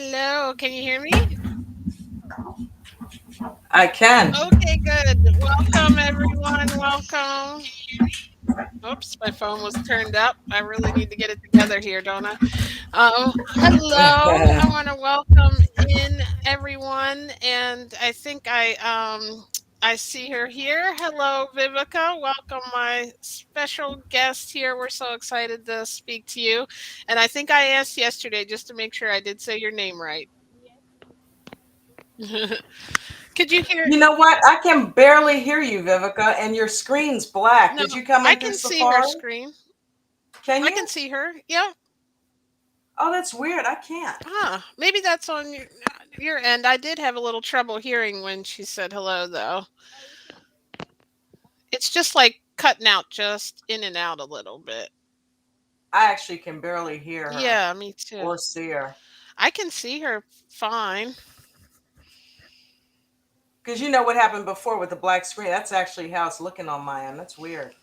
Hello, can you hear me? I can. Okay, good. Welcome, everyone. Welcome. Oops, my phone was turned up. I really need to get it together here, don't I? Hello. I want to welcome in everyone, and I see her here. Hello, Vivica. Welcome, my special guest here. We're so excited to speak to you. And I think I asked yesterday just to make sure I did say your name right. Could you hear? You know what? I can barely hear you, Vivica, and your screen's black. No, Did you come I in through can see her Safari? screen. Can I you? can see her. Yeah. Oh, that's weird. I can't. Maybe that's on your end. I did have a little trouble hearing when she said hello, though. It's just like cutting out just in and out a little bit. I actually can barely hear her Yeah, me too. or see her. I can see her fine. Because you know what happened before with the black screen? That's actually how it's looking on my end. That's weird.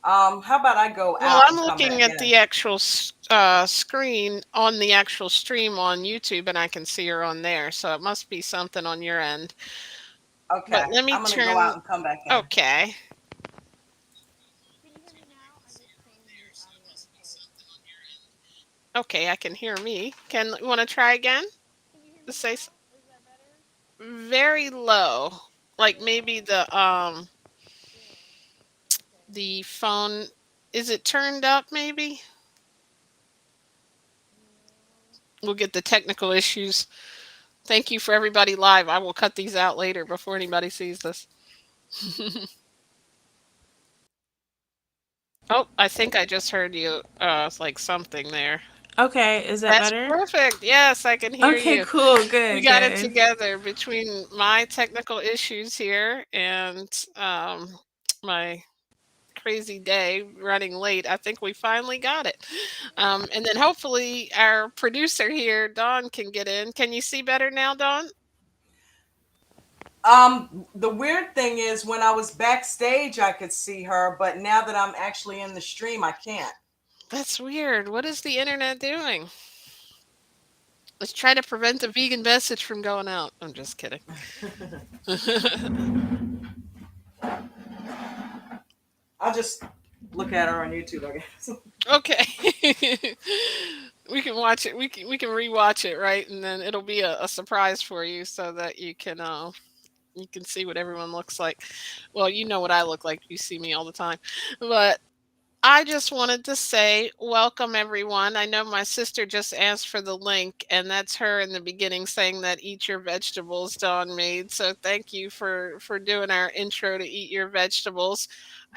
How about I go Well, out I'm and come looking back at in? the actual screen on the actual stream on YouTube, and I can see her on there. So it must be something on your end. But Okay. let me I'm going to go out turn. and come back in. Okay. Okay, I can hear me. Can you want to try again? Say very low. Like maybe the phone, is it turned up maybe? We'll get the technical issues. Thank you for everybody live. I will cut these out later before anybody sees this. Oh, I think I just heard you like something there. Okay, is that That's better? perfect. Yes, I can hear Okay, you. cool, We good, got it good. together between my technical issues here and my crazy day running late. I think we finally got it. And then hopefully our producer here, Dawn, can get in. Can you see better now, Dawn? The weird thing is when I was backstage, I could see her, but now that I'm actually in the stream, I can't. That's weird. What is the internet doing? Let's try to prevent the vegan message from going out. I'm just kidding. I'll just look at her on YouTube, I guess. Okay. We can watch it. We can rewatch it, right? And then it'll be a surprise for you so that you can see what everyone looks like. Well, you know what I look like. You see me all the time. But I just wanted to say welcome everyone. I know my sister just asked for the link, and that's her in the beginning saying that eat your vegetables, Dawn made. So thank you for doing our intro to eat your vegetables.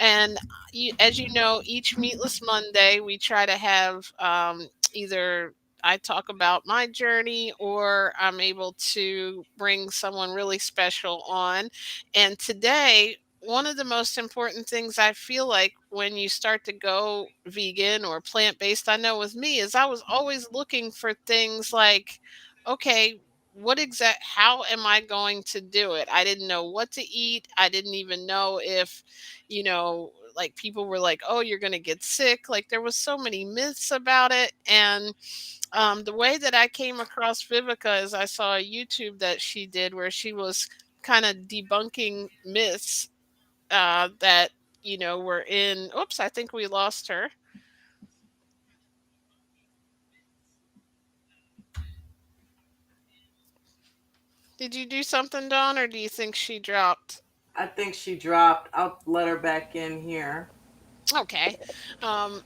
And as you know, each Meatless Monday we try to have either I talk about my journey or I'm able to bring someone really special on. And today one of the most important things I feel like when you start to go vegan or plant based, I know with me, is I was always looking for things like, okay, how am I going to do it? I didn't know what to eat. I didn't even know if, like people were like, oh, you're going to get sick. Like there was so many myths about it. And the way that I came across Vivica is I saw a YouTube that she did where she was kind of debunking myths that were in. Oops, I think we lost her. Did you do something, Dawn, or do you think she dropped? I think she dropped. I'll let her back in here. Okay. Um,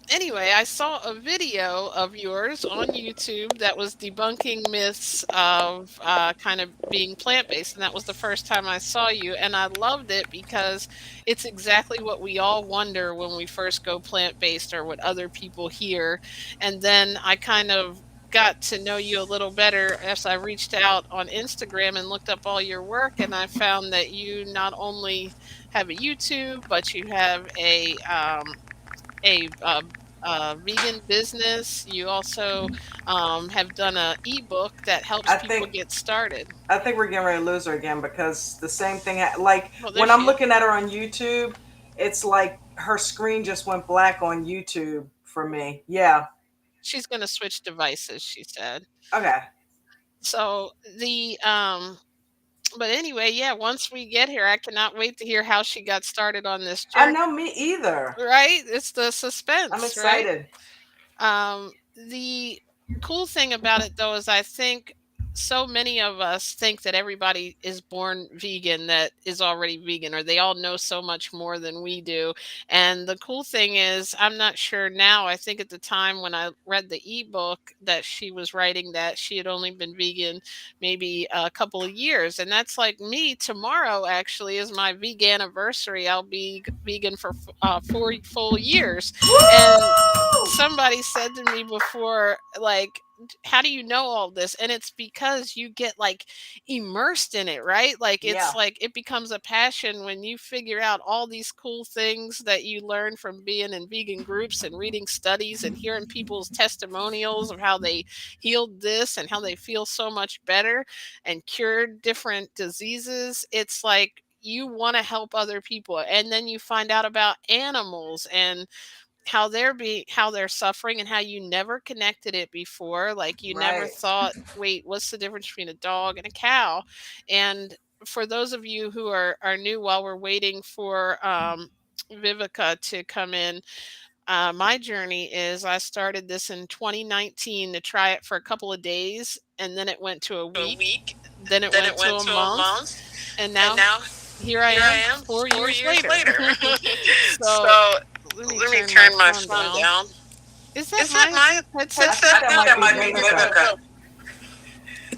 anyway, I saw a video of yours on YouTube that was debunking myths of kind of being plant based. And that was the first time I saw you. And I loved it because it's exactly what we all wonder when we first go plant based or what other people hear. And then I kind of got to know you a little better as I reached out on Instagram and looked up all your work. And I found that you not only have a YouTube, but you have a vegan business. You also have done a ebook that helps I people think get started. I think we're getting ready to lose her again because the same thing. Like Well, there when she I'm is. looking at her on YouTube, it's like her screen just went black on YouTube for me. Yeah. She's going to switch devices, she said. Okay. So but anyway, yeah, once we get here, I cannot wait to hear how she got started on this I journey, know, me either. right? It's the I'm suspense, right? excited. The cool thing about it though is I think so many of us think that everybody is born vegan that is already vegan, or they all know so much more than we do. And the cool thing is, I'm not sure now. I think at the time when I read the ebook that she was writing, that she had only been vegan maybe a couple of years. And that's like me. Tomorrow actually is my vegan anniversary. I'll be vegan for 4 full years. And Woo! somebody said to me before, like, how do you know all this? And it's because you get like immersed in it, right? Like, it's Yeah, like it becomes a passion when you figure out all these cool things that you learn from being in vegan groups and reading studies and hearing people's testimonials of how they healed this and how they feel so much better and cured different diseases. It's like you want to help other people, and then you find out about animals and how they're suffering, and how you never connected it before. Like, you never right. thought, wait, what's the difference between a dog and a cow? And for those of you who are new, while we're waiting for Vivica to come in, my journey is I started this in 2019 to try it for a couple of days, and then it went to a week, then it went to a month, and now here I am 4 years later. So let me turn my phone down. Is that my I headset think still that going? might be Vivica.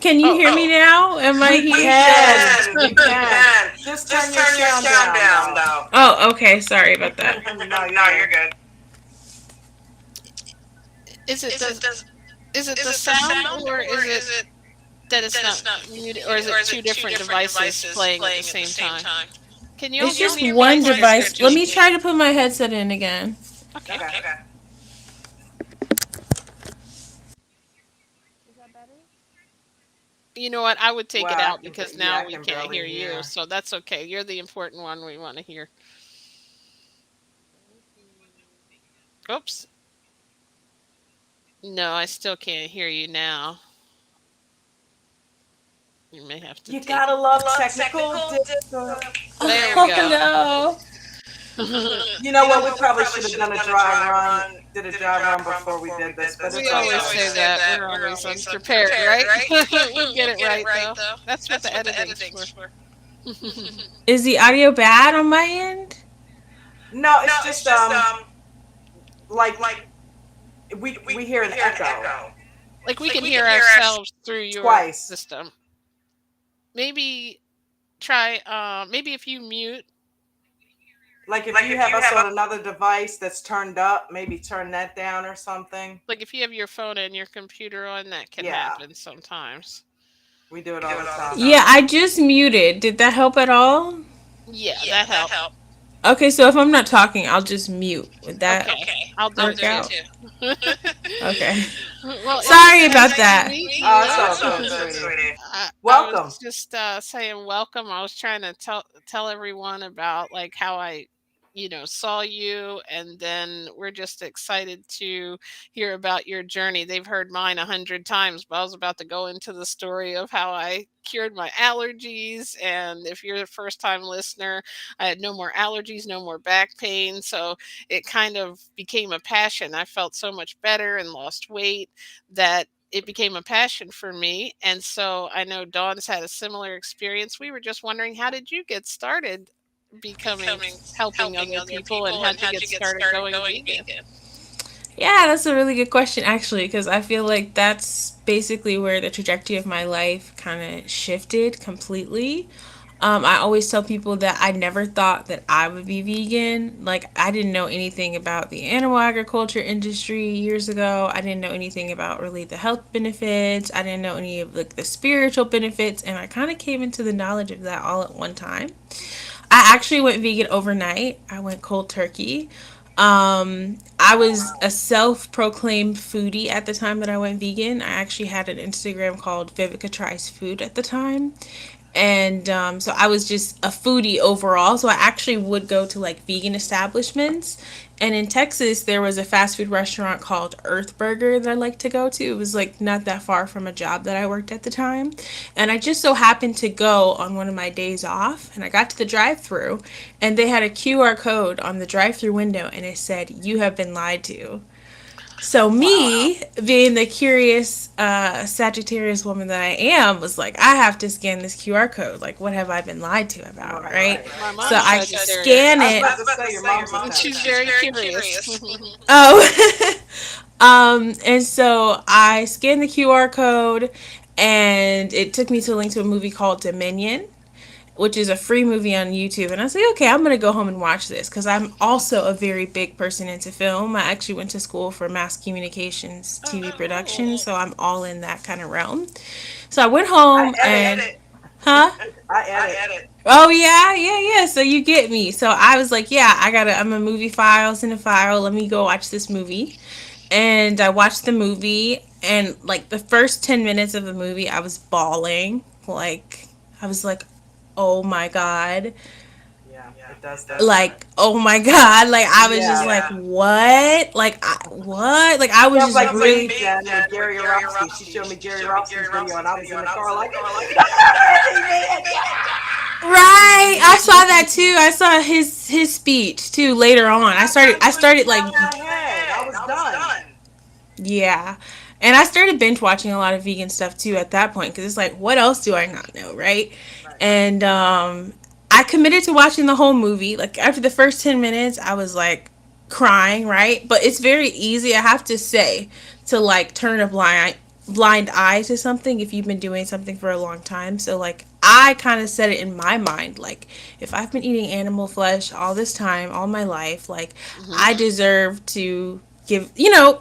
Can you Oh, hear me now? Am I We here? can, we can. Just turn your sound down, though. Oh, okay. Sorry about that. No, you're good. is it the is it the sound, or is it that it's not muted, or is it two different devices playing at the same time? Can you all It's hear just me one twice, or is it device. Let just me me? try to put my headset in again. Okay. Okay. Is that better? You know what? I would take it Well, out because yeah, now I we can can't barely hear you. hear. So that's okay. You're the important one we want to hear. Oops. No, I still can't hear you now. You may have to You take gotta love technical difficulties. There we Oh go. no. You know what? We probably should have done a dry run. Did a dry run before we did this, but We it's always okay. say that. We're always unprepared, right? We'll get it right though. That's what the editing's for. Is the audio bad on my end? No, it's just like we hear an echo Like, we can hear ourselves through your twice. system. Maybe try maybe if you mute, Like if you have us on another device that's turned up, maybe turn that down or something. like if you have your phone and your computer on, that can Yeah, happen sometimes. we do it all the time. Yeah, I just muted. Did that help at all? Yeah, that helped. Okay, so if I'm not talking, I'll just mute. Would that Okay. I'll do it work too. out? Okay. Well, it was Sorry nice about to that. meet Oh, it's all you. good, sweetie. I was Welcome. just saying welcome. I was trying to tell everyone about like how I, saw you, and then we're just excited to hear about your journey. They've heard mine 100 times, but I was about to go into the story of how I cured my allergies. And if you're a first time listener, I had no more allergies, no more back pain. So it kind of became a passion. I felt so much better and lost weight that it became a passion for me. And so I know Dawn's had a similar experience. We were just wondering, how did you get started becoming helping other people, and how'd you get started going vegan? Yeah, that's a really good question, actually, because I feel like that's basically where the trajectory of my life kind of shifted completely. I always tell people that I never thought that I would be vegan. Like, I didn't know anything about the animal agriculture industry years ago. I didn't know anything about really the health benefits. I didn't know any of like the spiritual benefits, and I kind of came into the knowledge of that all at one time. I actually went vegan overnight. I went cold turkey. I Oh was wow. a self proclaimed foodie at the time that I went vegan. I actually had an Instagram called Vivica Tries Food at the time. And so I was just a foodie overall. So I actually would go to like vegan establishments And in Texas, there was a fast food restaurant called Earth Burger that I like to go to. It was like not that far from a job that I worked at the time. And I just so happened to go on one of my days off. And I got to the drive through and they had a QR code on the drive through window and it said, "You have been lied to." So Wow. me, being the curious Sagittarius woman that I am, was like, I have to scan this QR code. Like, what have I been lied to about, Right, right? right. My So mom's I Sagittarius, scan I was it. about to say your mom's a and she's Taurus. very curious. Oh, and so I scanned the QR code, and it took me to a link to a movie called Dominion, which is a free movie on YouTube. And I was like, okay, I'm gonna go home and watch this because I'm also a very big person into film. I actually went to school for mass communications, Oh, TV cool. production, so I'm all in that kind of realm. So I went I home edit. and, huh? I edit. Oh yeah, yeah, yeah. So you get me. So I was like, yeah, I'm a movie file, cinephile. Let me go watch this movie. And I watched the movie, and like the first 10 minutes of the movie, I was bawling. Like I was like, oh my god, Yeah, it does that. like oh my god, like I was just Yeah. like what, what, like I was Sounds just like really. me then with Gary Rossi. She showed me Gary Rossi's video, and I was in the car like, "That's man, Right, I saw that too. I saw his speech too later on. yeah!" I Put it started like, down in my head. I was done. yeah. And I started binge watching a lot of vegan stuff too at that point because it's like, what else do I not know, right? Right. And I committed to watching the whole movie. Like after the first 10 minutes, I was like crying, right? But it's very easy, I have to say, to like turn a blind eye to something if you've been doing something for a long time. So like I kind of set it in my mind like if I've been eating animal flesh all this time, all my life, like I Hmm. deserve to give,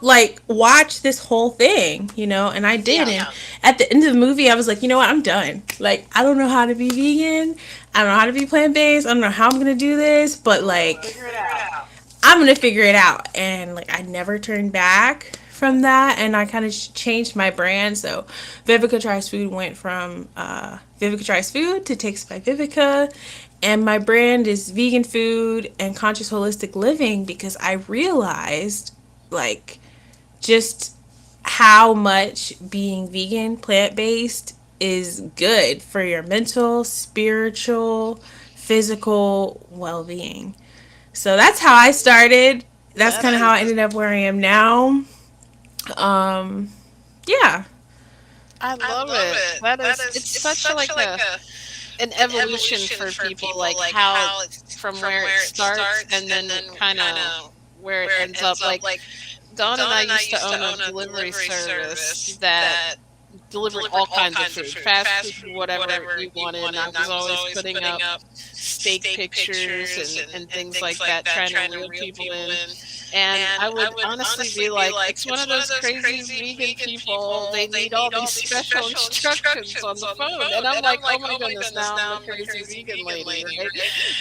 like watch this whole thing, and I did. Yeah. And at the end of the movie, I was like, you know what, I'm done. Like I don't know how to be vegan, I don't know how to be plant-based, I don't know how I'm gonna do this, but like Figure it out. I'm gonna figure it out. And like I never turned back from that, and I kind of changed my brand. So Vivica Tries Food went from Vivica Tries Food to Takes by Vivica, and my brand is vegan food and conscious holistic living because I realized like just how much being vegan, plant based is good for your mental, spiritual, physical well being. So that's how I started. That's That kind of how I is. ended up where I am now. Um, yeah. I love it. That is. It's such a like a an evolution for people, like how from where it starts and then kind of where it ends up. Like Dawn and I used to own a delivery service that delivered all kinds of food, fast food, whatever you wanted. And I was always putting up steak pictures and things like that, trying to reel people in. And I would honestly be like, it's one of those crazy vegan people. They need all these special instructions on the phone. And I'm like, oh my goodness, now I'm the crazy vegan lady, right?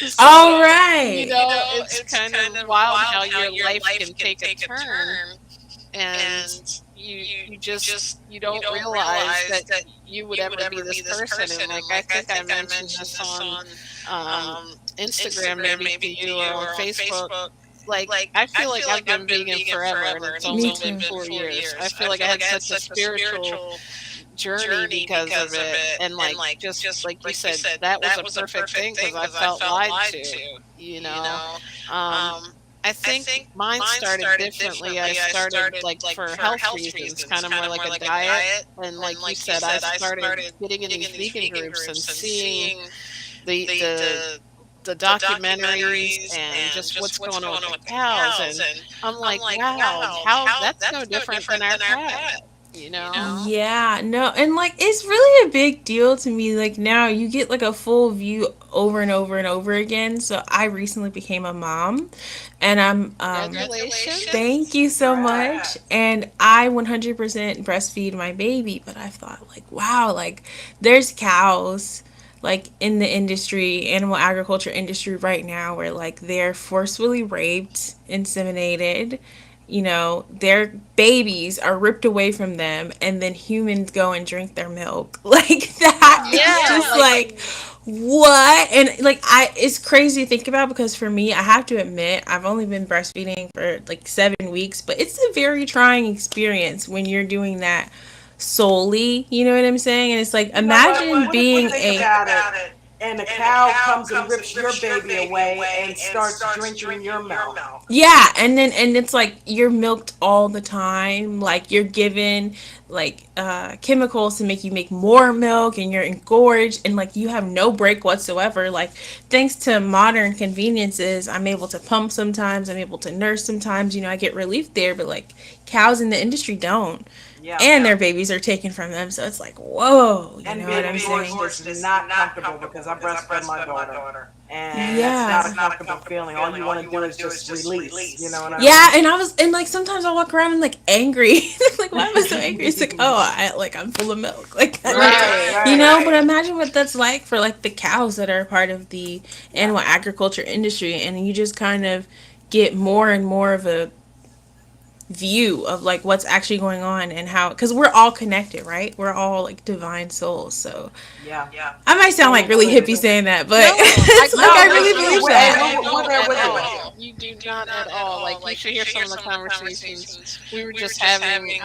So, All right. it's kind of wild how your life can take a turn and you don't realize that you would ever be this person. And like I think I mentioned this on Instagram maybe to you or on Facebook. Like I feel like I've been vegan forever and it's Me only been too. 4 years. I feel like I had such a spiritual journey because of it. And like just like you said, that was a perfect thing because I felt lied to, you know. Um I think mine started differently. I started like for health reasons, kind of more like a diet. And like you said, I started getting in these vegan groups and seeing the the documentaries and just what's going on with the cows. And I'm like, wow, how that's no different than our cat, you know? Yeah, no, and like it's really a big deal to me. Like now you get like a full view over and over and over again. So I recently became a mom, and Congratulations. thank you so much. Congrats. And I 100% breastfeed my baby, but I thought like, wow, like there's cows like in the industry, animal agriculture industry right now where like they're forcefully raped, inseminated, their babies are ripped away from them and then humans go and drink their milk. Like that, Yeah. it's Yeah, just like like, what? And like, it's crazy to think about, because for me, I have to admit, I've only been breastfeeding for like 7 weeks, but it's a very trying experience when you're doing that solely, you know what I'm saying? And it's like, You know what? imagine What if you being think a, about it and a cow comes and rips your baby away and starts drinking your milk? yeah, and it's like you're milked all the time, like you're given like chemicals to make you make more milk, and you're engorged, and like you have no break whatsoever. Like, thanks to modern conveniences, I'm able to pump sometimes, I'm able to nurse sometimes, I get relief there, but like cows in the industry don't, Yeah. and their babies are taken from them, so it's like, whoa, you And know what being I'm saying? engorged is not comfortable because I breastfed my daughter, and that's not a Yeah. comfortable feeling. All you want to do is just release. You know what I Yeah, mean? and I was, and like sometimes I walk around and like angry. Like, why am I so angry? It's like, oh, I'm full of milk. Like, Right, right. right. but imagine what that's like for like the cows that are part of the Yeah, animal agriculture industry, and you just kind of get more and more of a view of like what's actually going on, and how, because we're all connected, right? We're all like divine souls. So yeah. I might sound like So really it hippie saying that, but No, it's like I no, like really that's you true. believe Hey, don't that. we're at there with you. all. You do not at all. Like you should hear some of the conversations we were just having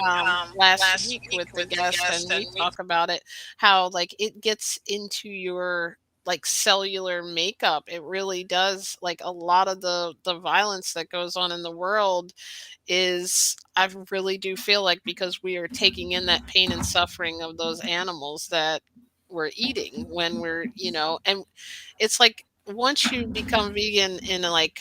last week with the guest, and we talk about it, how like it gets into your like cellular makeup. It really does. Like a lot of the violence that goes on in the world is, I really do feel like, because we are taking in that pain and suffering of those animals that we're eating when we're, and it's like once you become vegan and like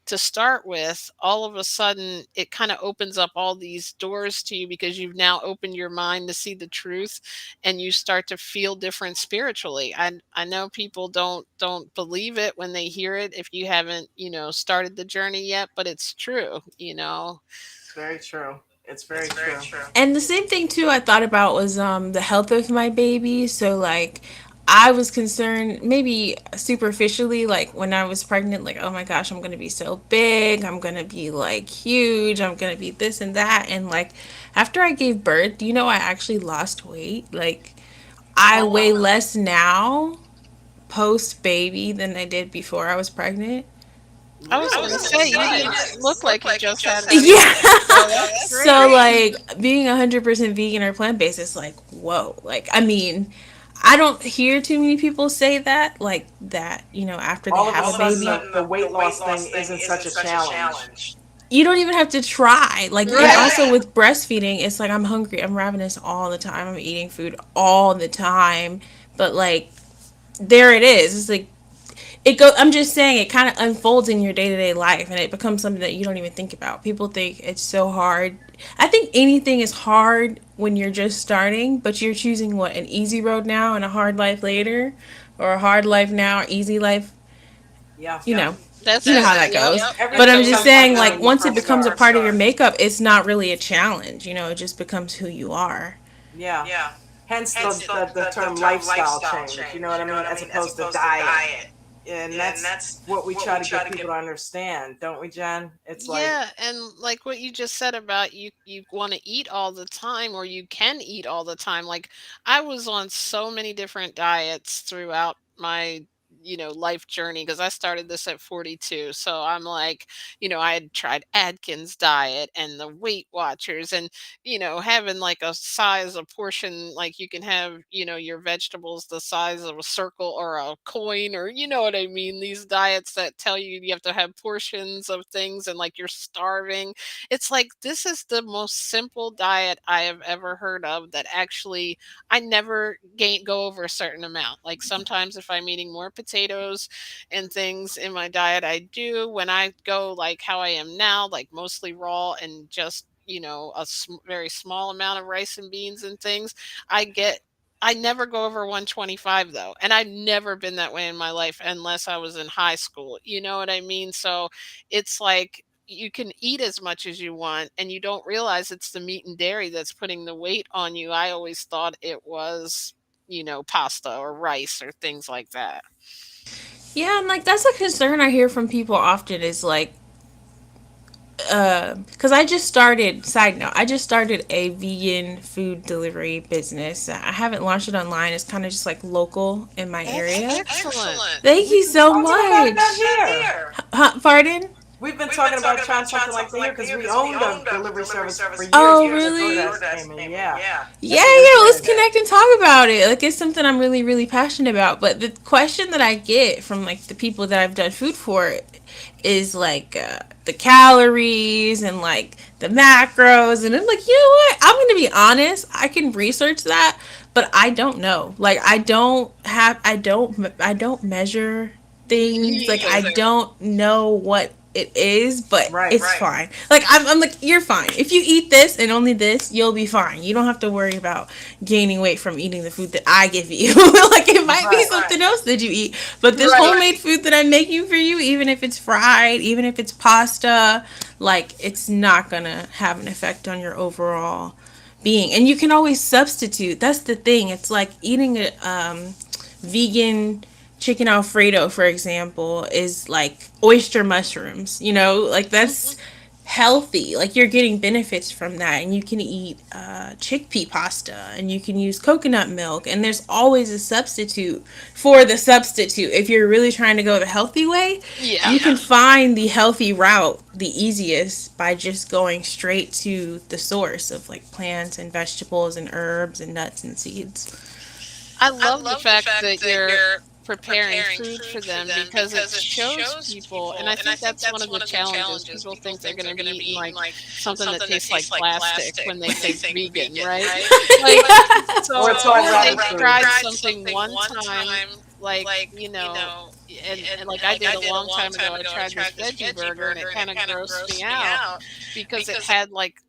to start with, all of a sudden it kind of opens up all these doors to you because you've now opened your mind to see the truth, and you start to feel different spiritually. I know people don't believe it when they hear it if you haven't, started the journey yet, but it's true. It's very true. It's very true. And the same thing too I thought about was the health of my baby. So like, I was concerned maybe superficially, like when I was pregnant, like, oh my gosh, I'm gonna be so big, I'm gonna be like huge, I'm gonna be this and that. And like, after I gave birth, I actually lost weight. Like, I Oh weigh wow. less now post baby than I did before I was pregnant. I was gonna Really? say you didn't look like you just had a Yeah. baby, so that's So great. like, being 100% vegan or plant based is like, whoa. Like, I mean, I don't hear too many people say that, like that, after they All of a have a sudden, baby. the weight loss thing isn't such a challenge. You don't even have to try. Like, and Right. also with breastfeeding, it's like I'm hungry, I'm ravenous all the time, I'm eating food all the time. But like, there it is. It's like, I'm just saying, it kind of unfolds in your day-to-day life, and it becomes something that you don't even think about. People think it's so hard. I think anything is hard when you're just starting, but you're choosing what, an easy road now and a hard life later, or a hard life now, or easy life, Yeah. you know That's you know it. how that Yep. goes. I But I'm Everything just comes totally saying, together like, when you once it first becomes a start. part of your makeup, it's not really a challenge. It just becomes who you are. Yeah. Hence the term lifestyle change. You know what I mean? As opposed to diet. And that's what we try to get people to understand, don't we, Jen? It's like, Yeah, and like what you just said about you want to eat all the time, or you can eat all the time. Like I was on so many different diets throughout my life journey, because I started this at 42. So I'm like, I had tried Atkins diet and the Weight Watchers, and having like a size, a portion, like you can have, your vegetables the size of a circle or a coin, or you know what I mean, these diets that tell you you have to have portions of things and like you're starving. It's like this is the most simple diet I have ever heard of, that actually I never go over a certain amount. Like sometimes if I'm eating more potatoes and things in my diet, I do. When I go like how I am now, like mostly raw and just a very small amount of rice and beans and things, I get. I never go over 125 though, and I've never been that way in my life unless I was in high school. You know what I mean? So it's like you can eat as much as you want, and you don't realize it's the meat and dairy that's putting the weight on you. I always thought it was, pasta or rice or things like that. Yeah, and like, that's a concern I hear from people often, is like, because I just started. Side note: I just started a vegan food delivery business. I haven't launched it online. It's kind of just like local in my That's area. excellent. Thank We've you been so talking about that much. here. Huh, pardon? We've been talking about trying something like that here because we owned a delivery service for years Oh, before really? DoorDash came in. Yeah. Yeah, Yes, we yeah, let's did. connect and talk about it. Like, it's something I'm really, really passionate about. But the question that I get from like the people that I've done food for is like the calories and like the macros, and I'm like, you know what? I'm gonna be honest. I can research that, but I don't know. Like, I don't measure Me things. Like, I neither. don't know what it is, but Right. it's fine. Like, I'm like, you're fine. If you eat this and only this, you'll be fine. You don't have to worry about gaining weight from eating the food that I give you. Like, it might be Right. something else that you eat, but this Right. homemade food that I'm making for you, even if it's fried, even if it's pasta, like, it's not gonna have an effect on your overall being. And you can always substitute. That's the thing. It's like eating a vegan chicken alfredo, for example, is like oyster mushrooms. Like, that's healthy. Like, you're getting benefits from that, and you can eat chickpea pasta, and you can use coconut milk, and there's always a substitute for the substitute. If you're really trying to go the healthy way, Yeah. you can find the healthy route the easiest by just going straight to the source of like plants and vegetables and herbs and nuts and seeds. I love the fact that you're preparing food for them because it shows people, and I think that's one of the challenges. People think they're going to be eating like something that tastes like plastic when they think vegan, right? Like, Or so, it's all or rabbit they've food. tried something one time, like, and like I did a long time ago, I tried this veggie burger and it kind of grossed me out because it had like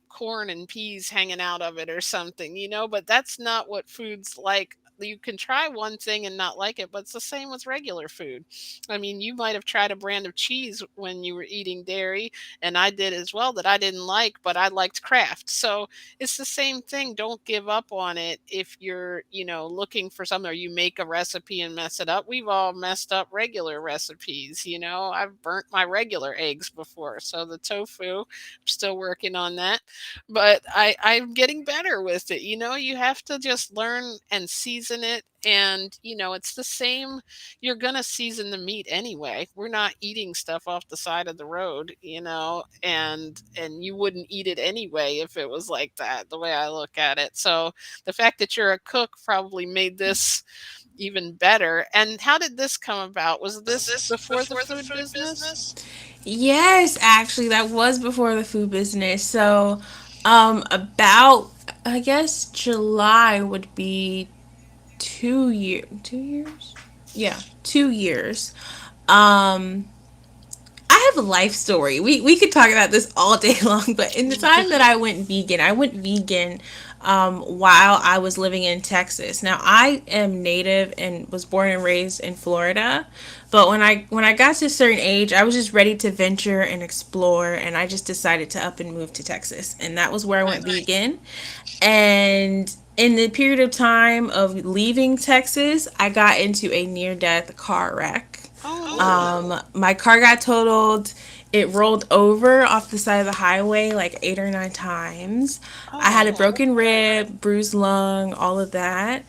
corn and peas hanging out of it or something, but that's not what food's like. You can try one thing and not like it, but it's the same with regular food. I mean, you might have tried a brand of cheese when you were eating dairy, and I did as well, that I didn't like, but I liked Kraft. So it's the same thing. Don't give up on it if you're, looking for something, or you make a recipe and mess it up. We've all messed up regular recipes. I've burnt my regular eggs before. So the tofu, I'm still working on that, but I'm getting better with it. You have to just learn and season it. And, it's the same. You're going to season the meat anyway. We're not eating stuff off the side of the road, and you wouldn't eat it anyway if it was like that, the way I look at it. So the fact that you're a cook probably made this even better. And how did this come about? Was this before the food business? Yes, actually, that was before the food business. So, about, I guess July would be 2 years. 2 years? Yeah, 2 years. Um, I have a life story. We could talk about this all day long, but in the time that I went vegan while I was living in Texas. Now, I am native and was born and raised in Florida, but when I got to a certain age, I was just ready to venture and explore, and I just decided to up and move to Texas, and that was where I went Nice. vegan. And in the period of time of leaving Texas, I got into a near death car wreck. Oh. My car got totaled. It rolled over off the side of the highway like 8 or 9 times. I had a Oh. broken rib, bruised lung, all of that.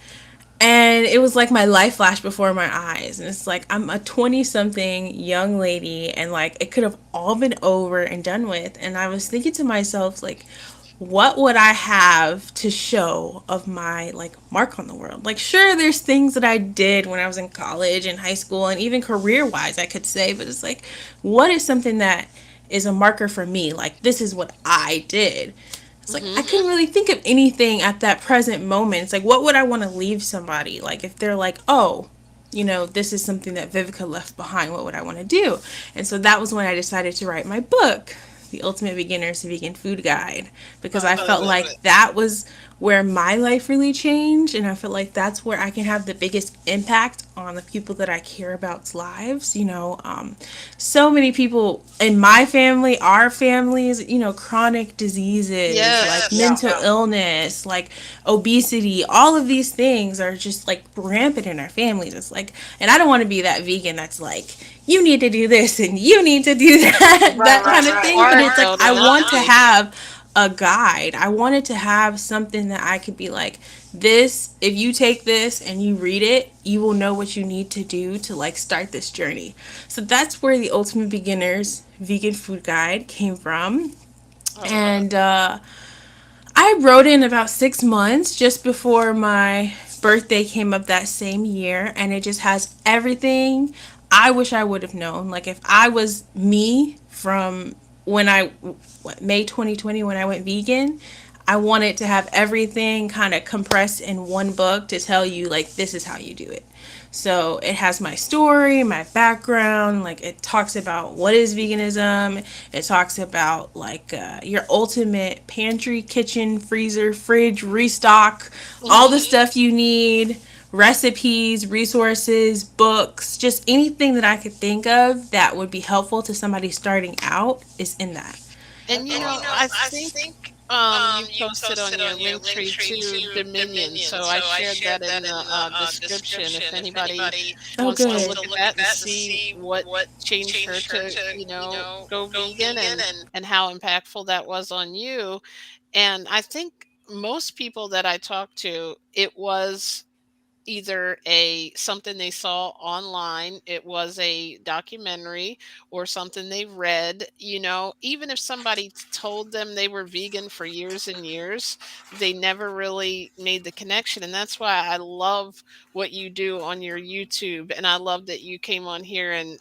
And it was like my life flashed before my eyes. And it's like, I'm a 20 something young lady, and like it could have all been over and done with. And I was thinking to myself, like, what would I have to show of my like mark on the world? Like, sure, there's things that I did when I was in college and high school and even career wise, I could say, but it's like, what is something that is a marker for me? Like, this is what I did. It's like, I Hmm. couldn't really think of anything at that present moment. It's like, what would I want to leave somebody? Like, if they're like, oh, this is something that Vivica left behind, what would I want to do? And so that was when I decided to write my book, The Ultimate Beginner's Vegan Food Guide, because I I felt love it. like that was where my life really changed, and I feel like that's where I can have the biggest impact on the people that I care about's lives. So many people in my family, our families, chronic diseases, like Yes. mental illness, like obesity, all of these things are just like rampant in our families. It's like, and I don't want to be that vegan that's like, you need to do this and you need to do that, Right, that right, kind of right. thing. But Hard it's like, though to I not want to be. have a guide. I wanted to have something that I could be like, this, if you take this and you read it, you will know what you need to do to like start this journey. So that's where the Ultimate Beginners Vegan Food Guide came from. I love it. And I wrote in about 6 months just before my birthday came up that same year, and it just has everything I wish I would have known. Like, if I was me from when May 2020, when I went vegan, I wanted to have everything kind of compressed in one book to tell you, like, this is how you do it. So it has my story, my background. Like, it talks about what is veganism. It talks about like your ultimate pantry, kitchen, freezer, fridge restock, all the Hmm. stuff you need, recipes, resources, books, just anything that I could think of that would be helpful to somebody starting out is in that. And Okay. I think you posted on your link tree to Dominion, so I shared that in the description. If anybody Oh, wants to good. look at that and see what changed her to, go vegan, and how impactful that was on you. And I think most people that I talked to, it was either a something they saw online, it was a documentary, or something they read. Even if somebody told them they were vegan for years and years, they never really made the connection. And that's why I love what you do on your YouTube, and I love that you came on here and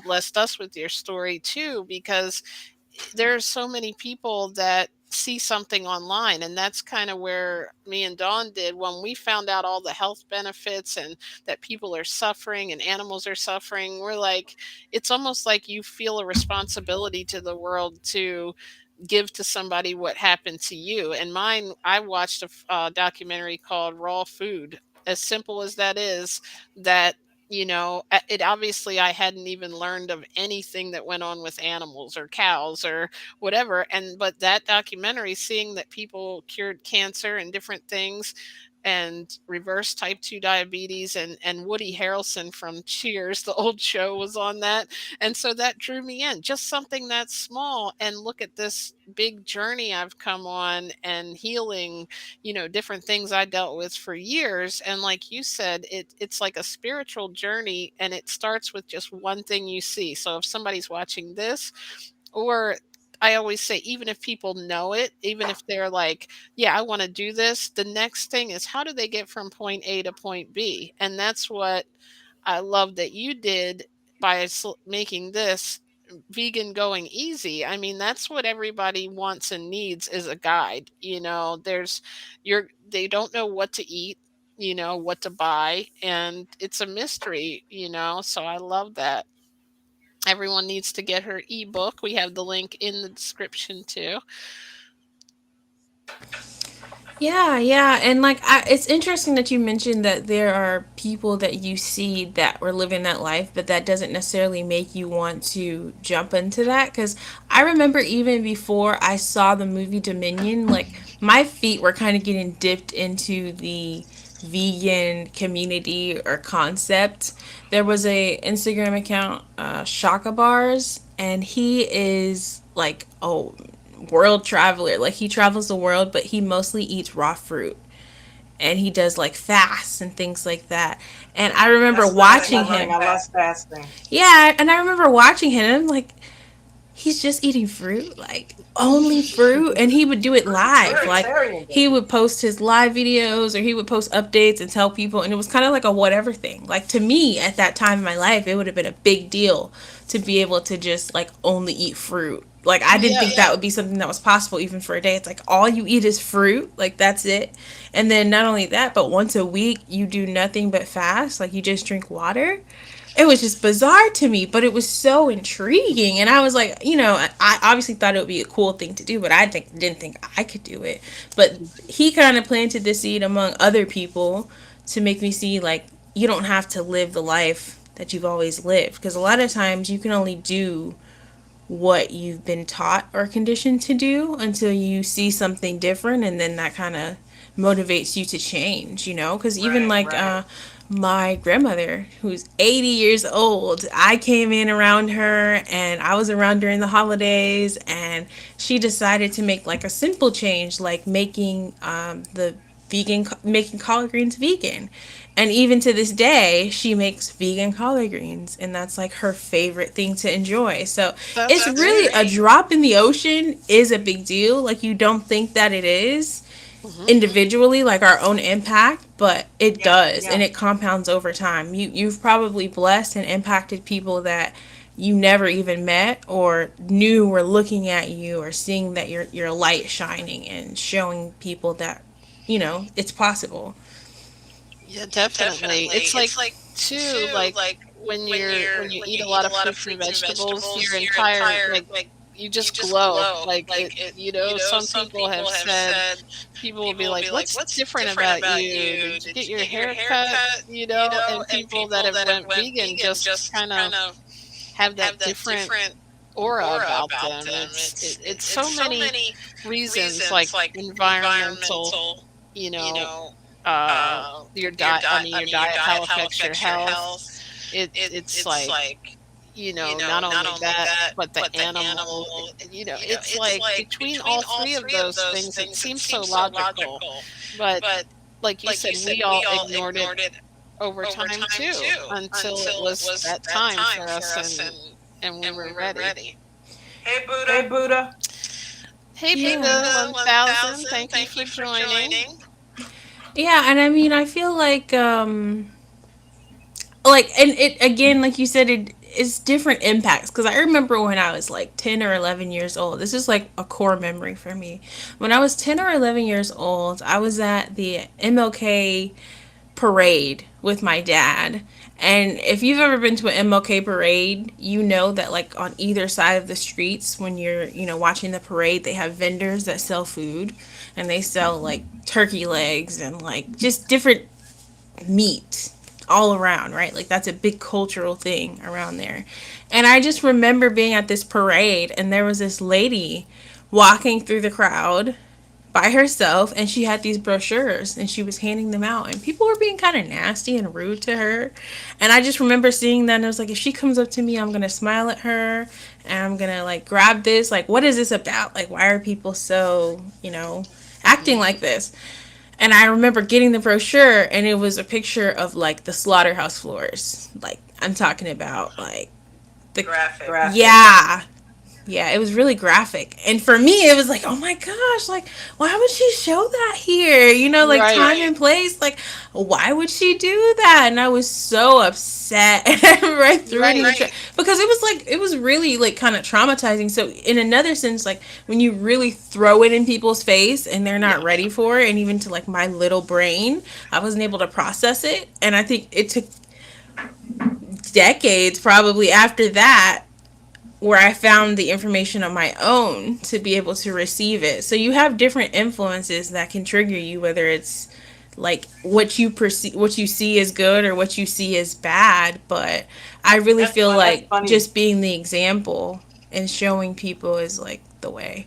blessed us with your story too, because there are so many people that see something online, and that's kind of where me and Dawn did when we found out all the health benefits, and that people are suffering and animals are suffering. We're like, it's almost like you feel a responsibility to the world to give to somebody what happened to you. And mine, I watched a documentary called Raw Food. As simple as that is, that it obviously, I hadn't even learned of anything that went on with animals or cows or whatever. And but that documentary, seeing that people cured cancer and different things, and reverse type 2 diabetes, and Woody Harrelson from Cheers, the old show, was on that. And so that drew me in. Just something that small, and look at this big journey I've come on, and healing, different things I dealt with for years. And like you said, it's like a spiritual journey, and it starts with just one thing you see. So if somebody's watching this, or I always say, even if people know it, even if they're like, yeah, I want to do this, the next thing is, how do they get from point A to point B? And that's what I love that you did by making this vegan going easy. I mean, that's what everybody wants and needs, is a guide. They don't know what to eat, what to buy, and it's a mystery, so I love that. Everyone needs to get her ebook. We have the link in the description too. Yeah, yeah, and like it's interesting that you mentioned that there are people that you see that were living that life, but that doesn't necessarily make you want to jump into that. Because I remember even before I saw the movie Dominion, like my feet were kind of getting dipped into the vegan community or concept. There was a Instagram account, Shaka Bars, and he is like, oh, world traveler. Like, he travels the world, but he mostly eats raw fruit. And he does like fasts and things like that. And I remember That's my watching thing. him. I love fasting. Yeah, and I remember watching him. And I'm like, he's just eating fruit, like only fruit, and he would do it live. Like, Vegetarian, he baby. would post his live videos, or he would post updates and tell people, and it was kind of like a whatever thing. Like, to me at that time in my life, it would have been a big deal to be able to just like only eat fruit. Like, I didn't think that Yes. would be something that was possible even for a day. It's like all you eat is fruit, like that's it. And then not only that, but once a week you do nothing but fast, like you just drink water. it was just bizarre to me, but it was so intriguing. And I was like, I obviously thought it would be a cool thing to do, but didn't think I could do it. But he kind of planted the seed among other people to make me see, like, you don't have to live the life that you've always lived. Because a lot of times you can only do what you've been taught or conditioned to do until you see something different, and then that kind of motivates you to change, because even Right, like right. my grandmother, who's 80 years old, I came in around her and I was around during the holidays, and she decided to make like a simple change, like making collard greens vegan. And even to this day, she makes vegan collard greens, and that's like her favorite thing to enjoy. So That's it's really great. a drop in the ocean is a big deal. Like, you don't think that it is Hmm. individually, like our own impact, but it Yeah, does, yeah. and it compounds over time. You've probably blessed and impacted people that you never even met or knew were looking at you, or seeing that your light shining and showing people that it's possible. Yeah, definitely. It's like too, like when you eat a lot of fruits and vegetables, your entire like you just glow. Like some people have said people will be like, "What's different about you? Did you get your hair cut?" And people that have went vegan just kind of have that different aura about them. It's so many reasons, like environmental, you know, your diet. I mean, your diet, how it affects your health. It's like, not only that, but the animal. It's like between all three of those things, it seems so logical, but like you said, we all ignored it over time too, until it was that time for us, and we were ready. Hey, Buddha. Hey Yeah. Buddha 1000, thank you for joining. Yeah, and I mean, I feel like, and it again, like you said, it's different impacts, because I remember when I was like 10 or 11 years old. This is like a core memory for me. When I was 10 or 11 years old, I was at the MLK parade with my dad. And if you've ever been to an MLK parade, you know that like on either side of the streets, when you're, watching the parade, they have vendors that sell food, and they sell like turkey legs and like just different meat all around, right? Like, that's a big cultural thing around there. And I just remember being at this parade, and there was this lady walking through the crowd by herself, and she had these brochures and she was handing them out, and people were being kind of nasty and rude to her. And I just remember seeing that, and I was like, if she comes up to me, I'm gonna smile at her, and I'm gonna like grab this, like, what is this about? Like, why are people so acting Hmm. like this? And I remember getting the brochure, and it was a picture of like the slaughterhouse floors. Like, I'm talking about like the Graphic. yeah, yeah, it was really graphic. And for me, it was like, oh my gosh, like, why would she show that here? Like, Right. time and place. Like, why would she do that? And I was so upset. And I remember I threw it in the Right. trash, because it was really, like, kind of traumatizing. So, in another sense, like, when you really throw it in people's face and they're not Yeah. ready for it, and even to, like, my little brain, I wasn't able to process it. And I think it took decades probably after that where I found the information on my own to be able to receive it. So you have different influences that can trigger you, whether it's like what you perceive, what you see as good or what you see as bad. But I really feel That's like funny. just being the example and showing people is like the way.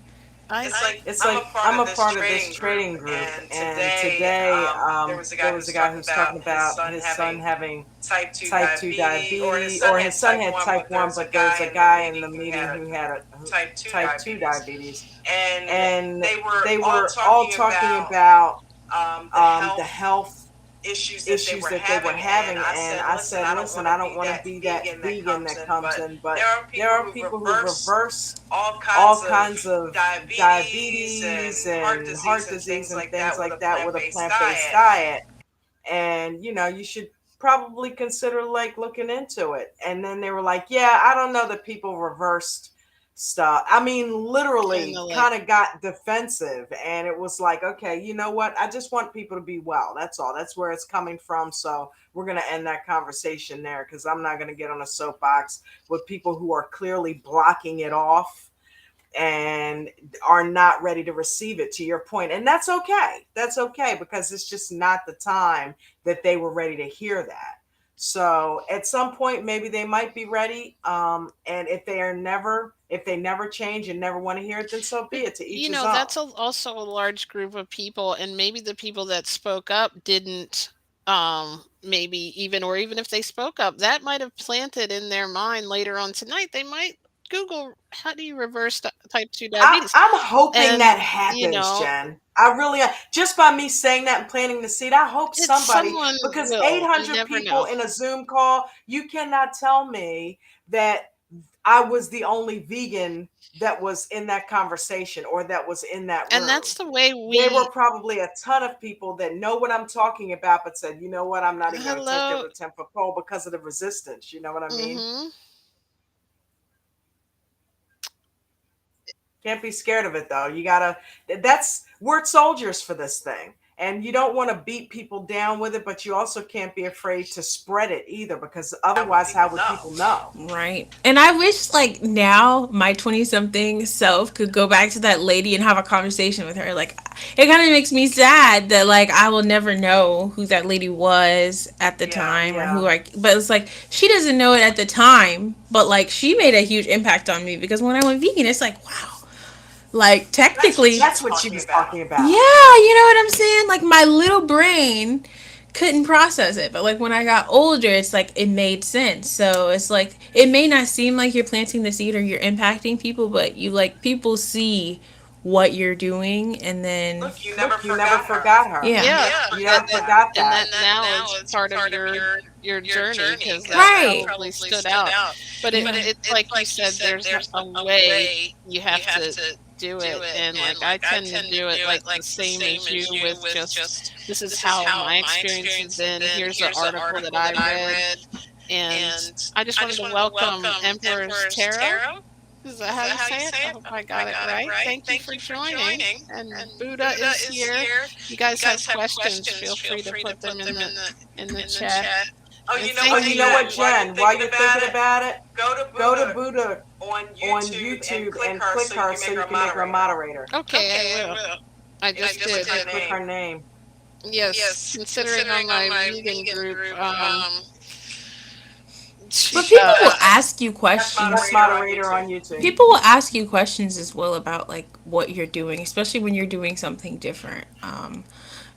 I It's like I'm a part of this trading group, and today there was a guy who was talking about his son having type 2 diabetes, or his son had type 1, but there was a guy in the meeting who had type 2 diabetes, and they were all talking about the health issues that they were having. And I said, listen, I don't want to be that vegan that comes in, but there are people who reverse all kinds of diabetes and heart disease and things like that with a plant-based diet. And you should probably consider like looking into it. And then they were like, yeah, I don't know that people reversed stuff. I mean, kind literally of like, kind of got defensive. And it was like, okay, you know what? I just want people to be well. That's all. That's where it's coming from. So we're going to end that conversation there because I'm not going to get on a soapbox with people who are clearly blocking it off and are not ready to receive it, to your point. And that's okay. That's okay because it's just not the time that they were ready to hear that. So at some point maybe they might be ready, and if they never change and never want to hear it, then so be but it, to each you his know, own. that's also a large group of people, and maybe the people that spoke up didn't, maybe even, or even if they spoke up, that might have planted in their mind later on tonight. They might Google how do you reverse type 2 diabetes, I'm hoping and that you happens, know, Jen. I really just by me saying that and planting the seed, I hope it's somebody, someone because will. You 800 never know. people in a Zoom call, you cannot tell me that I was the only vegan that was in that conversation or that was in that And room. that's the way There were we probably a ton of people that know what I'm talking about, but said, you know what, I'm not even going to take that hello. with a 10-foot pole because of the resistance. You know what I mean? Mhm. Can't be scared of it though. You gotta, that's, we're soldiers for this thing. And you don't want to beat people down with it, but you also can't be afraid to spread it either, because otherwise, how would people know? Right. And I wish like now my 20 something self could go back to that lady and have a conversation with her. Like it kind of makes me sad that like I will never know who that lady was at the Yeah, time or yeah. who I but it's like she doesn't know it at the time, but like she made a huge impact on me because when I went vegan it's like wow. Like technically That's what she was talking yeah, about. you know what I'm saying? Like my little brain couldn't process it. But like when I got older, it's like it made sense. So it's like it may not seem like you're planting the seed or you're impacting people, but you like people see what you're doing and then Look, you never forgot her. yeah. Yeah, You and never forgot and that. that now is part of your journey because that Right. probably stood out. But it's like you said, there's a way you have to do it, and like I tend to do it like the same as you with just this is how my experience has been. Here's an article that I read, and I just wanted to welcome Emperor's Tarot. Is that how you say it? I hope I got it right. Thank you for joining. And Buddha is here. If you guys have questions, feel free to put them in the chat. And Oh, thank you know you. what, Jen? While you're thinking about it, go to Buddha on YouTube and click her so you can make her a moderator. Okay, I will. I just did. And click her name. Yes, considering on my vegan group, But she people will ask you Guest questions. moderator on YouTube. People will ask you questions as well about like what you're doing, especially when you're doing something different.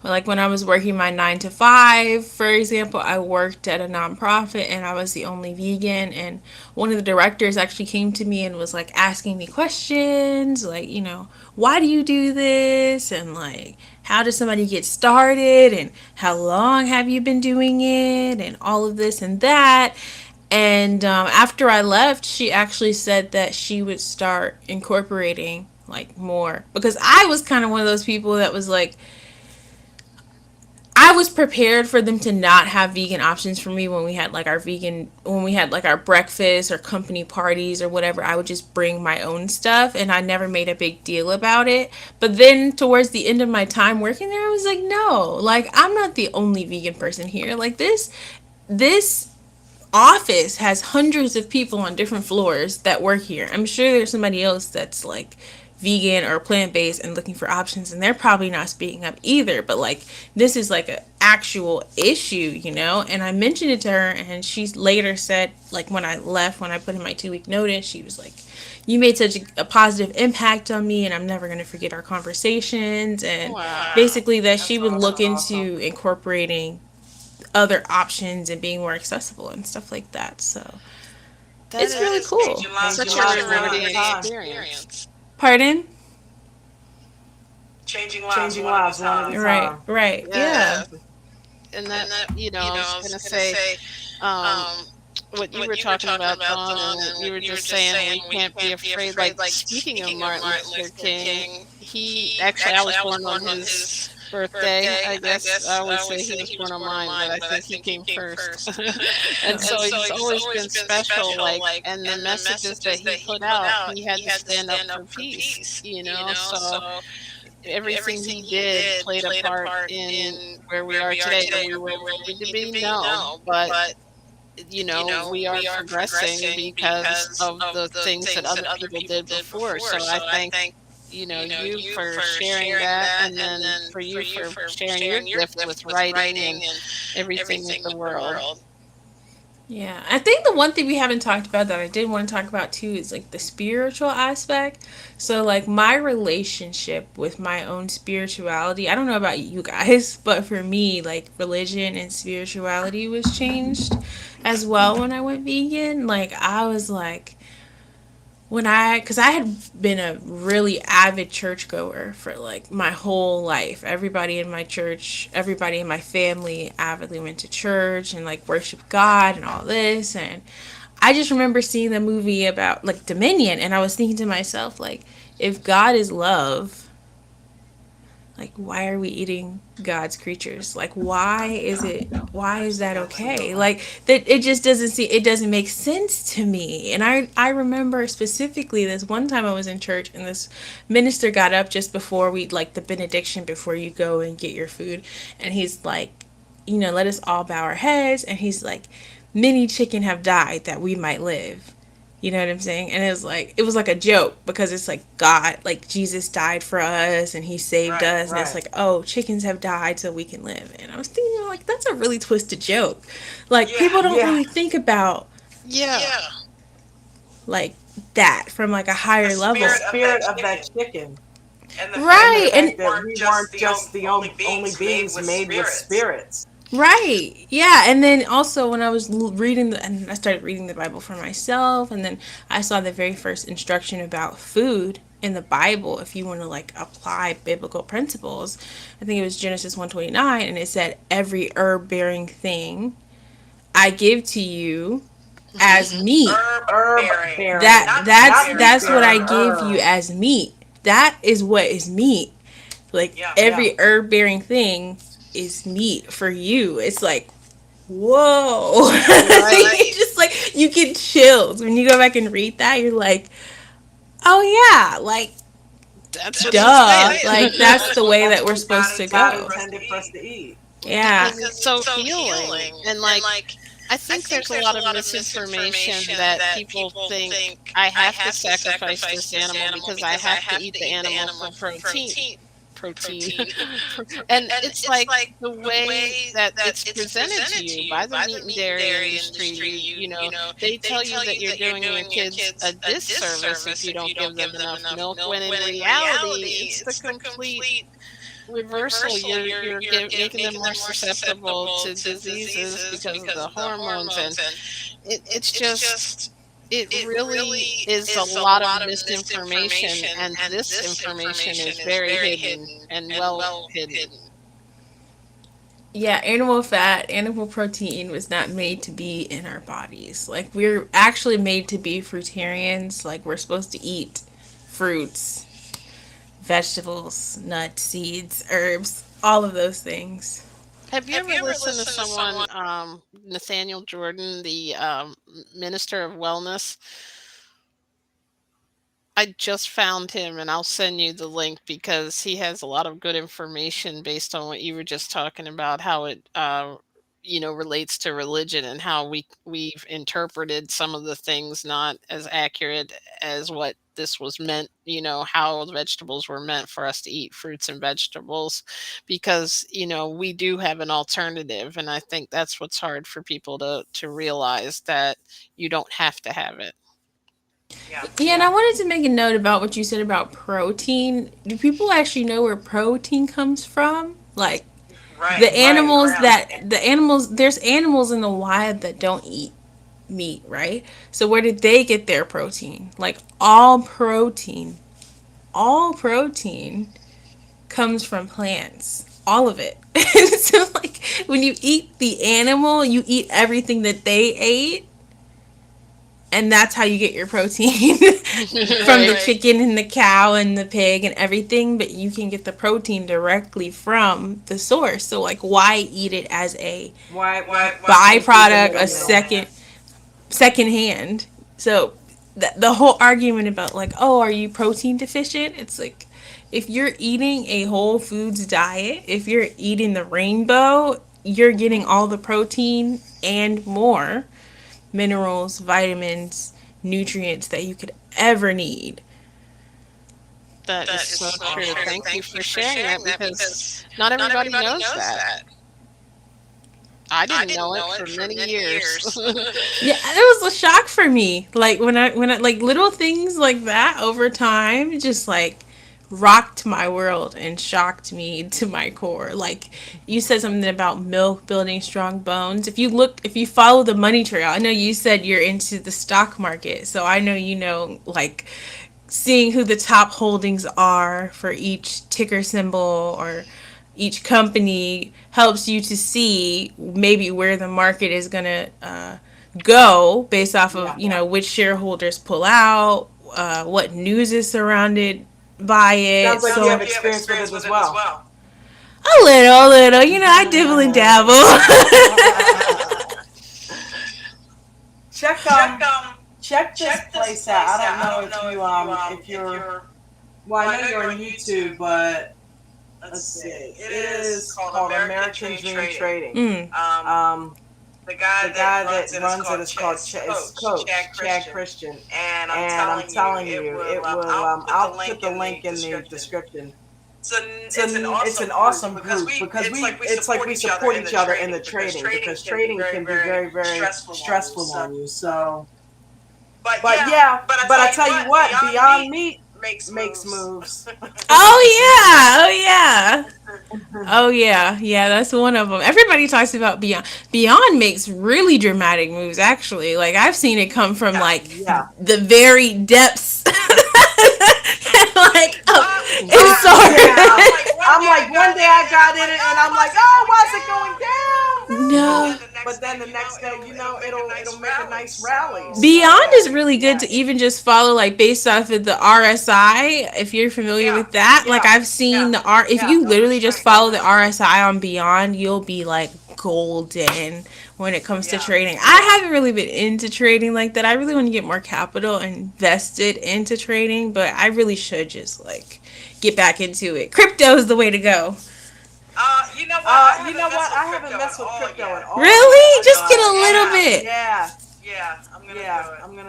Like when I was working my 9 to 5, for example, I worked at a nonprofit and I was the only vegan. And one of the directors actually came to me and was like asking me questions, like, you know, why do you do this? And like, how does somebody get started? And how long have you been doing it? And all of this and that. And after I left, she actually said that she would start incorporating like more because I was kind of one of those people that was like, I was prepared for them to not have vegan options for me when we had like our vegan, when we had like our breakfast or company parties or whatever. I would just bring my own stuff and I never made a big deal about it. But then towards the end of my time working there, I was like, no, like I'm not the only vegan person here. Like this office has hundreds of people on different floors that work here. I'm sure there's somebody else that's like vegan or plant-based and looking for options and they're probably not speaking up either, but like this is like an actual issue, you know. And I mentioned it to her and she later said, like when I left, when I put in my 2 week notice, she was like, you made such a positive impact on me and I'm never going to forget our conversations. And wow. basically that she That's would look awesome. into incorporating other options and being more accessible and stuff like that. So That it's really is cool. Changing such a lives one at a rewarding time. experience. Pardon? Changing lives one at a Right, time. right. Yeah. Yeah. And that, I was gonna say, um, what you were talking about, Dawn, and you were just saying we can't be afraid. Like speaking of Martin Luther King, he actually I was born on his birthday. I guess I always say he was born on mine, but I think he came first. And so he's always been special, like, and the messages that he put out, he had to stand up for peace, so everything he did played a part in where we are today. Are we where we need to be? No, but we are progressing because of the things that other people did before. So I thank you for sharing that, and then for you for sharing your gift with writing and everything with the world. Yeah, I think the one thing we haven't talked about that I did want to talk about too is like the spiritual aspect. So, like, my relationship with my own spirituality, I don't know about you guys, but for me, like, religion and spirituality was changed as well when I went vegan. Like, I was like, because I had been a really avid churchgoer for like my whole life. Everybody in my church, everybody in my family avidly went to church and like worshiped God and all this. And I just remember seeing the movie about like Dominion, and I was thinking to myself, like, if God is love, like, why are we eating God's creatures? Like, why is that okay? Like, that it just doesn't see, it doesn't make sense to me. And I remember specifically this one time I was in church, and this minister got up just before we, like, the benediction before you go and get your food. And he's like, let us all bow our heads. And he's like, many chicken have died that we might live. You know what I'm saying? And it was like a joke because it's like God, like Jesus died for us and he saved us. And it's like, oh, chickens have died so we can live. And I was thinking, like, that's a really twisted joke. Like, people don't really think about, Yeah. like, that from like a higher level. The spirit of that chicken. Right. And the fact that we weren't just the only beings made with spirits. Right. Yeah. And then also when I was reading and I started reading the Bible for myself, and then I saw the very first instruction about food in the Bible. If you want to like apply biblical principles, I think it was Genesis 1:29, and it said, "Every herb bearing thing I give to you as meat." Herb bearing. That's what I give you as meat. That is what is meat. Like, every herb bearing thing is meat for you. It's like, whoa. Right. Just like, you get chills when you go back and read that. You're like, oh yeah, like, That's what he's duh. saying. Like, that's the way that we're supposed to God go. intended for us to eat. Yeah. Because it's so healing. And like, I think there's a lot of misinformation that people think I have to sacrifice this animal because I have to eat the animal for protein. And it's like the way that it's presented to you by the meat and dairy industry. They tell you that you're doing your kids a disservice if you don't give them enough milk, when in reality it's the complete reversal. You're making them more susceptible to diseases because of the hormones, and it's just, it really is a lot of misinformation, and this information is very hidden and well hidden. Yeah, animal fat, animal protein was not made to be in our bodies. Like, we're actually made to be fruitarians. Like, we're supposed to eat fruits, vegetables, nuts, seeds, herbs, all of those things. Have you ever listened to someone, Nathaniel Jordan, the minister of wellness? I just found him, and I'll send you the link because he has a lot of good information based on what you were just talking about, how it relates to religion, and how we've interpreted some of the things not as accurate as what this was meant, how the vegetables were meant for us to eat, fruits and vegetables, because we do have an alternative, and I think that's what's hard for people to realize, that you don't have to have it. Yeah, and I wanted to make a note about what you said about protein. Do people actually know where protein comes from? Like, there's animals in the wild that don't eat meat, right? So where did they get their protein? Like, all protein comes from plants. All of it. So, like, when you eat the animal, you eat everything that they ate, and that's how you get your protein from the Right. chicken and the cow and the pig and everything, but you can get the protein directly from the source. So like why eat it as a Why pay through the byproduct, a middleman? second hand? So the whole argument about like, oh, are you protein deficient? It's like if you're eating a whole foods diet, if you're eating the rainbow, you're getting all the protein and more minerals, vitamins, nutrients that you could ever need. That is so true. Thank you for sharing that because not everybody knows that. I didn't know it for many years. Yeah, it was a shock for me. Like when I like little things like that over time just like rocked my world and shocked me to my core. Like you said something about milk building strong bones. If you follow the money trail, I know you said you're into the stock market. So I know you know like seeing who the top holdings are for each ticker symbol or each company helps you to see maybe where the market is going to go based off of which shareholders pull out, what news is surrounded by it. Sounds like you So have experience with it as well. a little, I dibble and dabble. check check this place out. I don't know if you're well, I know you're on YouTube, but let's see. It is called American Dream Trading. Um, the guy that runs it is called is Coach Chad Christian, and I'm telling you, it will. I'll put the link in the description. It's an awesome group because it's like we support each other in the trading because trading can be very stressful on you. So, but I tell you what, Beyond Meat makes moves. Oh yeah, oh yeah, that's one of them. Everybody talks about Beyond. Beyond makes really dramatic moves. Actually, like I've seen it come from like Yeah. the very depths, like it's so. Yeah. I'm like one day I got in it and I'm like, oh, why is it going down? No. But then the next day, it'll make a nice rally. Beyond is really good to even just follow, like based off of the RSI. If you're familiar with that, like I've seen the R. If you literally just follow the RSI on Beyond, you'll be like golden when it comes to trading. I haven't really been into trading like that. I really want to get more capital invested into trading, but I really should just like get back into it. Crypto is the way to go. You know what? I haven't messed with crypto at all. Really? Just get a little bit. Yeah, I'm gonna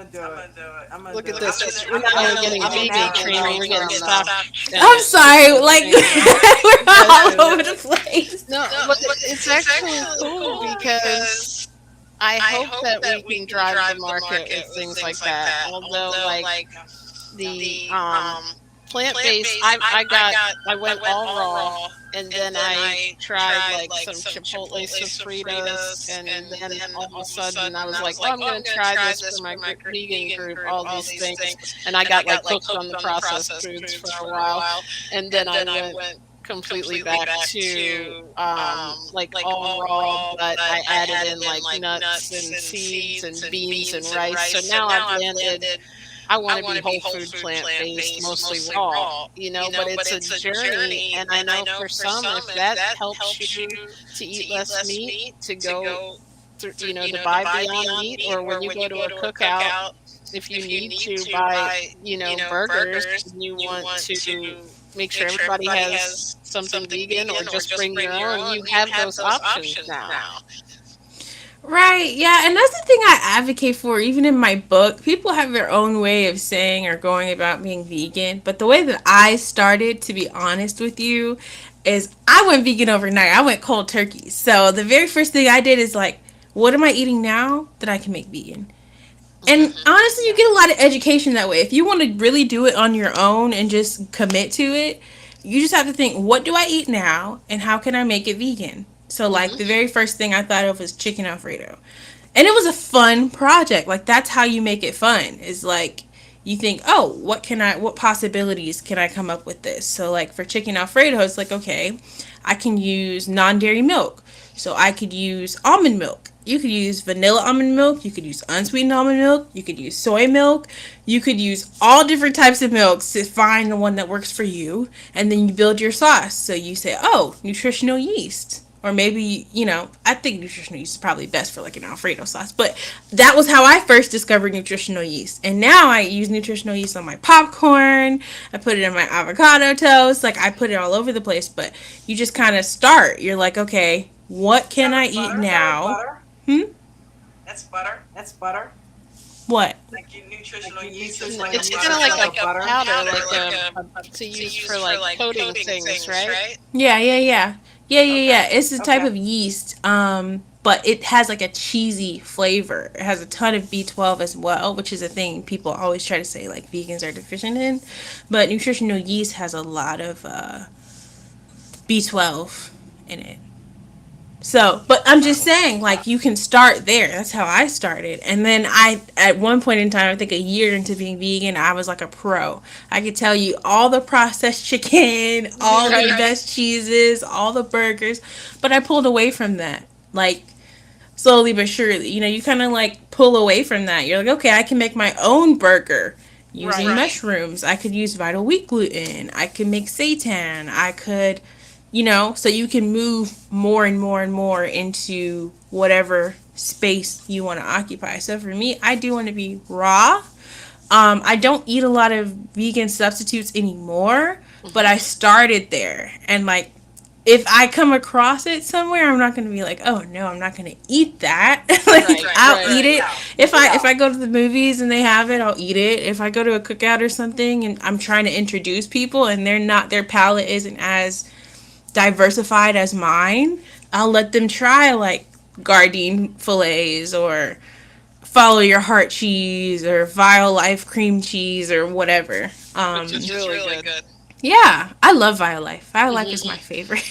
do it. I'm gonna Look do at it. this. We're not only getting vegan training, we're getting stuff. I'm sorry, like we're all over the place. No, but it's actually cool because I hope that we can drive the market with things like that. Although, like the plant-based, I went all raw, and then I tried like some chipotle sofritas, and then all of a sudden I was like, oh, I'm going to try this for my vegan group, all these things, and I got like hooked on the processed foods for a while, and then I went completely back to like all raw, but I added in like nuts and seeds and beans and rice. So now I've landed. I want to be whole food, plant based, mostly raw, but it's a journey. And I know for some, if that helps you to eat less meat, to go through, to buy Beyond Meat, or when you go to a cookout, if you need to buy, burgers, and you want to make sure everybody has something vegan, or just bring your own, you have those options now. Right, yeah, and that's the thing I advocate for, even in my book. People have their own way of saying or going about being vegan, but the way that I started, to be honest with you, is I went vegan overnight. I went cold turkey. So the very first thing I did is like, what am I eating now that I can make vegan? And honestly, you get a lot of education that way. If you want to really do it on your own and just commit to it, you just have to think, what do I eat now and how can I make it vegan? So like the very first thing I thought of was chicken Alfredo. And it was a fun project. Like that's how you make it fun. Is like you think, "Oh, what possibilities can I come up with this?" So like for chicken Alfredo, it's like, okay, I can use non-dairy milk. So I could use almond milk. You could use vanilla almond milk. You could use unsweetened almond milk. You could use soy milk. You could use all different types of milks to find the one that works for you. And then you build your sauce. So you say, oh, nutritional yeast. Or maybe, I think nutritional yeast is probably best for like an Alfredo sauce. But that was how I first discovered nutritional yeast. And now I use nutritional yeast on my popcorn. I put it in my avocado toast. Like I put it all over the place. But you just kind of start. You're like, okay, what can I eat Is that now? like butter? Hmm? That's butter. What? Like your nutritional yeast is It's like kind of butter. like It's a like a butter. powder, like to use for like coating things, right? Yeah, yeah, yeah. Yeah, yeah, yeah. Okay. It's a type of yeast, but it has like a cheesy flavor. It has a ton of B12 as well, which is a thing people always try to say like vegans are deficient in. But nutritional yeast has a lot of B12 in it. So, but I'm just saying, like, you can start there. That's how I started. And then at one point in time, I think a year into being vegan, I was like a pro. I could tell you all the processed chicken, all the Right. best cheeses, all the burgers. But I pulled away from that. Like, slowly but surely. You kind of like pull away from that. You're like, okay, I can make my own burger using Right. mushrooms. I could use vital wheat gluten. I could make seitan. I could, so you can move more and more and more into whatever space you want to occupy. So for me, I do want to be raw. I don't eat a lot of vegan substitutes anymore, but I Hmm. started there. And like, if I come across it somewhere, I'm not going to be like, oh no, I'm not going to eat that. Like, Right. I'll Right. eat it. If I Yeah. go to the movies and they have it, I'll eat it. If I go to a cookout or something and I'm trying to introduce people and their palate isn't as diversified as mine, I'll let them try like Gardein fillets or Follow Your Heart cheese or Vile Life cream cheese or whatever. Which is really good. Yeah, I love Vile Life. Vile Life is my Hmm. favorite.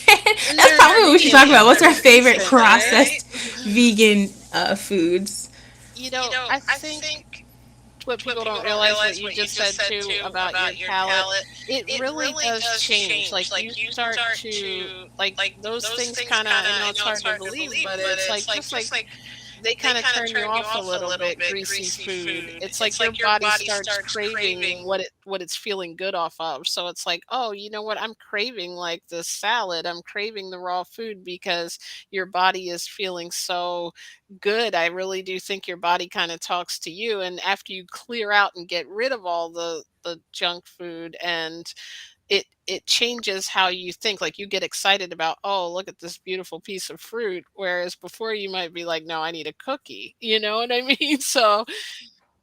And That's probably what we should talk about. What's our they're favorite decent, right? processed vegan foods? I think what people don't realize, what you just said too about your palate, it really does change. Like you start to like those things kind of, I know it's hard to believe, but it's like just like they kind of turn you off a little bit, greasy food. It's like your body starts craving what it's feeling good off of. So it's like, oh, you know what? I'm craving like this salad. I'm craving the raw food because your body is feeling so good. I really do think your body kind of talks to you, and after you clear out and get rid of all the junk food, and it changes how you think. Like you get excited about, oh, look at this beautiful piece of fruit, whereas before you might be like, no, I need a cookie. You know what I mean? So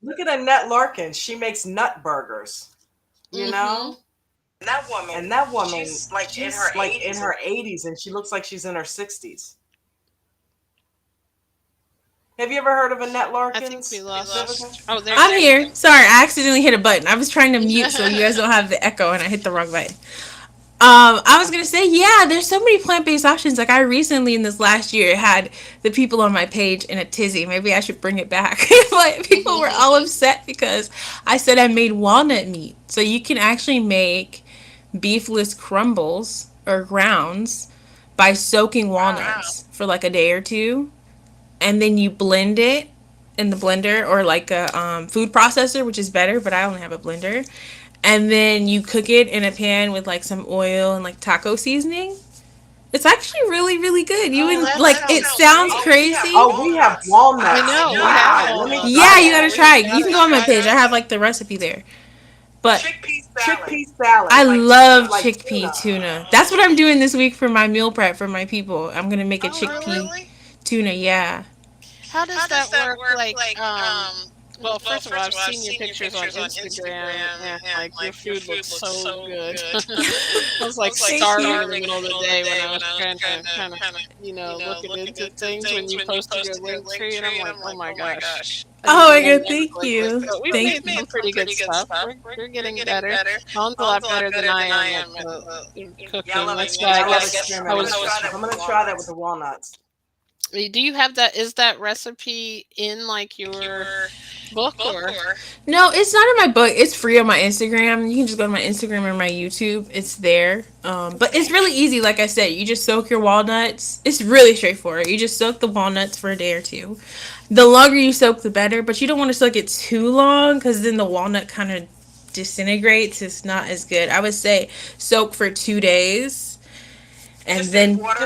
Look at Annette Larkin. She makes nut burgers. You mhm. know, and that woman, she's like in her 80s, and she looks like she's in her 60s. Have you ever heard of Annette I think we Larkins, lost. Vivica? Oh, there I'm she here. Sorry, I accidentally hit a button. I was trying to mute so you guys don't have the echo, and I hit the wrong button. I was gonna say, yeah, there's so many plant-based options. Like I recently in this last year had the people on my page in a tizzy. Maybe I should bring it back. But people were all upset because I said I made walnut meat. So you can actually make beefless crumbles or grounds by soaking Wow. walnuts for like a day or two, and then you blend it in the blender or like a food processor, which is better. But I only have a blender, and then you cook it in a pan with like some oil and like taco seasoning. It's actually really, really good. You Oh, would that like it sounds sounds great. crazy. Oh, we have I walnuts. know we have Wow. Let me walnuts. try Yeah, you that. gotta We try it. You can gotta go on my try page. I that. have like the recipe there. But Chickpea salad, I love like chickpea tuna. tuna. That's what I'm doing this week for my meal prep for my people. I'm gonna make a Oh, really? chickpea tuna. Yeah. How does that work? Well, first of all, I've seen your pictures on Instagram, and like your food looks so good. I was like Thank starving in you. the middle of the day when I was trying to kind of, looking into things when you posted your link tree, and I'm like, oh my gosh, I need Oh to my learn god, how to thank cook like this. you. But we've Thank made you. some pretty good stuff. We're getting better. Mom's a lot better than I am at the Yeah, I cooking. love That's why I I love guess I experimenting was. with stuff. I'm gonna try that with the walnuts. Do you have that? Is that recipe in like your book or? No, it's not in my book. It's free on my Instagram. You can just go to my Instagram or my YouTube. It's there. But it's really easy. Like I said, you just soak your walnuts. It's really straightforward. You just soak the walnuts for a day or two. The longer you soak, the better. But you don't want to soak it too long because then the walnut kind of disintegrates. It's not as good. I would say soak for 2 days and Just in then water?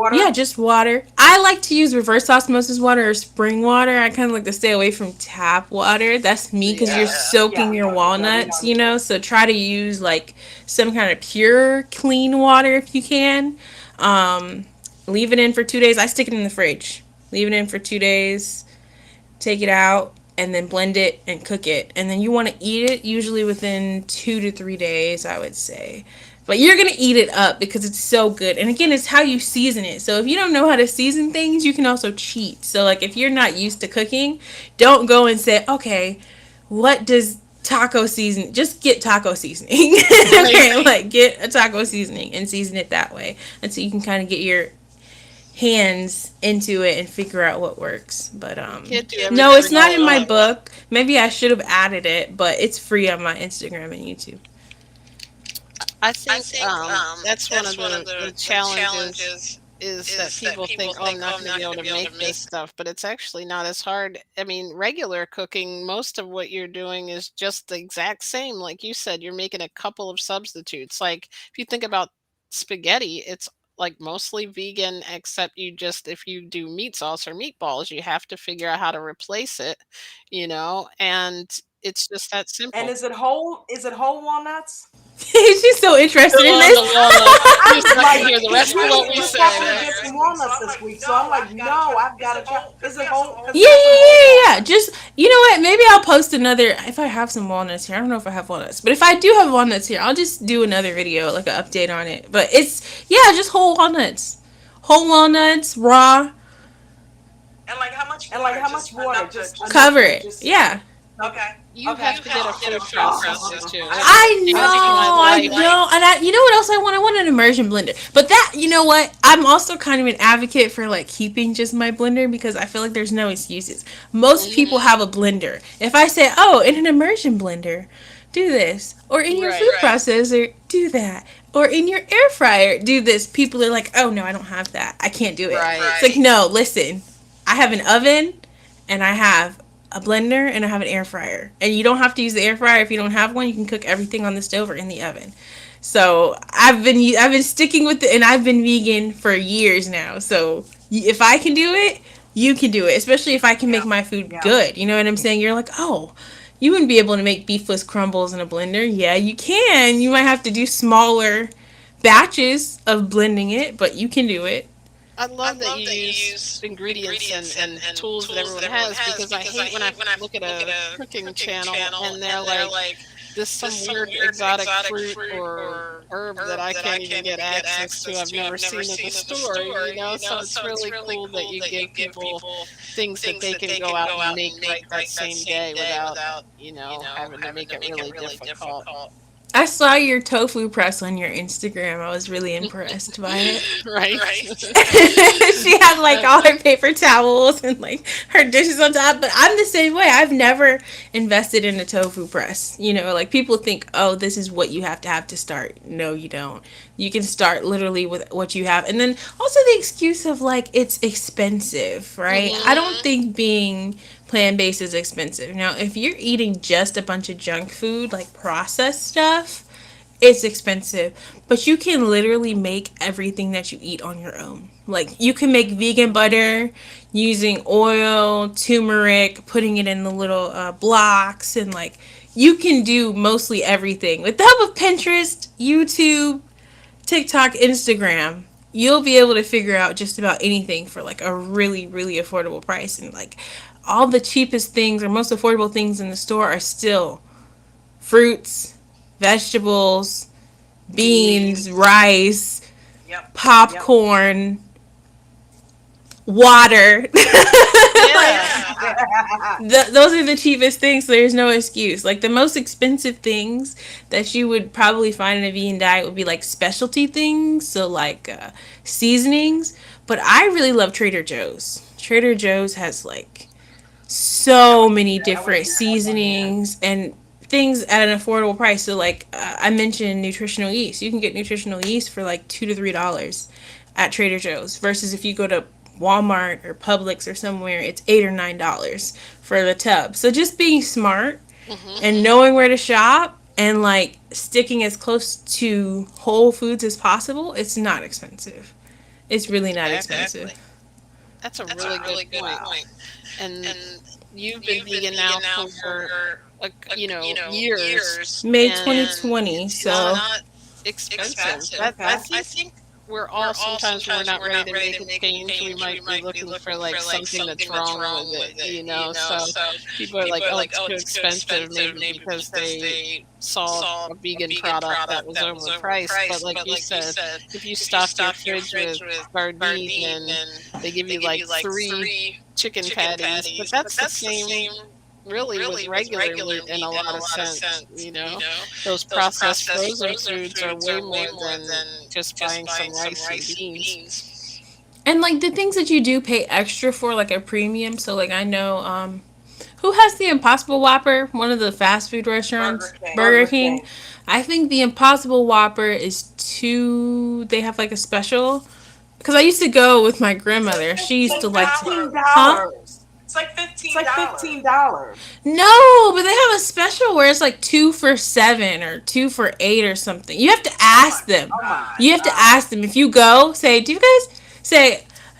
yeah, just water. I like to use reverse osmosis water or spring water. I kind of like to stay away from tap water. That's me because you're Yeah. soaking your Yeah, we walnuts, know. you know. So try to use like some kind of pure, clean water if you can. Um, leave it in for 2 days. I stick it in the fridge. Leave it in for 2 days. Take it out and then blend it and cook it. And then you want to eat it usually within 2 to 3 days, I would say. But you're going to eat it up because it's so good. And again, it's how you season it. So if you don't know how to season things, you can also cheat. So, like, if you're not used to cooking, don't go and say, okay, what does taco season? Just get taco seasoning. Right. Okay, like, get a taco seasoning and season it that way. And so you can kind of get your hands into it and figure out what works. But You can't do no, it's everything not all at in my once. book. Maybe I should have added it, but it's free on my Instagram and YouTube. I think that's one of the challenges is that people think, oh, I'm not going to be able to make this stuff, but it's actually not as hard. I mean, regular cooking, most of what you're doing is just the exact same. Like you said, you're making a couple of substitutes. Like if you think about spaghetti, it's like mostly vegan, except you just, if you do meat sauce or meatballs, you have to figure out how to replace it, and it's just that And simple. is it whole walnuts? She's so interested Still in on the this. walnuts. You're just not gonna Like hear the he rest of what he we he say, told me to right? get some walnuts this week, so I'm like, no, I've got to try. Is it whole? Because Yeah, there's some yeah, whole yeah, yeah. walnuts. Just you know what? Maybe I'll post another if I have some walnuts here. I don't know if I have walnuts, but if I do have walnuts here, I'll just do another video, like an update on it. But it's yeah, just whole walnuts, raw. And like how much water? Just enough Cover to it. just Yeah. okay, You okay. have to get a food Oh, processor too. I It know, changed my I life. know, and you know what else I want? I want an immersion blender. But that, you know what? I'm also kind of an advocate for like keeping just my blender because I feel like there's no excuses. Most people Mhm. have a blender. If I say, oh, in an immersion blender, do this, or in your Right. food processor, do that, or in your air fryer, do this, people are like, oh no, I don't have that. I can't do it. Right. It's like, no, listen, I have an oven and I have a blender and I have an air fryer. And you don't have to use the air fryer if you don't have one. You can cook everything on the stove or in the oven. So I've been sticking with it, and I've been vegan for years now. So if I can do it, you can do it. Especially if I can make yeah, my food yeah. good. You know what I'm saying? You're like, oh, you wouldn't be able to make beefless crumbles in a blender. Yeah, you can. You might have to do smaller batches of blending it, but you can do it. I love that you use ingredients and tools that everyone has because I hate when I look at a cooking channel and they're like, this some weird exotic fruit or herb that I can't even get access to. I've never seen in the store. So it's really cool that you give people things that they can go out and make right that same day without, having to make it really difficult. I saw your tofu press on your Instagram. I was really impressed by it. Right? She had like all her paper towels and like her dishes on top. But I'm the same way. I've never invested in a tofu press. Like people think, oh, this is what you have to start. No, you don't. You can start literally with what you have. And then also the excuse of like it's expensive, right? I Hmm. don't think being plant based is expensive. Now, if you're eating just a bunch of junk food, like processed stuff, it's expensive. But you can literally make everything that you eat on your own. Like, you can make vegan butter using oil, turmeric, putting it in the little blocks, and like, you can do mostly everything. With the help of Pinterest, YouTube, TikTok, Instagram, you'll be able to figure out just about anything for like a really, really affordable price. And like all the cheapest things or most affordable things in the store are still fruits, vegetables, beans, Beans. rice, Yep, yep. popcorn, water. Like, Yeah. those are the cheapest things, so there's no excuse. Like the most expensive things that you would probably find in a vegan diet would be like specialty things, so like seasonings. But I really love Trader Joe's. Trader Joe's has like so many I wouldn't different eat that one either. seasonings and things at an affordable price. So, like I mentioned, nutritional yeast. You can get nutritional yeast for like $2 to $3 at Trader Joe's. Versus if you go to Walmart or Publix or somewhere, it's $8 or $9 for the tub. So just being smart Hmm. and knowing where to shop and like sticking as close to whole foods as possible, it's not expensive. It's really not Exactly. expensive. That's a really good point. Wow. And you've been vegan now for like, years, May and 2020, it's not so expensive. That Okay. I think we're all sometimes when we're not ready to make a change, we might be looking for like something that's wrong with it. So people are like, "Oh, it's too expensive," maybe because they saw a vegan product that was overpriced. But like you said, if you stock your fridge with sardine and they give you like three chicken patties, but that's the same really with regular meat in a lot of sense. Those processed frozen foods are way more than just buying some rice and beans. and like the things that you do pay extra for, like a premium. So like I know, who has the Impossible Whopper? One of the fast food Burger restaurants, King. Burger King. I think the Impossible Whopper is two. They have like a special. Because I used to go with my It's like grandmother. She used to fifteen like to, huh? dollars. It's like It's fifteen like dollars. No, but they have a special where it's like 2 for $7 or 2 for $8 or something. You have to Oh my ask them. god. You have to ask them if you go. Say, do you guys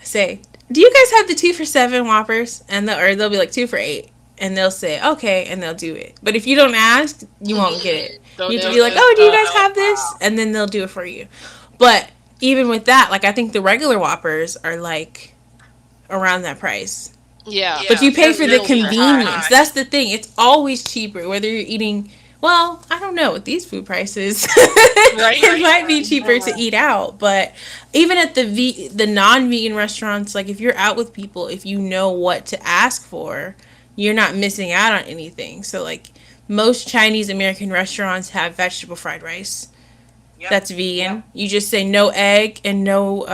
say? Do you guys have the 2 for $7 Whoppers? And or they'll be like 2 for $8, and they'll say okay, and they'll do it. But if you don't ask, you won't get it. Don't You have to do be like, it. oh, do you guys have this? Wow. And then they'll do it for you. But even with that, like I think the regular Whoppers are like around that price. Yeah, But you pay they're for the real Pretty high. convenience. That's the thing. It's always cheaper whether you're eating. Well, I don't know with these food prices. right. It might be cheaper to Yeah. eat out, but even at the non-vegan restaurants, like if you're out with people, if you know what to ask for, you're not missing out on anything. So like most Chinese American restaurants have vegetable fried rice. Yep. That's vegan. You just say no egg and no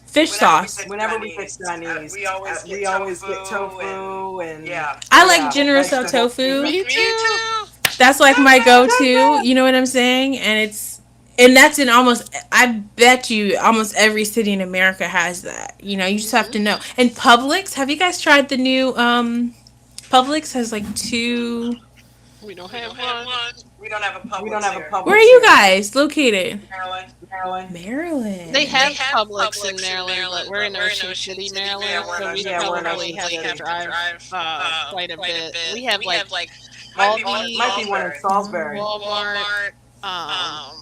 fish sauce. Whenever we pick Chinese, we always get tofu and I like yeah, General Tso vegetables. tofu. Me too. That's like my go-to. You know what I'm saying? And that's in almost. I bet you almost every city in America has that. You just have Hmm. to know. And Publix, have you guys tried the new? Publix has like two. We don't have one. We don't have a Publix here. Where are you guys located? Maryland. Maryland. They Maryland. have Publix in Maryland, but we're in Ocean City, Maryland, so we'd We're in probably Ocean have to City. drive quite a bit. We have like Might be one in Aldi, Salisbury. Walmart,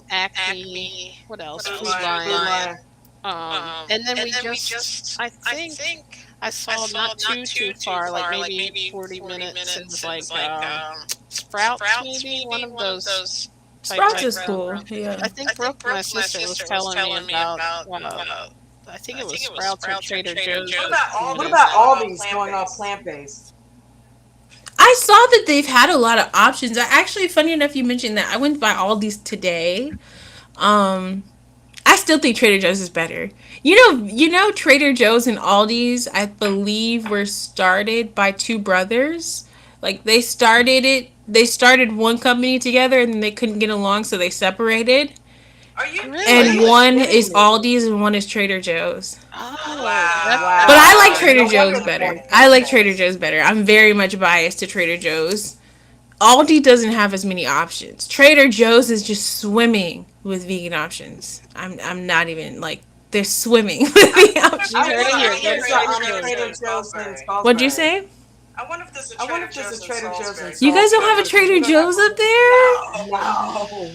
Acme, what else? Food Food Lion. Lion. And then we just, I think I saw not too far, like maybe 40 minutes is like Sprouts, maybe one of those type Sprouts is cool. restaurants. Yeah. I think Brooke, my sister, was telling me about. I think it was Sprouts or Trader Joe's. What about Aldi's going off plant-based? I saw that they've had a lot of options. I actually, funny enough, you mentioned that. I went by Aldi's today. Um, I still think Trader Joe's is better. Trader Joe's and Aldi's, I believe, were started by two brothers. Like they started it. They started one company together, and then they couldn't get along, so they separated. Are And Really? you one kidding is me? Aldi's, and one is Trader Joe's. Oh, But I that's like Wow. Trader No wonder Joe's the better. plant I like based. Trader Joe's better. I'm very much biased to Trader Joe's. Aldi doesn't have as many options. Trader Joe's is just swimming with vegan options. I'm not even like they're swimming with the you options. heard it here. I Go to wonder if Trader there's a Joe's. Trader Joe's in Salisbury. What'd you say? I wonder if there's a Trader Joe's in You guys don't have a Salisbury. Trader Joe's up there? No.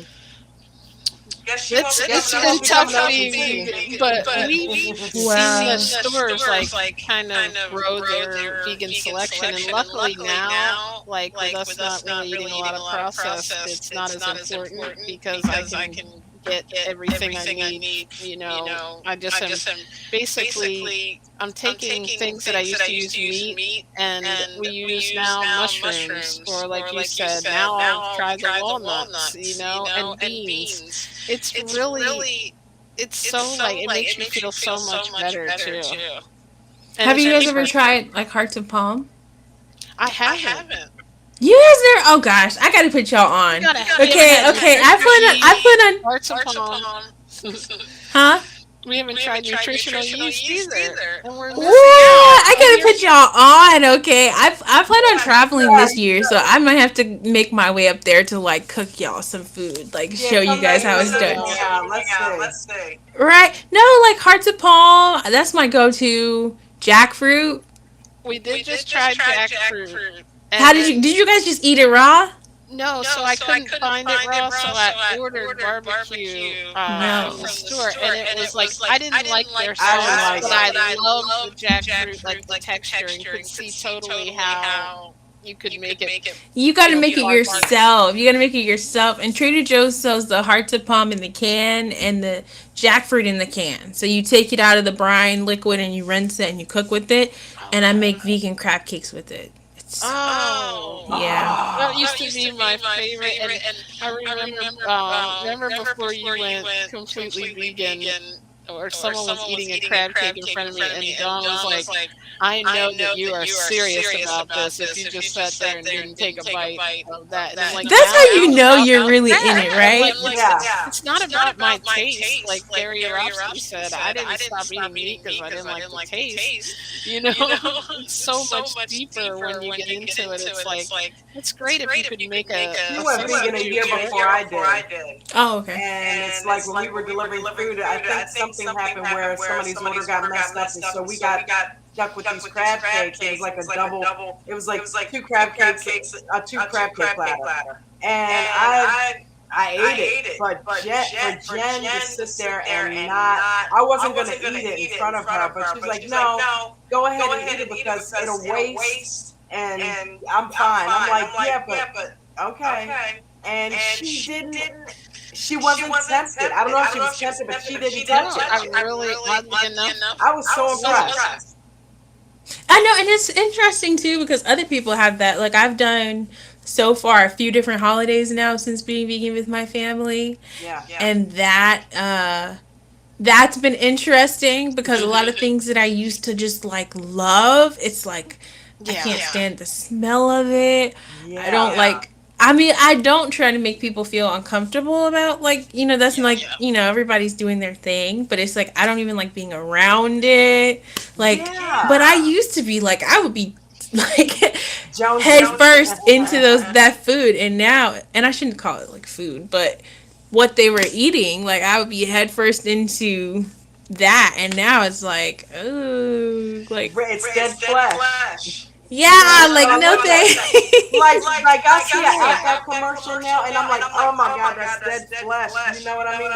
It's been tough being vegan, but we've seen Wow. the stores like kind of grow their vegan selection, and luckily now, like with us not really eating a lot of processed, it's not as important because I can get everything I need. I just am basically I'm taking things that I used to use meat, and we use now mushrooms, or like you said, now I'll try the walnuts, and beans. It's really it's so like it makes you feel so much better too, and Have it's you guys ever cheaper. tried like hearts of palm? I haven't. You guys there? Oh gosh, I gotta put y'all on. We haven't Okay, had okay. nutritional I yeast, put on. hearts of palm. Huh? We haven't tried nutritional yeast either, and we're What? missing out. I I gotta hear. put y'all on. Okay, I plan on traveling Yeah, this year, so I might have to make my way up there to like cook y'all some food, like yeah, show you come guys down how here it's so we done. can hang out. Let's see. Right? No, like hearts of palm. That's my go-to. Jackfruit. We did just try jackfruit, How and did you guys just eat it raw? no, so I couldn't find it raw, so I ordered barbecue from the No. store, and it was like I didn't like their I didn't sauce, like but it. I loved the jackfruit, like the texture, and could see totally how you could make it, You gotta make it barbecue. yourself. You gotta make it yourself. And Trader Joe's sells the hearts of palm in the can and the jackfruit in the can. So you take it out of the brine liquid and you rinse it and you cook with it. And I Okay. make vegan crab cakes with it. It's Oh, yeah. that Oh, used to be my favorite, and I remember before you went completely vegan, or someone was eating a crab cake in front of me, and Dawn was like, "I know that you are serious about this if you just sat there and didn't take a bite of that." And I'm like, That's "Now how you it's know about you're really in that." it, I'm right? like, yeah. it's not about my taste, like Gary Yourofsky said. I didn't stop eating meat because I didn't like the taste. You know, it's so much deeper when you get into it. It's like it's great if you could make She a went vegan a substitute year for it. before I did. Oh, okay. And it's like when we were delivering food, I think something happened where somebody's order got messed up, and so we got stuck with these crab cakes. It was like a double. It was like two crab cakes, a two crab cake platter, and I ate it. But for Jen to sit there and not, I wasn't gonna eat it in front of her, but she's like, no, go ahead and eat it because it'll waste, and I'm fine. I'm like, yeah, but okay. And she didn't. She wasn't tempted. I don't know if she was tempted, but she didn't No, touch it. I really, oddly enough, I was so wasn't. impressed. I know, and it's interesting too because other people have that. Like I've done so far a few different holidays now since being vegan with my family, Yeah. and that's been interesting because a lot of things that I used to just like love, it's like I Yeah. can't stand the smell of it. I Yeah. don't like. I mean, I don't try to make people feel uncomfortable about like that's like everybody's doing their thing, but it's like I don't even like being around it. Like, but I Yeah. used to be like I would be like head Jonesy. first into those that food, and now and I shouldn't call it like food, but what they were eating, like I would be head first into that, and now it's like oh, like It's dead flesh. yeah, like So no thanks. like I see an Outback commercial now, and I'm like, oh my god, that's dead flesh. You know what I mean?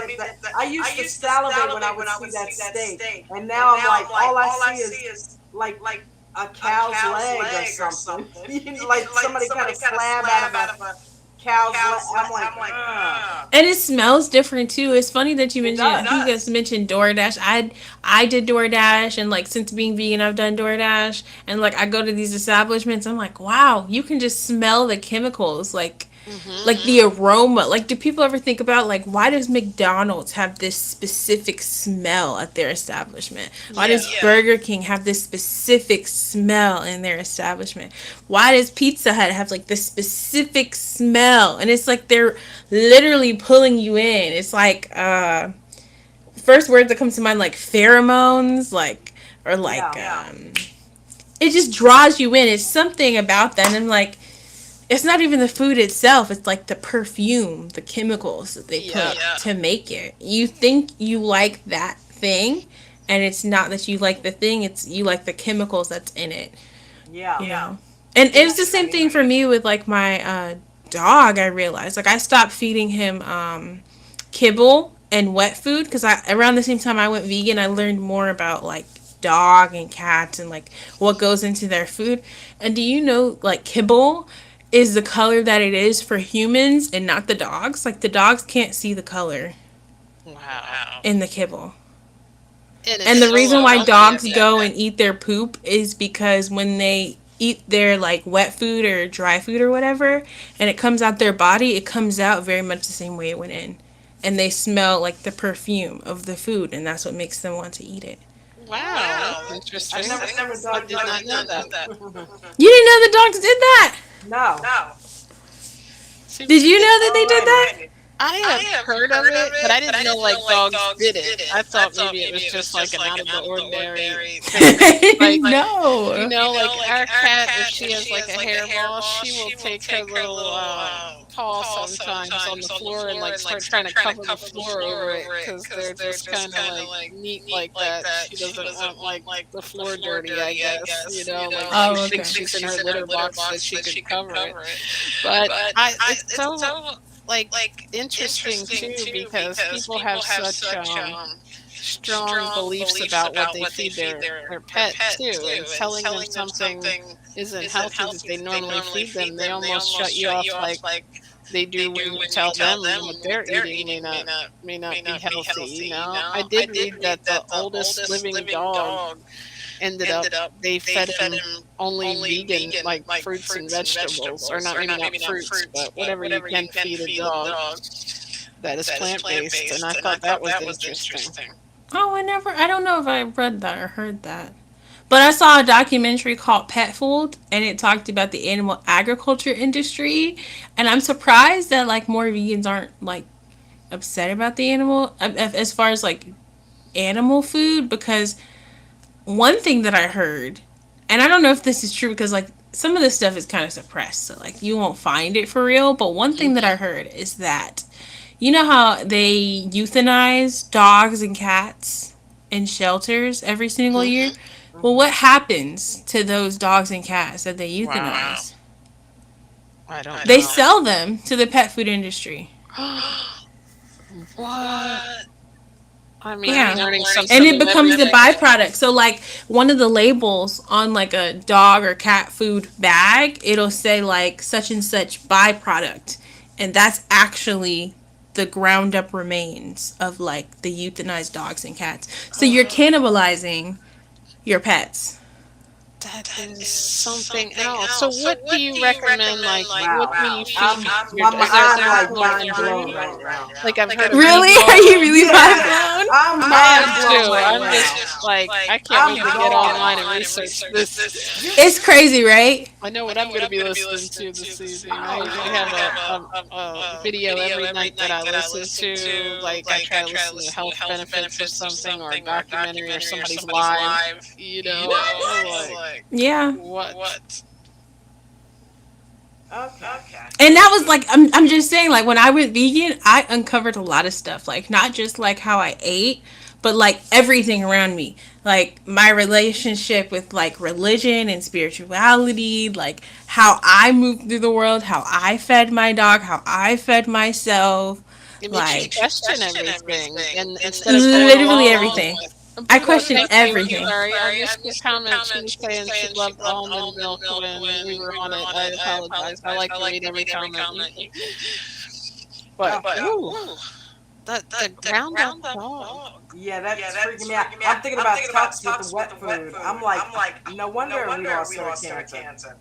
I used to salivate when I would see that steak, and now I'm like, all I see is like a cow's leg or something. Like somebody cut a slab out of a cow's leg. I'm like, ugh. And it smells different too. It's funny that you It mentioned. I does. think you guys mentioned DoorDash. I did DoorDash, and like since being vegan, I've done DoorDash, and like I go to these establishments. I'm like, wow, you can just smell the chemicals, like Hmm. the aroma. Like, do people ever think about like why does McDonald's have this specific smell at their establishment? Why Yeah. does Burger King have this specific smell in their establishment? Why does Pizza Hut have like this specific smell? And it's like they're literally pulling you in. It's like first word that comes to mind like pheromones, like or like Yeah. it just draws you in. It's something about that. And I'm like it's not even the food itself. It's like the perfume, the chemicals that they Yeah. put to make it. You think you like that thing, and it's not that you like the thing. It's you like the chemicals that's in it. Yeah. You know. And it was the same thing for me with like my dog. I realized like I stopped feeding him kibble and wet food because I around the same time I went vegan, I learned more about like dog and cats and like what goes into their food. And do you know like kibble is the color that it is for humans and not the dogs? Like the dogs can't see the color Wow. in the kibble. And it's And the so reason why unhealthy dogs at go that. and eat their poop is because when they eat their like wet food or dry food or whatever and it comes out their body, it comes out very much the same way it went in. and they smell like the perfume of the food, and that's what makes them want to eat it. Wow, that's I've interesting. never seen a I dog did do not know anything. that. You didn't know the dogs did that? No. See, Did you know that they did Alrighty. that? I have heard of it, but I didn't know like dogs did it. I thought maybe it was just like an out of the ordinary thing. Like, No. like our cat, if she has like a hairball, she will take her little paw sometimes on the floor and like start trying to cover the floor over it because they're just kind of like neat like that. She doesn't want like the floor dirty, I guess. Like she Oh, thinks okay. she's in her litter box that she could cover it. But it's so like interesting too because people have such strong beliefs about what they feed their pet too, and telling them something isn't healthy that they normally feed them, they almost shut you off like they do when you tell them what they're eating may not be healthy. I did read that the oldest living dog ended up they fed him only vegan like fruits and vegetables, or not, maybe not fruits, but whatever you can feed a dog that is plant based, and I thought that was interesting. Oh, I don't know if I read that or heard that. But I saw a documentary called Pet Food, and it talked about the animal agriculture industry, and I'm surprised that like more vegans aren't like upset about the animal as far as like animal food, because one thing that I heard, and I don't know if this is true because like some of this stuff is kind of suppressed, so like you won't find it for real, but one thing that I heard is that you know how they euthanize dogs and cats in shelters every single Hmm. year? Well, Hmm. what happens to those dogs and cats that they Wow, euthanize? I don't They know. sell them to the pet food industry. What? I mean, I'm Yeah. learning And something it new becomes every the day. byproduct. So, like, one of the labels on like a dog or cat food bag, it'll say like such and such byproduct. And that's actually the ground up remains of like the euthanized dogs and cats. So, you're cannibalizing your pets. That is something else. So what do you recommend? Like, what Wow. when you feed your I'm is there a like particular mind blown food? right now. Like I've heard of Really? vegan Are you yogurt. really mind Yeah. blown? I'm I am mind blown too. right I'm just now. like I can't wait I'm to get gone. online and research this. You It's crazy, right? I know what I'm going to be listening to this evening. I oh usually have man. a video every night that I listen to. Like I try to listen to health benefits of something, or a documentary, or somebody's live. What? I'm like, Yeah. what? Okay. And that was like I'm just saying, like when I went vegan I uncovered a lot of stuff, like not just like how I ate, but like everything around me, like my relationship with like religion and spirituality, like how I moved through the world, how I fed my dog, how I fed myself, It makes you like question everything, and instead of going literally along. everything. I Buddha, question thank you. I'm everything. sorry, I missed your comment. She was saying she loved almond milk when we were on it. I apologize. I like to read every comment. But Okay. ooh, the ground up dog. Yeah, that's freaking me out. I'm thinking about cups with the wet food. I'm like, no wonder we lost our cancer.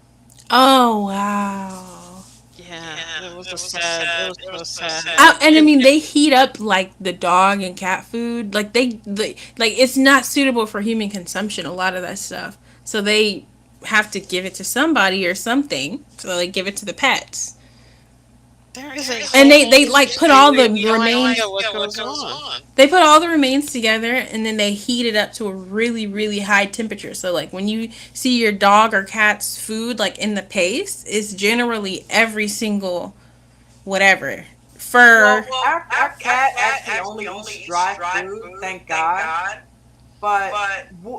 Oh wow. Yeah, it was a sad. It was so sad. And I mean, they heat up like the dog and cat food. Like like it's not suitable for human consumption. A lot of that stuff, so they have to give it to somebody or something. So they give it to the pets, There is a and whole they like put industry. all We the have no remains. idea what goes on. They put all the remains together, and then they heat it up to a really really high temperature. So like when you see your dog or cat's food like in the paste, it's generally every single whatever Well, fur. our cat actually only eats dry food, thank God. But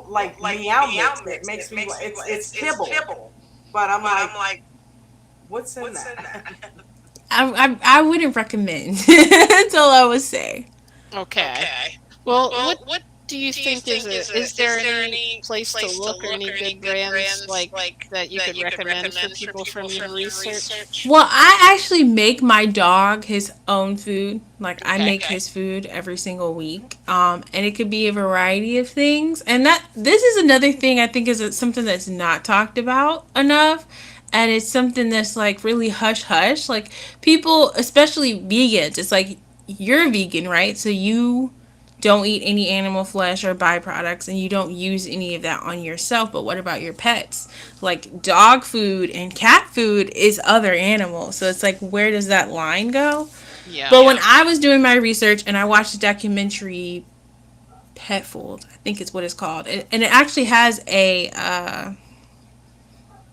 like meow mix, it makes me. It's kibble. But I'm like, what's in that? I wouldn't recommend. That's all I would say. Okay. Well, what do you think is it? Is there any place to look or any good brands like that you could recommend for people from your research? Well, I actually make my dog his own food. Like I Okay. make his food every single week. And it could be a variety of things. And that this is another thing I think is something that's not talked about enough. And it's something that's like really hush hush. Like people, especially vegans, it's like you're vegan, right? So you don't eat any animal flesh or byproducts and you don't use any of that on yourself. But what about your pets? Like dog food and cat food is other animals. So it's like, where does that line go? Yeah. But when I was doing my research and I watched the documentary Pet Food, I think it's what it's called, and it actually has a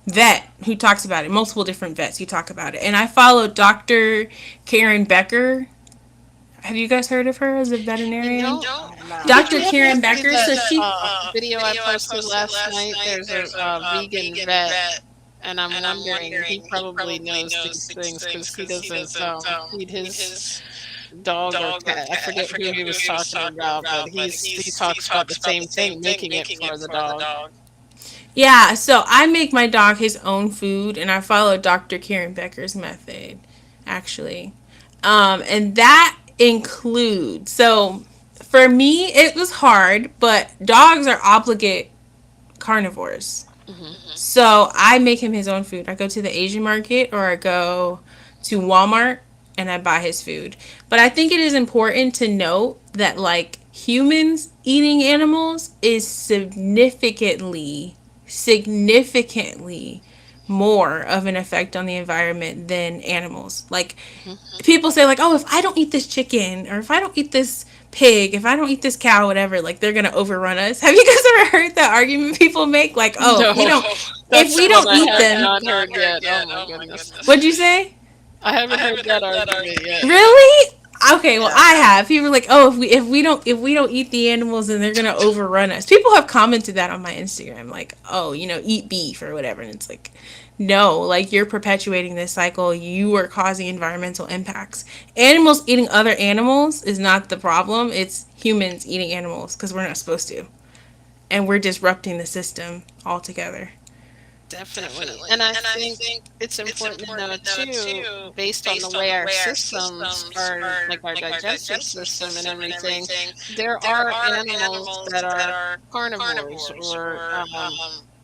vet who talks about it, multiple different vets who talk about it. And I followed Dr. Karen Becker. Have you guys heard of her as a You veterinarian? know, I have not. did Dr. you happen to Karen see Becker. that So she, video I posted last night? There's a vegan vet, and I'm wondering, he probably knows these things because he doesn't feed his dog or cat. I forget who he was talking about, but he talks about the same thing, making it for the dog. yeah, so I make my dog his own food, and I follow Dr. Karen Becker's method, actually. And that includes, so for me, it was hard, but dogs are obligate carnivores. Hmm. So I make him his own food. I go to the Asian market or I go to Walmart and I buy his food. But I think it is important to note that like humans eating animals is significantly more of an effect on the environment than animals. Like people say like, "Oh, if I don't eat this chicken or if I don't eat this pig, if I don't eat this cow, whatever, like they're gonna overrun us." Have you guys ever heard that argument people make? Like, "Oh, if we No, don't, if that's we one don't I eat have them." not heard yet. Oh my goodness. What'd you say? I haven't heard that argument yet. Really? Okay, well Yeah. I have. People are like, "Oh, if we don't eat the animals, then they're gonna overrun us." People have commented that on my Instagram, like, "Oh, eat beef or whatever," and it's like, no, like you're perpetuating this cycle. You are causing environmental impacts. Animals eating other animals is not the problem. It's humans eating animals because we're not supposed to, and we're disrupting the system altogether. Definitely. And I think it's important to know too, based on the way our systems are, like our digestive system and everything, there are animals that are carnivores or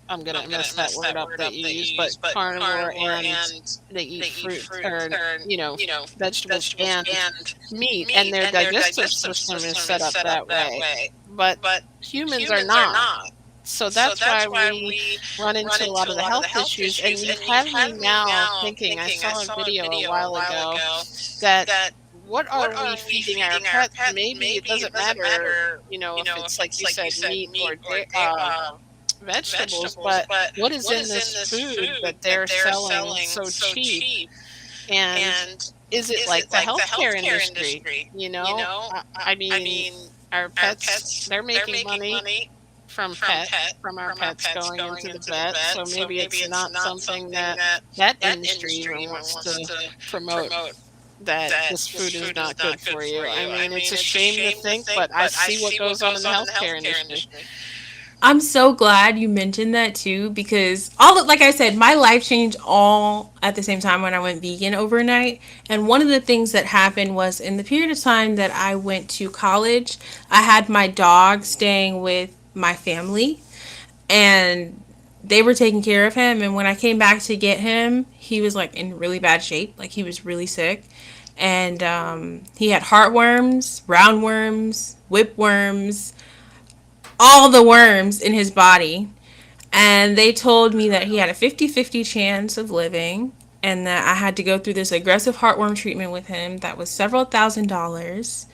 I'm gonna mess that word up that you use, but carnivore and they eat fruit or vegetables and meat, and their digestive system is set up that way. But humans are not. So that's why we run into a lot of the health issues. And you have me now thinking, I saw a video a while ago that what are we feeding our pets? Maybe it doesn't matter, if it's like you said, meat or vegetables, but what is in this food that they're selling so cheap? And is it like the healthcare industry? I mean, our pets, they're making money from our pets going into the vet. So maybe it's not something that that industry even wants to promote, that this food is not good for you. I mean, it's a shame to think, but I see what goes on in the healthcare industry. I'm so glad you mentioned that too because like I said, my life changed all at the same time when I went vegan overnight. And one of the things that happened was in the period of time that I went to college, I had my dog staying with my family and they were taking care of him. And when I came back to get him, he was like in really bad shape. Like he was really sick. And he had heartworms, roundworms, whipworms, all the worms in his body. And they told me that he had a 50-50 chance of living and that I had to go through this aggressive heartworm treatment with him that was several $1,000s.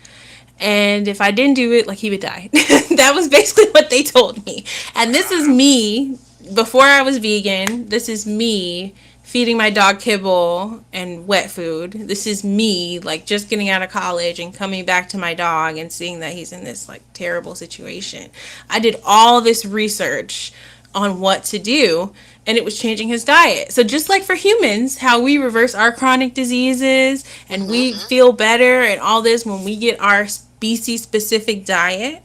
And if I didn't do it, like he would die. That was basically what they told me. And this is me before I was vegan. This is me feeding my dog kibble and wet food. This is me like just getting out of college and coming back to my dog and seeing that he's in this like terrible situation. I did all this research on what to do and it was changing his diet. So just like for humans, how we reverse our chronic diseases and we feel better and all this when we get our species specific diet,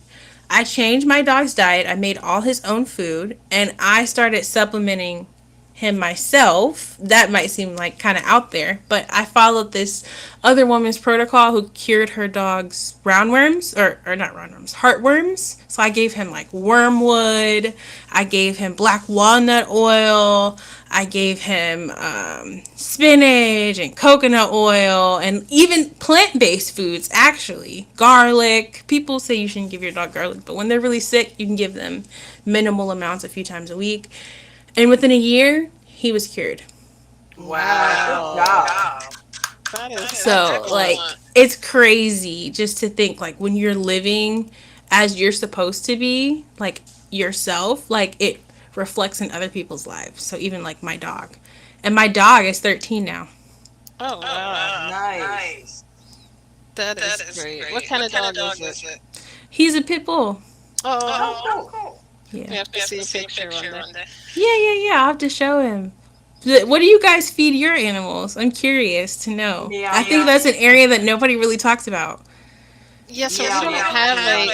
I changed my dog's diet. I made all his own food and I started supplementing him myself. That might seem like kind of out there, but I followed this other woman's protocol who cured her dog's roundworms, or not roundworms, heartworms. So I gave him like wormwood, I gave him black walnut oil, I gave him spinach and coconut oil, and even plant based foods, actually. Garlic. People say you shouldn't give your dog garlic, but when they're really sick, you can give them minimal amounts a few times a week. And within a year, he was cured. Wow, good Wow. job. That's So, like, excellent. it's crazy just to think, like, when you're living as you're supposed to be, like, yourself, like, it reflects in other people's lives. So, even, like, my dog. And my dog is 13 now. Oh wow. Nice. That is great. What kind of dog is it? He's a pit bull. Oh, Oh, cool. Yeah. we have to see a picture one day. Yeah. I'll have to show him. What do you guys feed your animals? I'm curious to know. Yeah, I think that's an area that nobody really talks about. Yeah, so we yeah, don't we don't have have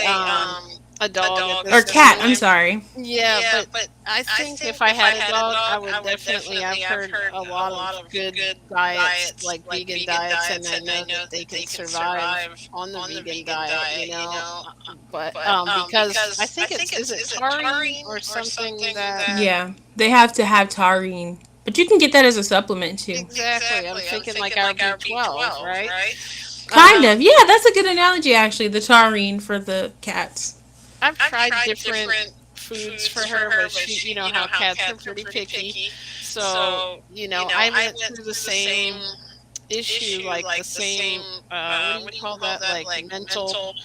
a dog at Or this cat, I'm time. sorry. Yeah, but I think if I had a dog, I would definitely. I've heard a lot of good diets, like vegan diets, and I know that they can survive on the vegan diet. But because I think it's is it taurine or something that Yeah, they have to have taurine. But you can get that as a supplement too. exactly. I'm thinking like our B12, right? Kind Um, of. Yeah, that's a good analogy actually. The taurine for the cats. I've tried different foods for her, but she, how cats are pretty picky. So, I went through the same issue, like the same, what do you call that? Like mental,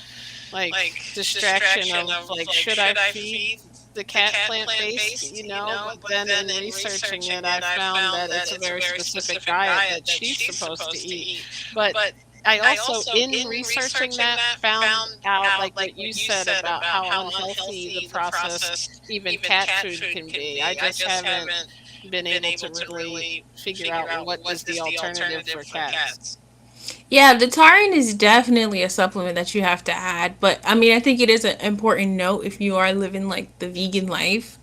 like distraction of like, should I feed the cat plant based, But then in researching it, I found that it's a very specific diet that she's supposed to eat. But I also, in researching that, found out, like what you said about how unhealthy the processed, even cat food can be. I just haven't been able to really figure out what is the alternative for cats. Yeah, the taurine is definitely a supplement that you have to add. But I mean, I think it is an important note if you are living like the vegan life,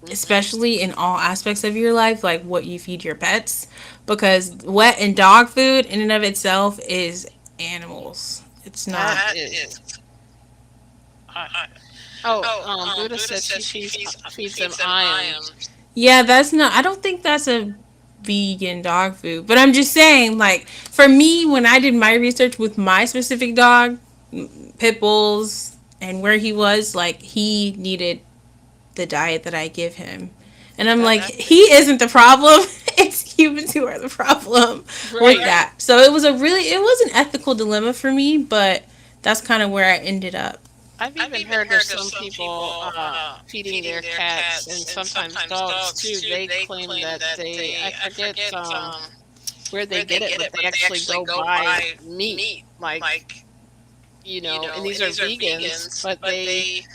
Hmm. especially in all aspects of your life, like what you feed your pets, because wet and dog food in and of itself is animals. It's That not. is. I, oh, Buddha said she feeds them iams. Yeah, that's not. I don't think that's a vegan dog food. But I'm just saying, like, for me, when I did my research with my specific dog, pit bulls, and where he was, like, he needed the diet that I give him. And I'm like, That he isn't the problem. It's humans who are the problem with right. that. So it was an ethical dilemma for me, but that's kind of where I ended up. I've even heard of some people feeding their cats and sometimes dogs too. They claim that I forget where they get it, but they actually go buy meat, like, and these are vegans, but they,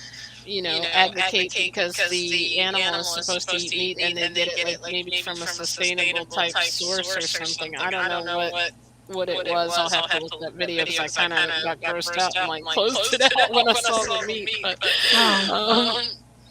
advocate because the animal is supposed to eat meat and they get it like maybe from a sustainable type source or something. I don't know what it was. I'll have to look at that video because I kind of got grossed out and like closed it out when I saw the meat. But Oh. um,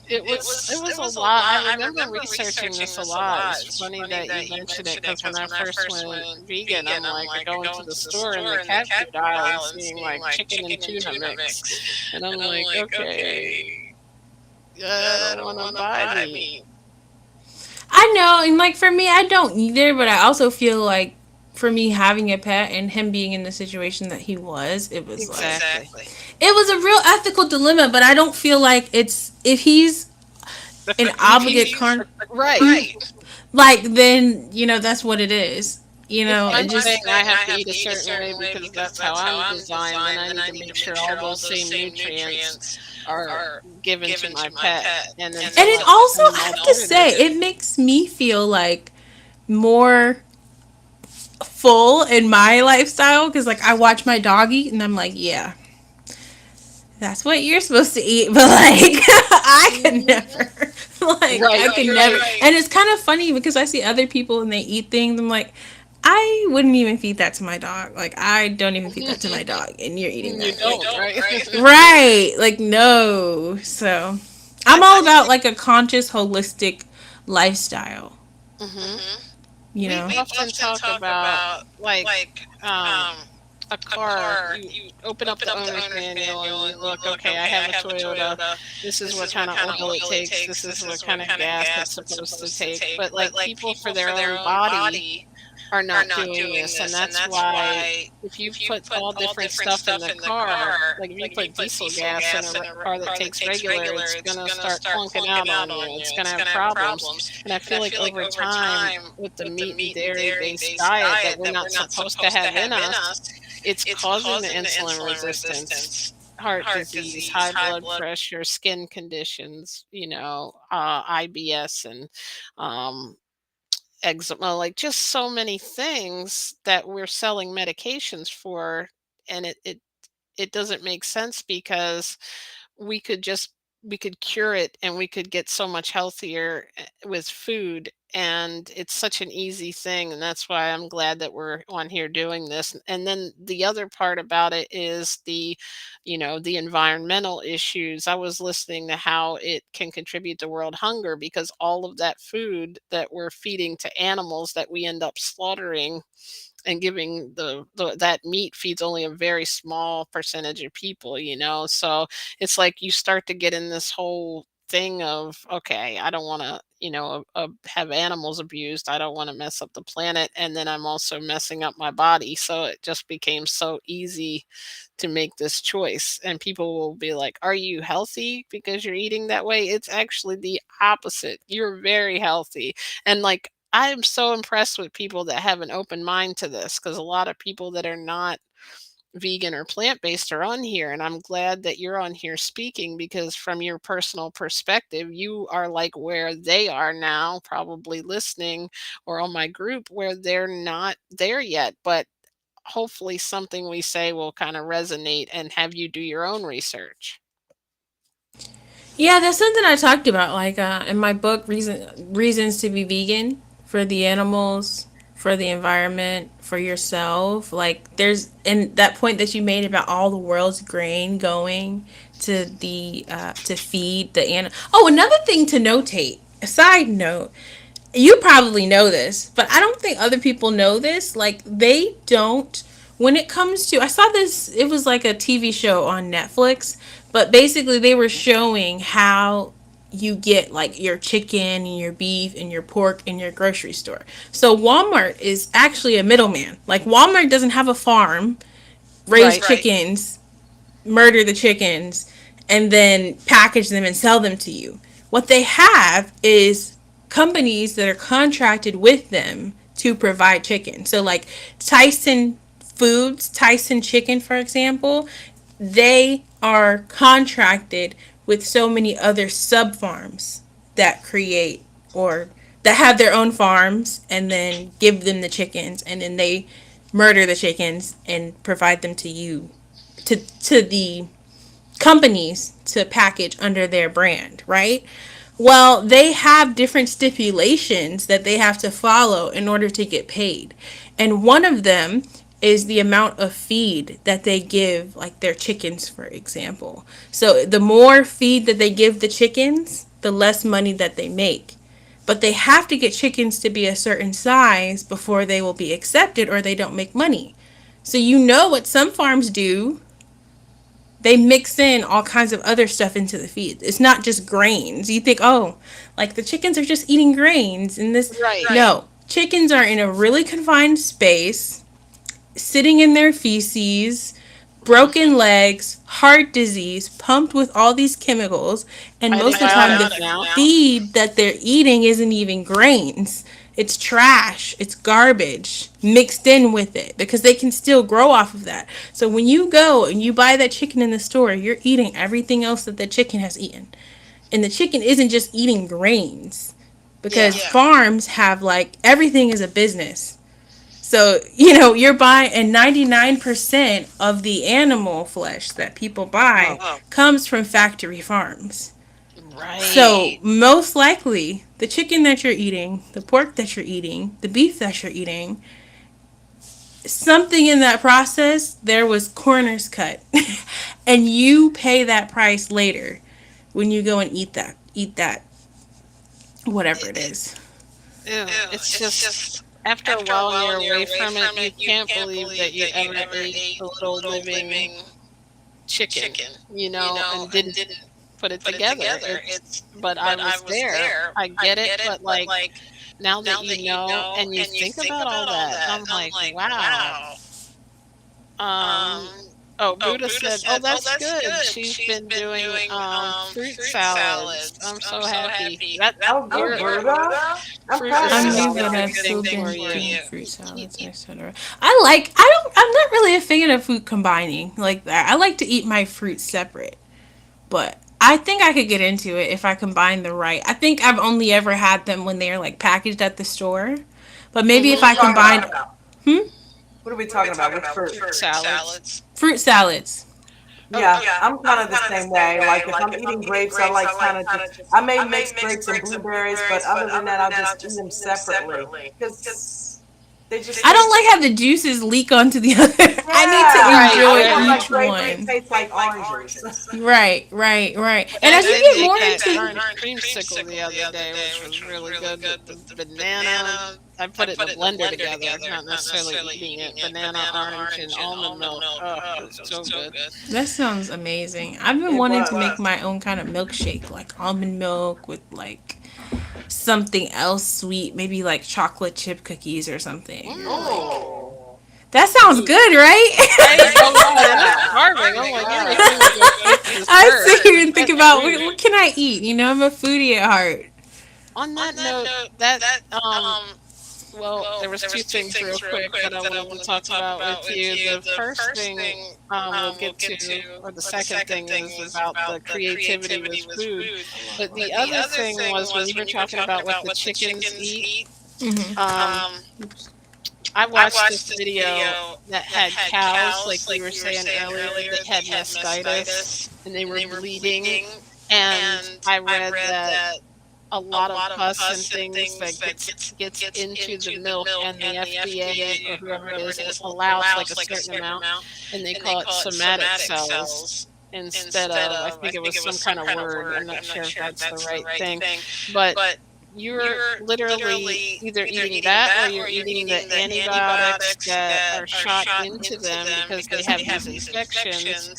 it was a lot. I remember researching this a lot. It's funny that you mentioned it because when I first went vegan, I'm like, I go into the store in the cat food aisle and seeing like chicken and tuna mix, and I'm like, okay, yeah, I don't want to buy meat. I know, and like for me, I don't either, but I also feel like for me having a pet and him being in the situation that he was, it was like Exactly. it was a real ethical dilemma, but I don't feel like it's if he's an If obligate he's carn right. like then that's what it is. If It I'm just saying I have to eat a certain way because that's how I'm designed, then I need to make sure all those same nutrients are given to my pet, and then and it someone also an I have to say alternative. it makes me feel like more full in my lifestyle because like I watch my dog eat and I'm like, yeah, that's what you're supposed to eat, but like I could Mhm. never. Like I Right, could never. right. And it's kind of funny because I see other people and they eat things. I'm like, I wouldn't even feed that to my dog. Like I don't even feed that to my dog, and you're eating You that. Like don't, right? right, like no. So I'm I all about like a conscious, holistic lifestyle. Hmm. You We know? often talk about like um, a car. You open up the owner's manual and you look. Okay, I have a Toyota. This is what kind of oil it takes. This is what kind of gas it's supposed to take. But like people for their own body are not doing this, and that's why if you put all different stuff in the car, like if you put diesel gas in a car that takes regular, it's gonna start clunking out on you. It's gonna have problems, and I feel like over time with the meat and dairy based diet that we're not supposed to have in us, it's causing the insulin resistance, heart disease, high blood pressure, skin conditions, IBS and um, eczema, like just so many things that we're selling medications for, and it doesn't make sense because we could just we could cure it and we could get so much healthier with food, and it's such an easy thing, and that's why I'm glad that we're on here doing this. And then the other part about it is the environmental issues. I was listening to how it can contribute to world hunger because all of that food that we're feeding to animals that we end up slaughtering and giving that meat feeds only a very small percentage of people. So it's like you start to get in this whole thing of, okay, I don't want to have animals abused, I don't want to mess up the planet, and then I'm also messing up my body. So it just became so easy to make this choice, and people will be like, are you healthy because you're eating that way? It's actually the opposite. You're very healthy. And like, I'm so impressed with people that have an open mind to this, because a lot of people that are not vegan or plant-based are on here, and I'm glad that you're on here speaking, because from your personal perspective you are like where they are now, probably listening or on my group, where they're not there yet, but hopefully something we say will kind of resonate and have you do your own research. Yeah, that's something I talked about, like in my book, Reasons to Be Vegan, for the animals, for the environment, for yourself. Like there's and that point that you made about all the world's grain going to feed the animal. Oh, another thing to notate. A side note, you probably know this, but I don't think other people know this. Like they don't when it comes to I saw this, it was like a TV show on Netflix, but basically they were showing how you get like your chicken and your beef and your pork in your grocery store. So Walmart is actually a middleman. Like Walmart doesn't have a farm, raise Right. chickens, murder the chickens, and then package them and sell them to you. What they have is companies that are contracted with them to provide chicken. So, like Tyson Foods, Tyson Chicken, for example, they are contracted with so many other sub farms that create or that have their own farms and then give them the chickens and then they murder the chickens and provide them to you to the companies to package under their brand, right? Well, they have different stipulations that they have to follow in order to get paid. And one of them is the amount of feed that they give, like their chickens, for example. So the more feed that they give the chickens, the less money that they make. But they have to get chickens to be a certain size before they will be accepted or they don't make money. So you know what some farms do, they mix in all kinds of other stuff into the feed. It's not just grains. You think, oh, like the chickens are just eating grains and this. Right. No, chickens are in a really confined space, sitting in their feces, broken legs, heart disease, pumped with all these chemicals, and most of the time the Antibiotics now. feed that they're eating isn't even grains. It's trash, it's garbage mixed in with it because they can still grow off of that. So when you go and you buy that chicken in the store, you're eating everything else that the chicken has eaten. And the chicken isn't just eating grains because Yeah. farms have like everything is a business. So, you know, you're buying, and 99% of the animal flesh that people buy Oh, comes from factory farms. right. So, most likely, the chicken that you're eating, the pork that you're eating, the beef that you're eating, something in that process, there was corners cut. And you pay that price later when you go and eat that, whatever it is. Ew, it's just after a while when you're away from it, you can't believe that you ever ate a little living chicken, and didn't put it together. But I was there. I get it, but like now that you know and you think about all that, and I'm like, wow. Um, oh, Buddha said, "Oh, that's good. She's been doing fruit salads. I'm so happy. That Oh, go your Buddha. I'm fruit proud is of I'm you. such new, a but good I've thing still for been you." doing fruit salads, etc. I'm not really a fan of food combining like that. I like to eat my fruits separate, but I think I could get into it if I combine the right. I think I've only ever had them when they're like packaged at the store, but maybe What if are we I talking combine, about? hmm, What are we talking about? Which fruit? Fruit salads. fruit salads. Oh, Yeah, I'm kind of the same way. Like if I'm eating grapes, I like kind of just I may mix grapes and blueberries, but other than that, I'll just eat them separately because they just I don't taste. like how the juices leak onto the other. I need to Yeah, right, I enjoy want my right. each grapes to one. taste like oranges. Right, right, right. And I as you did get make more that into, orange creamsicle the other day, which was really good with the banana. I put it in a blender together, not necessarily eating it. Banana, orange, and almond milk. Oh, it was so good. that sounds amazing. I've been It wanting to was. make my own kind of milkshake, like almond milk with like something else sweet, maybe like chocolate chip cookies or something. Or like Oh, that sounds Ooh, good, right? right? Oh yeah, and I'm yeah. starving. Oh I'm my like, you're God. making me go take a I dessert. sit here and think Forget about fruit. what can I eat. I'm a foodie at heart. On that note, that well, there was two things real quick that I wanted to talk about with you. The first thing we'll get to, or the second thing is about the creativity with food. But the other thing was when you were talking about what the chickens eat. Hmm. Um, I watched this video that had cows, like we were saying earlier, that had mastitis and they were bleeding. And I read that a lot of pus and things that gets into the milk, and the FDA or whoever it is allows like a certain amount, and they call it somatic cells instead of, I think it was some kind of word. I'm not sure if that's the right thing, but you're literally either eating that or you're eating the antibiotics that are shot into them because they have these infections.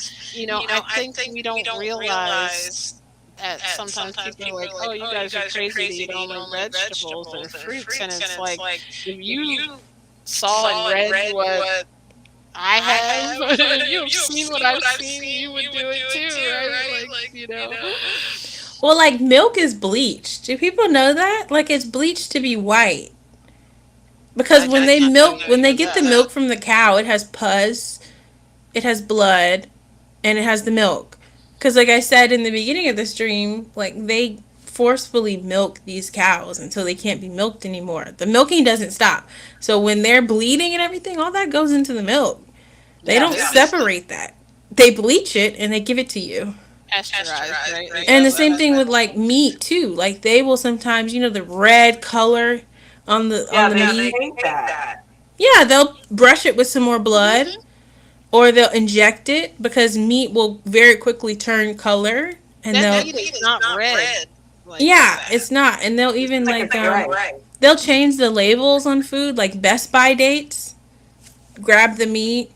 I think we don't realize that sometimes people are like, "Oh, you guys are crazy to eat only vegetables or fruits," and it's like if you saw and read what I have, if you have seen what I've seen, you would do it too, right? Like. Well, like milk is bleached. Do people know that? Like it's bleached to be white. Because I did not know you when they knew get the that. milk from the cow, it has pus, it has blood, and it has the milk. Because, like I said in the beginning of the stream, like they forcefully milk these cows until they can't be milked anymore. The milking doesn't stop. So when they're bleeding and everything, all that goes into the milk. They Yeah. don't separate that. They bleach it and they give it to you. Pasteurized, right? They And call the that. same thing with like meat too. Like they will sometimes, the red color on Yeah, the they meat. paint that. Yeah, they'll brush it with some more Mhm. blood or they'll inject it because meat will very quickly turn color and That they'll meat is not red like yeah, that. it's not. And they'll It's even like a like gray. they'll change the labels on food like Best By dates, grab the meat,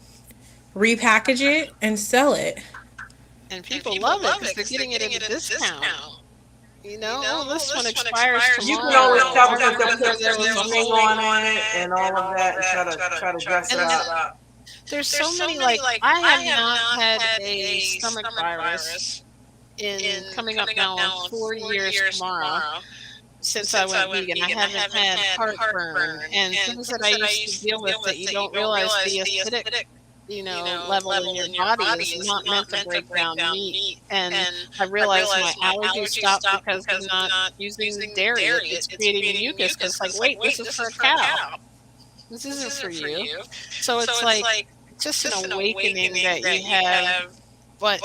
repackage it and sell it. And people love it because they're getting it at a discount. Oh, this one expires You can always tomorrow. tell I because they'll remember put there was a seasoning whole, on it and all of that and try to dress it and up. there's so many, like, I have not had a stomach virus in coming up now on 4 years tomorrow since I went vegan. I haven't had heartburn and things that I used to deal with that you don't realize the acidic, level in your body is not meant to break down meat. And I realized my allergies stopped because of not using dairy. It's creating mucus because it's like, wait, this is for a cow. This isn't for you. So it's like just an awakening that you have, but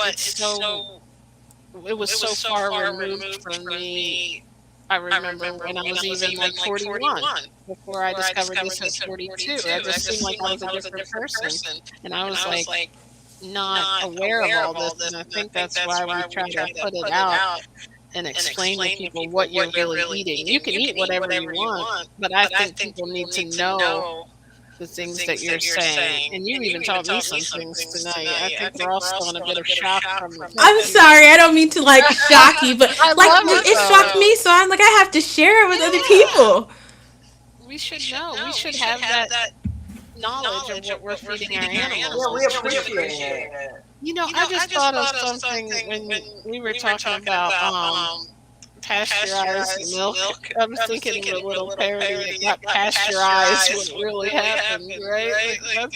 it was so far removed from me. I remember when I was even like 41 before I discovered this at 42. I just seemed like I was a different person. And I was like not aware of all this. And I think that's why we try to put it out and explain to people what you're really eating. You can eat whatever you want, but I think people need to know the things that you're saying. And you even taught me some things tonight. I think we're all still in a bit of shock from the I'm cookies. sorry, I don't mean to like shock you, but I like love it it shocked though. me, so I'm like I have to share it with other people. We should know. We should have that knowledge of what we're feeding our Yeah, animals. we appreciate it. I just thought of something when we were talking about pasteurized milk. I was thinking of a little parody that got pasteurized when it really happened, right? Like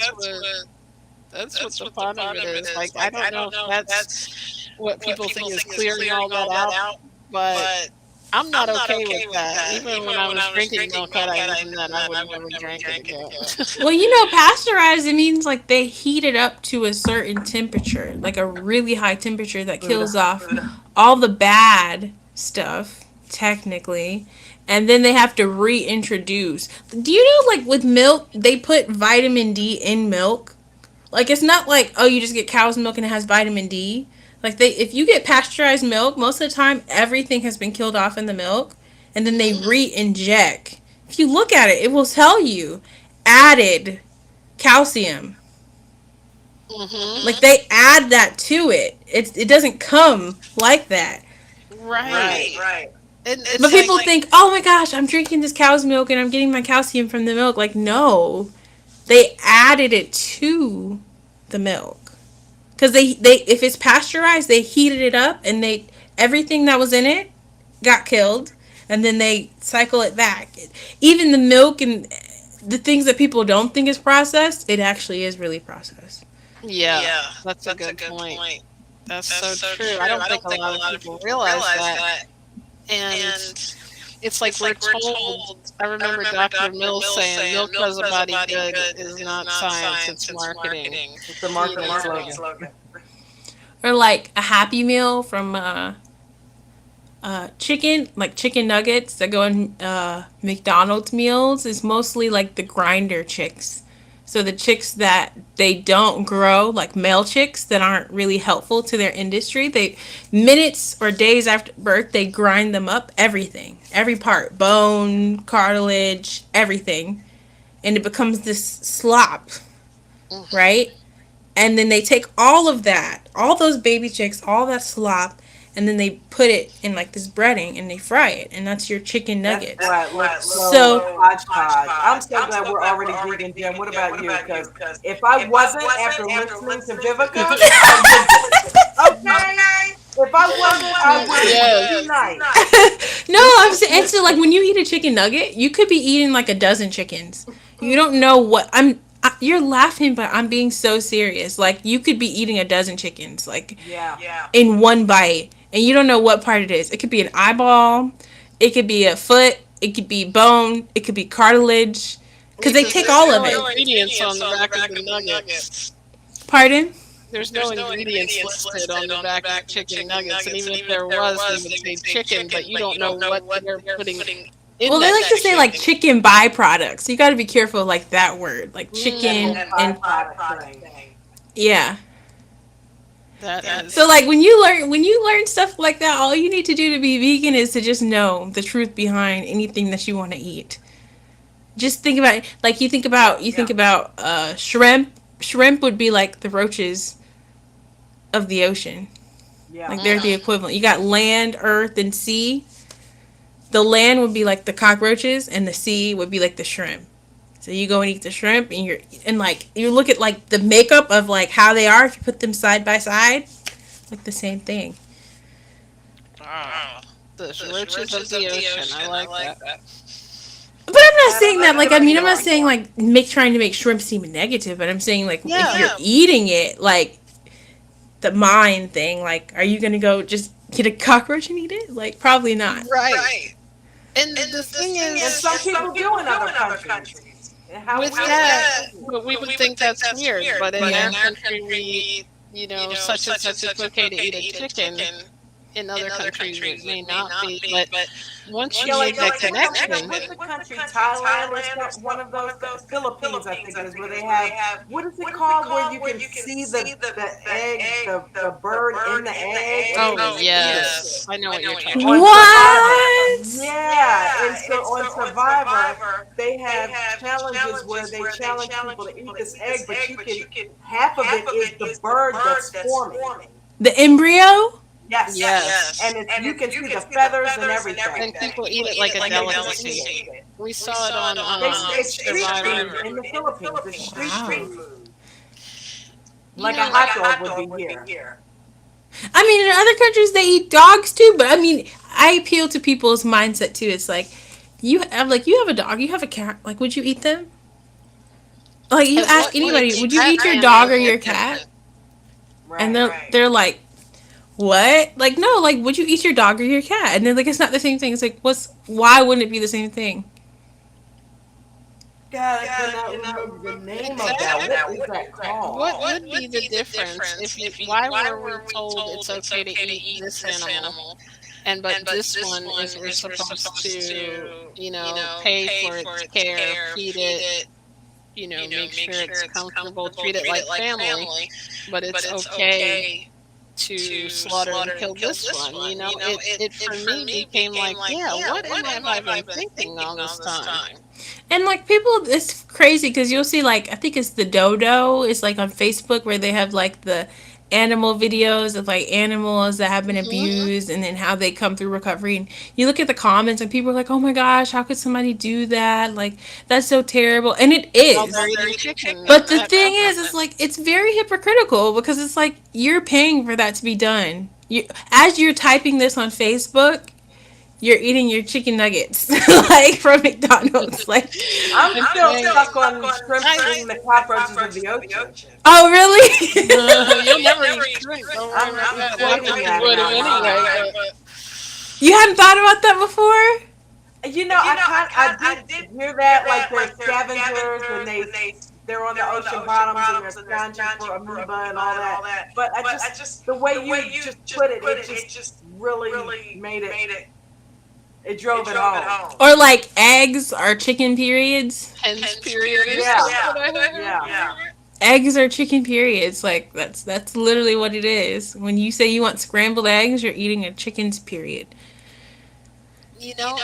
that's what the fun of it is. Like I don't know if that's what people think is clearing all that out, but I'm not okay with that. Even when I was drinking milk, had I eaten that, I would have never drank it again. Well, pasteurized, it means like they heat it up to a certain temperature, like a really high temperature that Food. kills off all the bad stuff, technically. And then they have to reintroduce. Do you know, like with milk, they put vitamin D in milk? Like it's not like, oh, you just get cow's milk and it has vitamin D. Like if you get pasteurized milk, most of the time everything has been killed off in the milk, and then they re-inject. If you look at it, it will tell you added calcium. Hmm. Like they add that to it. It doesn't come like that. Right. And But it's like, people think, oh my gosh, I'm drinking this cow's milk and I'm getting my calcium from the milk. Like no, they added it to the milk. Because they if it's pasteurized, they heated it up and they everything that was in it got killed, and then they cycle it back. Even the milk and the things that people don't think is processed, it actually is really processed. yeah, that's a good point. That's so true. I don't think a lot of people realize that. And it's like we're told. I remember Dr. Mills saying, "Milk does a body good is not science; it's marketing." It's the You marketing know, slogan. Or like a Happy Meal from chicken, like chicken nuggets that go in McDonald's meals is mostly like the grinder chicks. So the chicks that they don't grow, like male chicks that aren't really helpful to their industry, they minutes or days after birth they grind them up, everything, every part, bone, cartilage, everything, and it becomes this slop, right? And then they take all of that, all those baby chicks, all that slop, and then they put it in like this breading and they fry it, and that's your chicken That's nuggets. why it looks so So hodgepodge. I'm so glad we're already vegan, Jen. What about you? Because if I wasn't, after listening to Vivica, I wouldn't. Okay? If I wasn't, I yes. wouldn't unite. no, I'm saying, and so like when you eat a chicken nugget, you could be eating like a dozen chickens. You don't know what you're laughing, but I'm being so serious. Like you could be eating a dozen chickens, like Yeah. in one bite, and you don't know what part it is. It could be an eyeball, it could be a foot, it could be bone, it could be cartilage, because they take all of no it. ingredients on the back of the nuggets. Pardon? There's no ingredients listed on the back of the chicken nuggets, and even if there was, they would say chicken, but you don't know what they're putting in Well, they that like to say chicken. like chicken byproducts. So you got to be careful of, like that word, like chicken That and byproduct thing. yeah. That is So like when you learn stuff like that, all you need to do to be vegan is to just know the truth behind anything that you want to eat. Just think about it. Like you think about shrimp. Shrimp would be like the roaches of the ocean. Yeah. Like they're the equivalent. You got land, earth, and sea. The land would be like the cockroaches, and the sea would be like the shrimp. So you go and eat the shrimp, and like you look at like the makeup of like how they are. If you put them side by side, like the same thing. wow. The riches of the ocean. I like that. But I'm not saying like that like that I mean I'm either. not saying like make trying to make shrimp seem negative, but I'm saying like if you're Yeah. eating it, like the mind thing, like are you gonna go just get a cockroach and eat it? Like probably not. Right. And the thing And is, some people do in other countries. And how with weird that, is that? but we would think that's weird. But in Yeah. our country, we, such and such, it's okay to eat a chicken. In other countries, it may not be, but once you Yeah, made that like connection, what's the country? Thailand or one of those Philippines, I think it is, where they have what is it called? Where you can see the egg, the bird in the egg, and then oh you can eat it yes, I know what you're talking on about. Survivor. What? Yeah, and so on Survivor, they have challenges where they challenge people to eat this egg, but you can half of it is the bird that's forming. The embryo? Yes, and Yes, it's you can see the feathers and everything. and people eat it like a And they just eat it. delicacy. We saw it on It's street Survivor. food in the Philippines. It's street Wow. food, You like a know, hot dog would be here. I mean, in other countries they eat dogs too, but I mean, I appeal to people's mindset too. It's like you have a dog, you have a cat. Like, would you eat them? Like, you at what ask point anybody, do would you that eat your dog or animal your get cat? And Right. they're like, what? Like, no, like, would you eat your dog or your cat? And they're like, it's not the same thing. It's like, why wouldn't it be the same thing? God, I cannot remember the name of that. exactly? What is that called? What would be the difference if you? Why were we told it's okay to eat this animal, and but this one is we're supposed to, pay for its care, feed it, make sure it's comfortable, treat it like family, but it's okay to slaughter and kill this one. It for me became like, yeah, what have I been thinking all this time? And like people, it's crazy because you'll see like I think it's the dodo. It's like on Facebook where they have like the animal videos of like animals that have been Hmm. abused and then how they come through recovery. And you look at the comments and people are like, "Oh my gosh, how could somebody do that? Like that's so terrible." And it While is. they're eating chicken But the at thing is, restaurants. it's like it's very hypocritical because it's like you're paying for that to be done. As you're typing this on Facebook, you're eating your chicken nuggets like from McDonald's. Like, I'm I'm still saying, stuck on shrimp I, eating the cockroaches of the ocean. oh really? you'll never eat shrimp. Don't worry about I'm that. I think pointing you at it would have out loud. anyway, but You hadn't thought about that before? I did hear that, like they're scavengers and they're on the ocean bottoms and they're scrounging for amoeba and all that. But I just the way you just put it, it just really made it drove it home. Or like eggs are chicken periods? hence period is Yeah, what I heard. yeah. Eggs are chicken periods. Like that's literally what it is. When you say you want scrambled eggs, you're eating a chicken's period.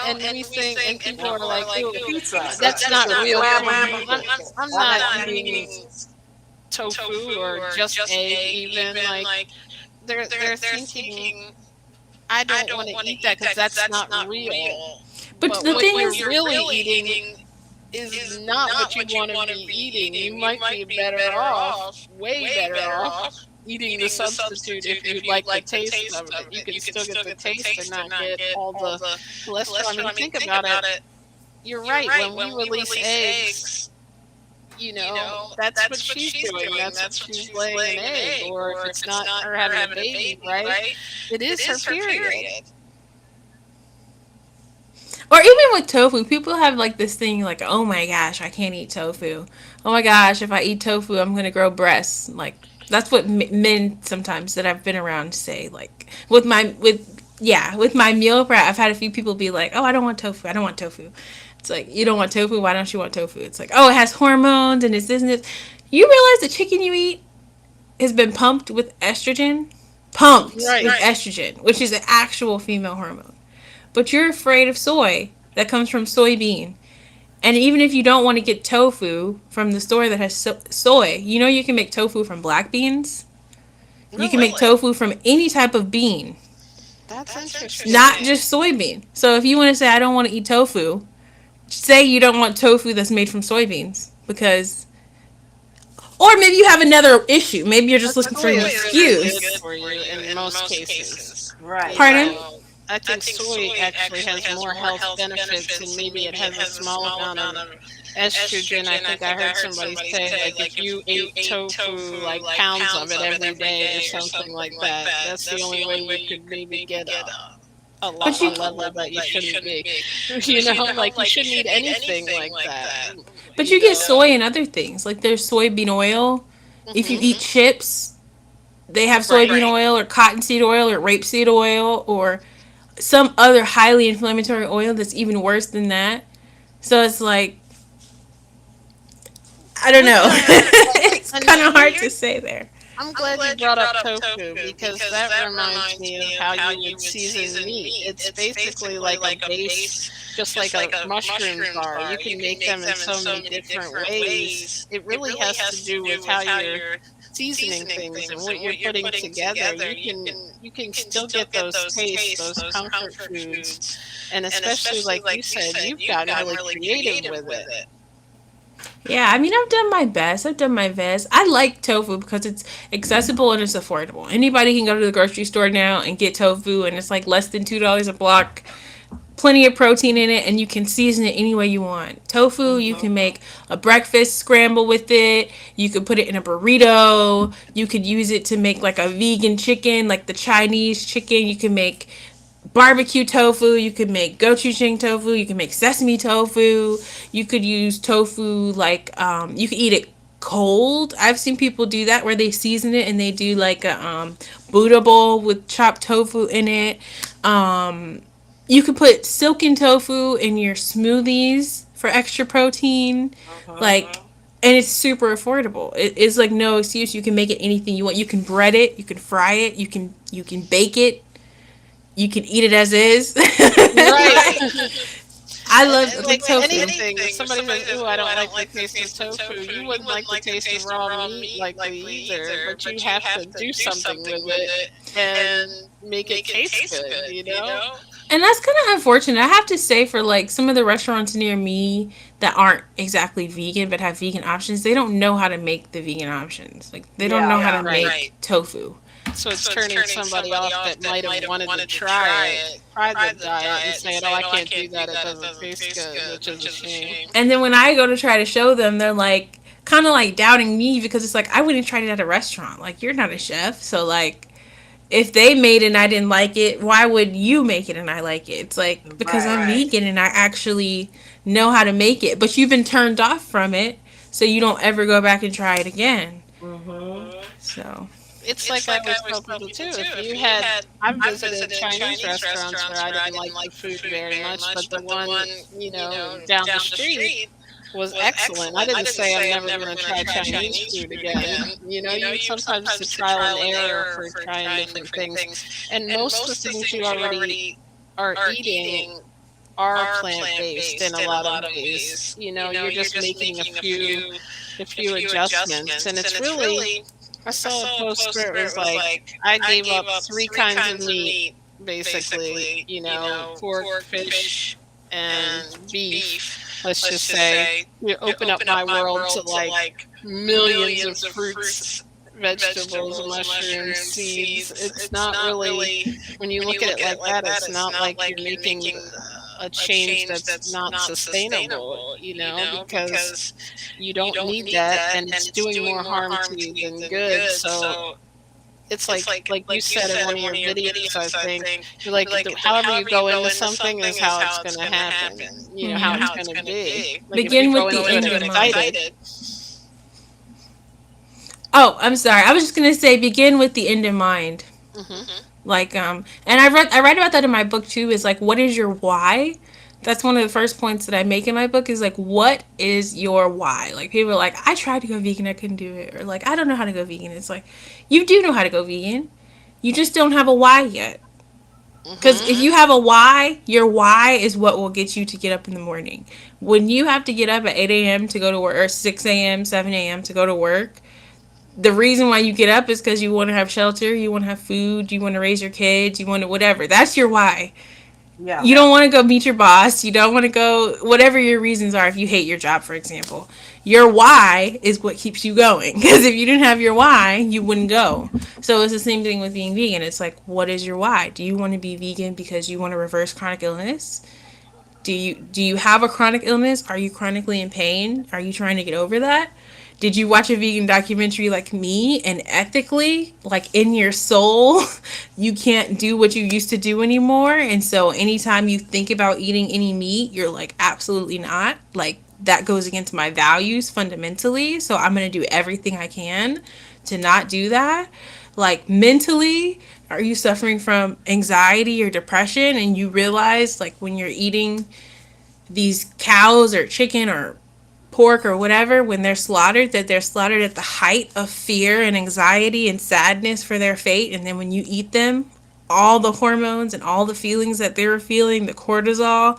And we think, and people are like, "Ooh, Pizza. that's not real food." I'm not not eating tofu or just egg even. Like they're thinking, I don't want to eat that because that's not real. But But the what thing you're is, really eating is not what you want to be eating. You might be better off, way better off, eating the substitute if you like the taste of it. You can still get the taste and not get all the cholesterol. I mean, think about it. You're right. When we release eggs, that's what she's doing. That's what she's laying an egg. Or if it's not her having a baby, right? It is her period. or even with tofu, people have like this thing like, oh my gosh, I can't eat tofu. Oh my gosh, if I eat tofu, I'm gonna grow breasts. Like that's what men sometimes that I've been around say. Like with my meal prep, I've had a few people be like, oh, I don't want tofu. I don't want tofu. It's like, you don't want tofu. Why don't you want tofu? It's like, oh, it has hormones and it's this and this. You realize the chicken you eat has been pumped with estrogen? Pumped with Right. estrogen, which is an actual female hormone. But you're afraid of soy that comes from soybean. And even if you don't want to get tofu from the store that has soy, you can make tofu from black beans. You can make Really? tofu from any type of bean, That's interesting. not just soybean. So if you want to say, I don't want to eat tofu, say you don't want tofu that's made from soybeans because. Or maybe you have another issue. Maybe you're just looking for Soy an is really good excuse. for you in most cases. Right. Pardon? I think soy actually has more health benefits, and maybe it has a small amount of estrogen. I think I heard somebody say, like, if you ate tofu, like pounds of it every day or something like that, that's the only way you could maybe get a But you level that you shouldn't be. Like you shouldn't eat anything like that. But you get soy in other things. Like there's soybean oil. If you Hmm. eat chips, they have Right. soybean oil or cottonseed oil or rapeseed oil or some other highly inflammatory oil that's even worse than that. So it's like, I don't With know. It's and kind of here hard to say there. I'm glad you brought up tofu because that reminds me of how you would season meat. It's basically like a base, just like a mushrooms are. You can make them in so many different ways. It really has to do with how you're seasoning things and what you're putting together. You can still get those tastes, those comfort foods. And especially like you said, you've gotten really creative with it. Yeah, I mean, I've done my best. I've done my best. I like tofu because it's accessible and it's affordable. Anybody can go to the grocery store now and get tofu, and it's like less than $2 a block. Plenty of protein in it, and you can season it any way you want. Tofu, you Mm-hmm. can make a breakfast scramble with it. You could put it in a burrito. You could use it to make like a vegan chicken, like the Chinese chicken. You can make barbecue tofu, you could make gochujang tofu, you can make sesame tofu, you could use tofu like you could eat it cold. I've seen people do that where they season it and they do like a Buddha bowl with chopped tofu in it. You could put silken tofu in your smoothies for extra protein. Mm-hmm. Like, and it's super affordable. It's like no excuse. You can make it anything you want. You can bread it, you can fry it, you can bake it, you can eat it as is. Right. Like, I love And like like tofu. anything, if somebody says, "Ooh, I don't like the taste of tofu," you wouldn't like the taste of raw meat likely either, but you have to do something with it and make it taste good, you know? And that's kind of unfortunate. I have to say, for like some of the restaurants near me that aren't exactly vegan but have vegan options, they don't know how to make the vegan options. Like they don't Yeah. know how to Right. make tofu. So it's turning somebody off that might have wanted to try the diet and saying, "Oh, I can't do that. It doesn't taste good," which is a shame. And then when I go to try to show them, they're like kind of like doubting me because it's like I wouldn't try it at a restaurant. Like you're not a chef, so like if they made it and I didn't like it, why would you make it and I like it? It's like because I'm Right. vegan and I actually know how to make it, but you've been turned off from it, so you don't ever go back and try it again. Mm-hmm. So It's like I always tell people too. If you had, I've visited Chinese restaurants where I didn't like the food very much, but the one, down the street was excellent. I didn't say I'm never going to try Chinese food again. You sometimes it's a trial and error for trying different things. And most of the things you already are eating are plant-based in a lot of ways. You're just making a few adjustments, and it's really, I saw a post where it was like I gave up three kinds of meat, basically, pork, fish, and beef. Let's just say you open up my world to like millions of fruits, vegetables, mushrooms, seeds. It's not really, when you look at it like that, it's not like you're making a change that's not sustainable, because you don't need that and it's doing more harm to you than good. So it's like you said in one of your videos, I think, you're like, however you go into something is how it's going to happen, how it's going to be. Like if begin you with go the into end it in mind. excited, Oh, I'm sorry. I was just gonna say begin with the end in mind. hmm Like and I write about that in my book too. Is like what is your why? That's one of the first points that I make in my book is like what is your why? Like people are like I tried to go vegan, I couldn't do it, or like I don't know how to go vegan. It's like you do know how to go vegan, you just don't have a why yet. Because if hmm you have a why, your why is what will get you to get up in the morning. When you have to get up at 8 a.m. to go to work, or 6 a.m., 7 a.m. to go to work, the reason why you get up is because you want to have shelter, you want to have food, you want to raise your kids, you want to whatever. That's your why. Yeah. You don't want to go meet your boss. You don't want to go, whatever your reasons are, if you hate your job, for example. Your why is what keeps you going. Because if you didn't have your why, you wouldn't go. So it's the same thing with being vegan. It's like, what is your why? Do you want to be vegan because you want to reverse chronic illness? Do you have a chronic illness? Are you chronically in pain? Are you trying to get over that? Did you watch a vegan documentary like me and ethically, like in your soul, you can't do what you used to do anymore? And so anytime you think about eating any meat, you're like, absolutely not. Like, that goes against my values fundamentally. So I'm going to do everything I can to not do that. Like mentally, are you suffering from anxiety or depression and you realize like when you're eating these cows or chicken or pork or whatever, when they're slaughtered, that they're slaughtered at the height of fear and anxiety and sadness for their fate, and then when you eat them, all the hormones and all the feelings that they were feeling, the cortisol,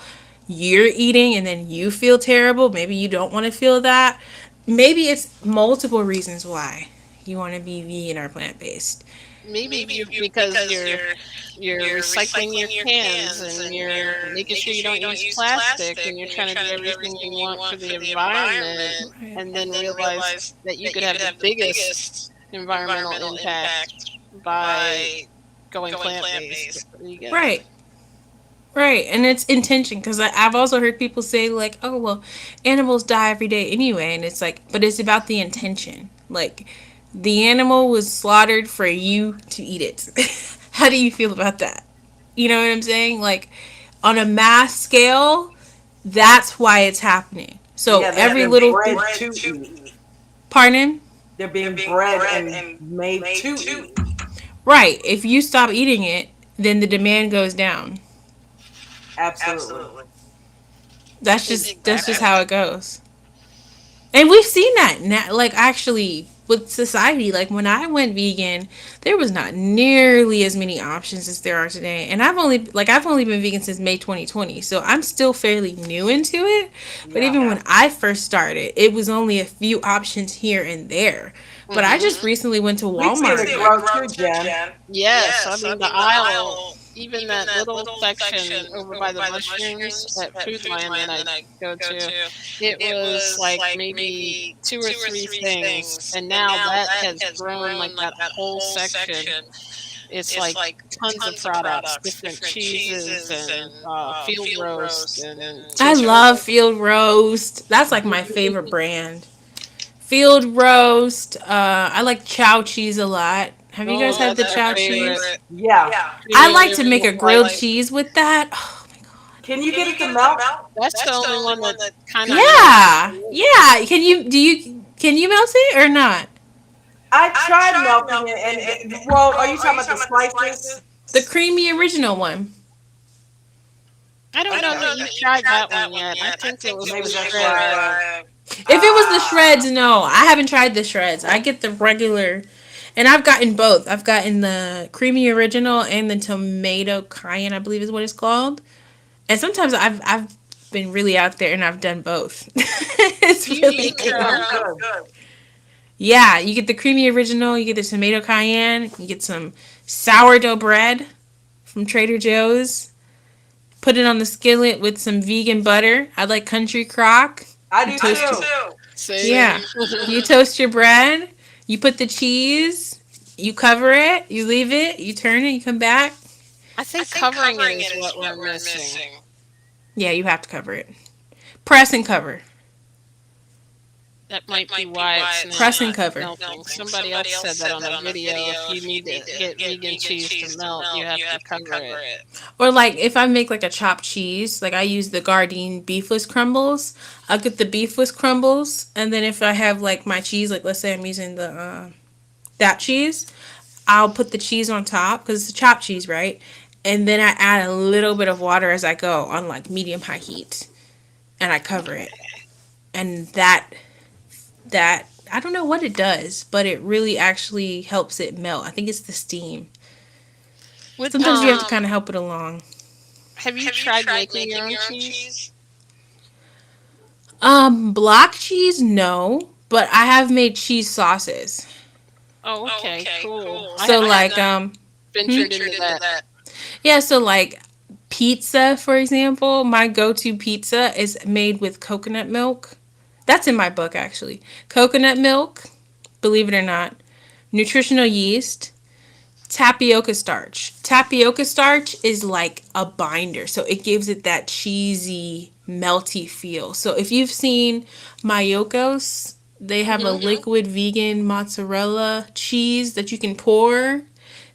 you're eating, and then you feel terrible. Maybe you don't want to feel that. Maybe it's multiple reasons why you want to be vegan or plant-based. Maybe you, because you're recycling your cans and you're making sure you don't use plastic and you're trying to do everything you want for the environment, and then realize that you could have the biggest environmental impact by going plant-based. There you go. Right. Right, and it's intention because I've also heard people say like, "Oh well, animals die every day anyway," and it's like, but it's about the intention. Like, the animal was slaughtered for you to eat it. How do you feel about that? You know what I'm saying? Like, on a mass scale, that's why it's happening. So Yeah, they're every being little bred to eat. pardon, They're being bred and made to eat. right? If you stop eating it, then the demand goes down. Absolutely. That's just how it goes. And we've seen that now, like actually with society. Like when I went vegan, there was not nearly as many options as there are today. And I've only been vegan since May 2020, so I'm still fairly new into it. But Yeah. even when I first started, it was only a few options here and there. But I just recently went to We've seen Walmart. it grow too, Jen. Yes, I mean the aisle, even that little section over by the mushrooms at Food Lion that I go to, it was like maybe two or three things, and now that has grown like that whole section. It's like tons of products, different cheeses and field roast and I chicken. love Field Roast. That's like my favorite brand. Field Roast. I like Chow cheese a lot. Have you guys Oh, had the that's our Chow favorite. cheese? Yeah. I Creamy like to make original a white. grilled cheese with that. Oh my god. Can you get it to melt? That's the only one that kind of melts. Yeah. Yeah. Can you melt it or not? I tried melting it, well, are you talking about the slices? The creamy original one. I don't know that you tried that one yet. I think it was Maybe the that's shreds. why. If it was the shreds, no. I haven't tried the shreds. I get the regular. And I've gotten both. I've gotten the creamy original and the tomato cayenne, I believe is what it's called. And sometimes I've been really out there and I've done both. It's Do you really make It good. sounds good. Yeah, you get the creamy original, you get the tomato cayenne, you get some sourdough bread from Trader Joe's. Put it on the skillet with some vegan butter. I like country crock. I You do toast too. your, Same. yeah. You toast your bread. You put the cheese. You cover it. You leave it. You turn it. You come back. I think covering it is what we're missing. Yeah, you have to cover it. Press and cover. That might be why it's Press not and cover. melting. Somebody else said that on a video. If you need to get vegan cheese to melt, you have to cover it. Or like if I make like a chopped cheese, like I use the Gardein beefless crumbles. I'll get the beefless crumbles, and then if I have like my cheese, like let's say I'm using the that cheese, I'll put the cheese on top because it's a chopped cheese, right? And then I add a little bit of water as I go on like medium high heat, and I cover it. And that I don't know what it does, but it really actually helps it melt. I think it's the steam. Would Sometimes you have to kind of help it along. have you tried making your own cheese? Block cheese, no, but I have made cheese sauces. Oh, okay, cool. So I like haven't ventured into that. yeah, so like pizza, for example, my go-to pizza is made with coconut milk. That's in my book actually. Coconut milk, believe it or not, nutritional yeast, tapioca starch. Tapioca starch is like a binder, so it gives it that cheesy, melty feel. So if you've seen Mayokos, they have a liquid vegan mozzarella cheese that you can pour.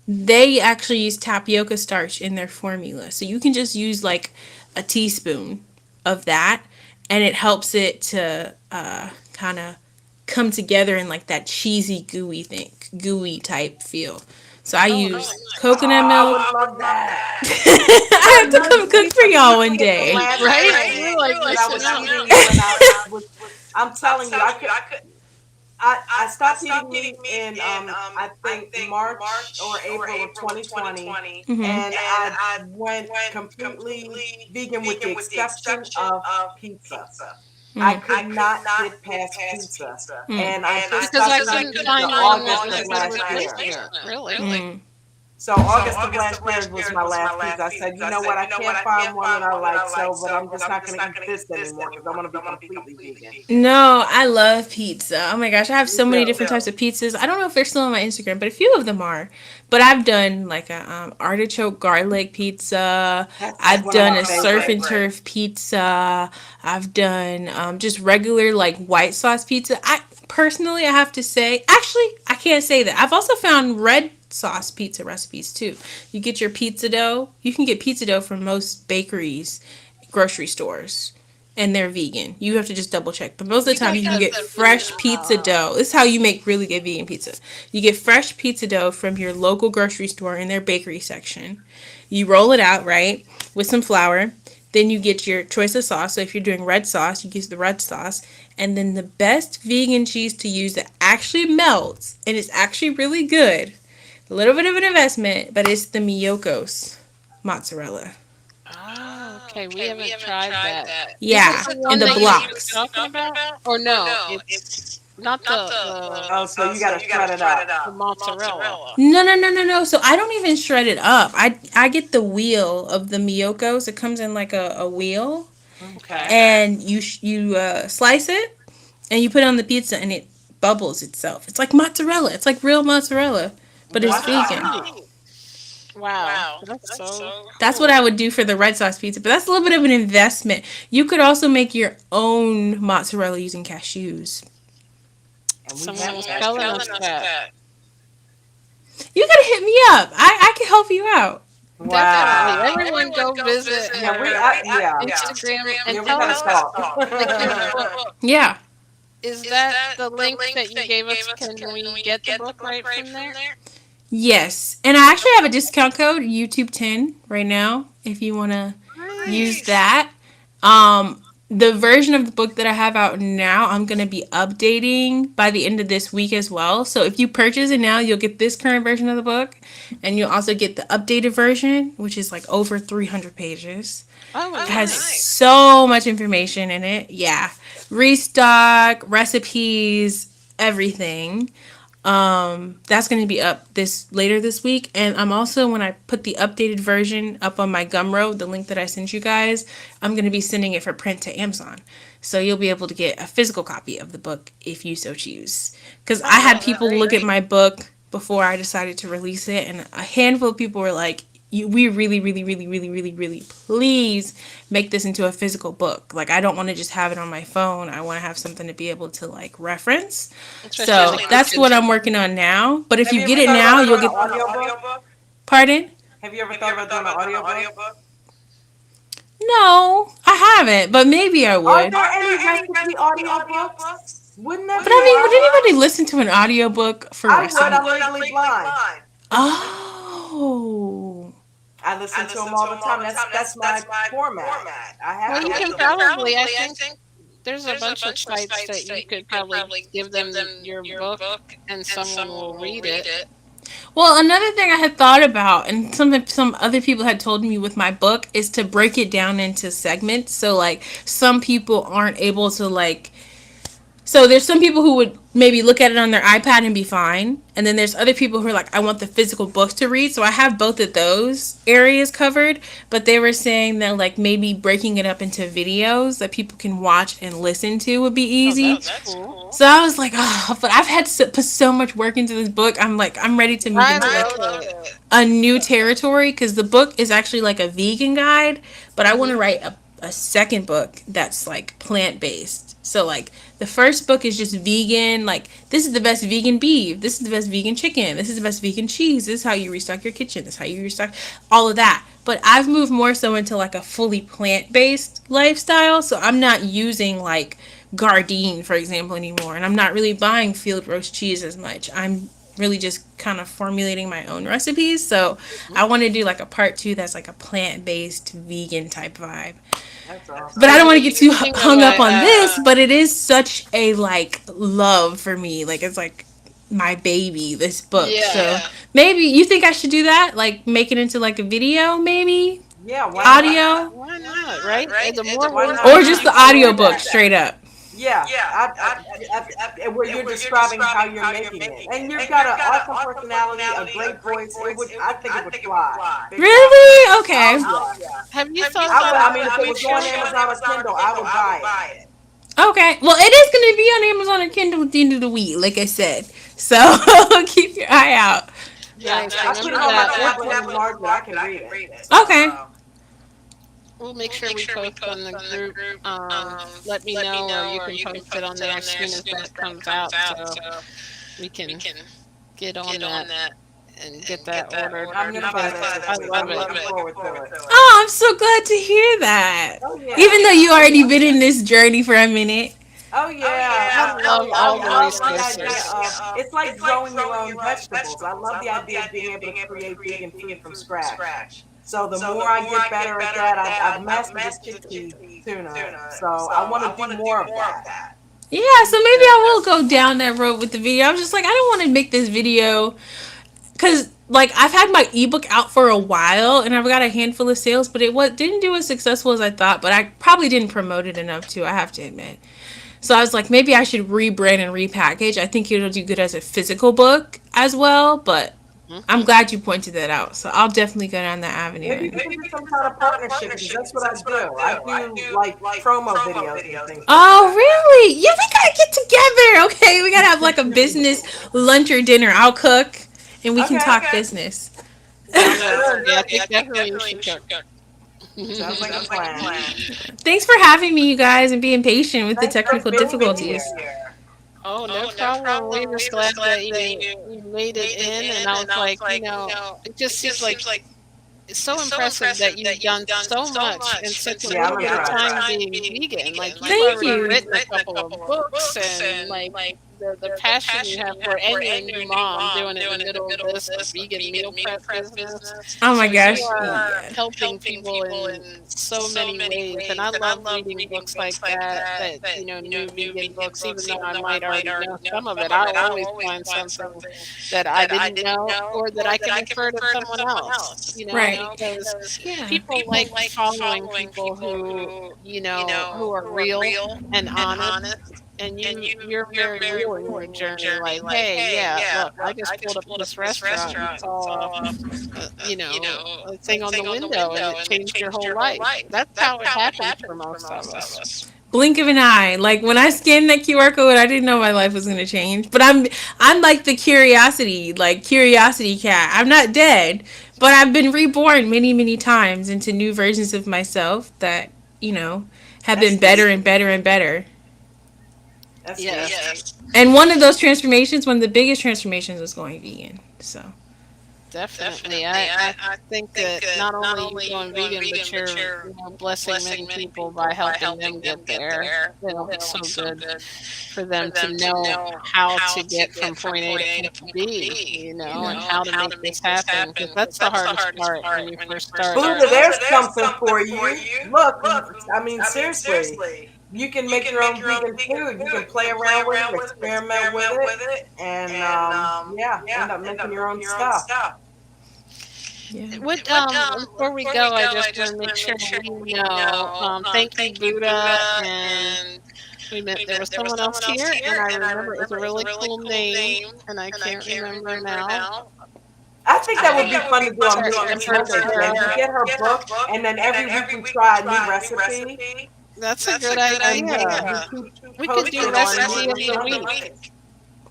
They actually use tapioca starch in their formula. So you can just use like a teaspoon of that and it helps it to kind of come together in like that cheesy gooey type feel. So I Oh, use nice. coconut Oh, I milk. would love that. I have to Look, come cook for you y'all one forget the day. last Right? thing We're like that I missing was out. eating when I was. I'm telling you, I stopped eating meat in I think March or April of 2020, Hmm. and I went completely vegan with the exception of pizza. I Mm. could not get past pizza, Mm. and I just Because stopped I eating couldn't pizza find one that August was of good last with year. replacement, really. Mm. So August of last year was my last pizza. I said, you know what? I can't find one that I like, so but I'm just not going to eat this anymore because I want to be completely vegan. No, I love pizza. Oh my gosh, I have Me so many too. different types of pizzas. I don't know if they're still on my Instagram, but a few of them are. But I've done like a artichoke garlic pizza. That's I've one of done my a surf and favorites. turf pizza. I've done just regular like white sauce pizza. I personally, I have to say, actually, I can't say that. I've also found red sauce pizza recipes too. You get your pizza dough. You can get pizza dough from most bakeries, grocery stores, and they're vegan. You have to just double check. But most of the time, you can Because get fresh pizza dough. This is how you make really good vegan pizza. You get fresh pizza dough from your local grocery store in their bakery section. You roll it out, right, with some flour. Then you get your choice of sauce. So if you're doing red sauce, you use the red sauce. And then the best vegan cheese to use that actually melts and is actually really good. A little bit of an investment, but it's the Miyokos mozzarella. oh, okay. We haven't tried that. Is it Yeah, the in one the that you were just blocks. talking about? Or no, it's not Oh, so you got to shred it up. the mozzarella. No, no, no, no, no. So I don't even shred it up. I get the wheel of the Miyokos. It comes in like a wheel, Okay. and you slice it and you put it on the pizza, and it bubbles itself. It's like mozzarella. It's like real mozzarella, but it's That's vegan. Wow. neat. Wow. That's so That's what cool. I would do for the red sauce pizza, but that's a little bit of an investment. You could also make your own mozzarella using cashews. And we Someone have was telling cashews. us that. You gotta hit me up. I can help you out. Definitely. Wow. Everyone go visit Yeah, her yeah. Instagram and Yeah, we tell got to us, talk. like your book. Yeah. Is that the link that you gave us? Can we get the book right from there? Yes. And I actually have a discount code, YouTube10, right now, if you want to use Nice. that. The version of the book that I have out now, I'm going to be updating by the end of this week as well. So if you purchase it now, you'll get this current version of the book. And you'll also get the updated version, which is like over 300 pages. Oh, It has nice. so much information in it. Yeah. Restock, recipes, everything. That's going to be up this later this week, and I'm also, when I put the updated version up on my Gumroad, the link that I sent you guys, I'm going to be sending it for print to Amazon, so you'll be able to get a physical copy of the book if you so choose. Because I Oh, had that's people look great. at my book before I decided to release it, and a handful of people were like, we really, really, really, really, really, really, please make this into a physical book. Like, I don't want to just have it on my phone. I want to have something to be able to like reference. Especially So the that's what kids. I'm working on now. But if Have you you get ever it thought now, about you'll doing an get. audiobook? Pardon? Have you ever thought about doing an audiobook? No, I haven't, but maybe I Are would. there any recipe audiobooks? Wouldn't that But be I mean, would wild? anybody listen to an audiobook for I would. recipe? I'm legally blind. Oh. I listen to them all the time. That's my format. I have Well, to you can listen to them. probably, I think there's a bunch of sites that you could probably give them your book and someone will read it. Well, another thing I had thought about, and some other people had told me with my book, is to break it down into segments. So like some people aren't able to like. So there's some people who would maybe look at it on their iPad and be fine, and then there's other people who are like, I want the physical books to read. So I have both of those areas covered, but they were saying that like maybe breaking it up into videos that people can watch and listen to would be Oh, easy. that's cool. So I was like, oh, but I've had to put so much work into this book. I'm like, I'm ready to move I into like love it. a new territory because the book is actually like a vegan guide, but I want to Hmm. write a second book that's like plant based. So like the first book is just vegan, like this is the best vegan beef, this is the best vegan chicken, this is the best vegan cheese, this is how you restock your kitchen, this is how you restock all of that. But I've moved more so into like a fully plant based lifestyle, so I'm not using like Gardein, for example, anymore. And I'm not really buying field roast cheese as much. I'm really just kind of formulating my own recipes. So Mhm. I want to do like a part two that's like a plant based vegan type vibe. That's But awesome. I don't want to get too Speaking of hung up on this. But it is such a like love for me. Like it's like my baby. This book. yeah, So maybe you think I should do that? Like make it into like a video, maybe Yeah, why not? audio, why not, right? The more Why ways not? or that just you the can audio do book that. straight up. Yeah, where you're describing how you're making it, and you've got an awesome personality, a great voice. I think it would fly big time. Really? Oh Okay. yeah, Have you thought about I a mean, if it was on feature? Amazon or Kindle, I would buy it. Okay. Well, it is going to be on Amazon and Kindle at the end of the week, like I said. So keep your eye out. Nice. I put Remember it on my that. tablet and enlarge it. I can read it. Okay. We'll make sure we post on the group. Let me know, or you can post it on there as soon as that comes out, so we can get on that and get that ordered I'm gonna buy because that this I week. love I'm it. looking forward to it. Oh, I'm so glad to hear that. Oh Even yeah. though you already been in this journey for a minute. Oh yeah, I love all the I love the idea resources. of it's like growing your own vegetables. I love the idea of being able to create vegan food from scratch. So the more I get better at that, I've mastered the chickpea tuna. So I want to do more of that. Yeah, so maybe I will go down that road with the video. I'm just like, I don't want to make this video because like I've had my ebook out for a while and I've got a handful of sales, but didn't do as successful as I thought. But I probably didn't promote it enough too. I have to admit. So I was like, maybe I should rebrand and repackage. I think it'll do good as a physical book as well. But I'm Hmm. glad you pointed that out. So I'll definitely go down that avenue. Maybe we can do some kind of partnership because that's what I do. I do like promo videos and things like Oh, that. really? Yeah, we gotta get together. Okay, we gotta have like a business lunch or dinner. I'll cook, and we can Okay, talk business. sounds Yes. good. Yeah, I think definitely you should cook. Sounds like a plan. Thanks for having me, you guys, and being patient with the Thanks for technical being difficulties. here. Oh, no problem. We were glad that you made it in, and I was like, it just seems like it's so impressive that you've done so much in such a Yeah, I'm little bit of impressed. time being vegan. Like you've Thank already you. written a couple of books, and like the passion you have for, and you're a new mom doing it in the middle of this vegan meal prep business. Oh my So you gosh. are Yeah. helping people in so many ways, and I love reading books like that. That new vegan books. Even though I might already know some of it, I always find something that I didn't know, or that I can refer to someone else. Right. Because Yeah. people like following people who are real and honest, and you're very real in your journey. Like, hey, yeah, look, I just pulled up this restaurant and saw a thing on the window, and it changed your whole life. That's how it happens for most of us. Blink of an eye. Like when I scanned that QR code, I didn't know my life was gonna change. But I'm like the curiosity cat. I'm not dead, but I've been reborn many, many times into new versions of myself that, you know, have That's been better neat. and better and better. That's neat. Yes. And one of those transformations, one of the biggest transformations was going vegan. So Definitely. I think that not only you going vegan, but you're blessing many people by helping them get there. It'll be so good for them to know how to get from point A to point B, and how to make this happen. Because that's the hardest part when you first start. Buddha, there's something for you. Look, I mean, seriously, you can make your own vegan food. You can play around with it, experiment with it, and yeah, end up making your own stuff. yeah. What before we go, I just want to make sure we know. Thank you, Buddha, and we met. There was someone else here, and I remember it was a really cool name, and I can't remember now. I think that would be fun to do a Sarah, meet and thing. Get her book, and then every week we try a new recipe, That's a good and idea. we keep We could do posting recipe of on the Monday. week.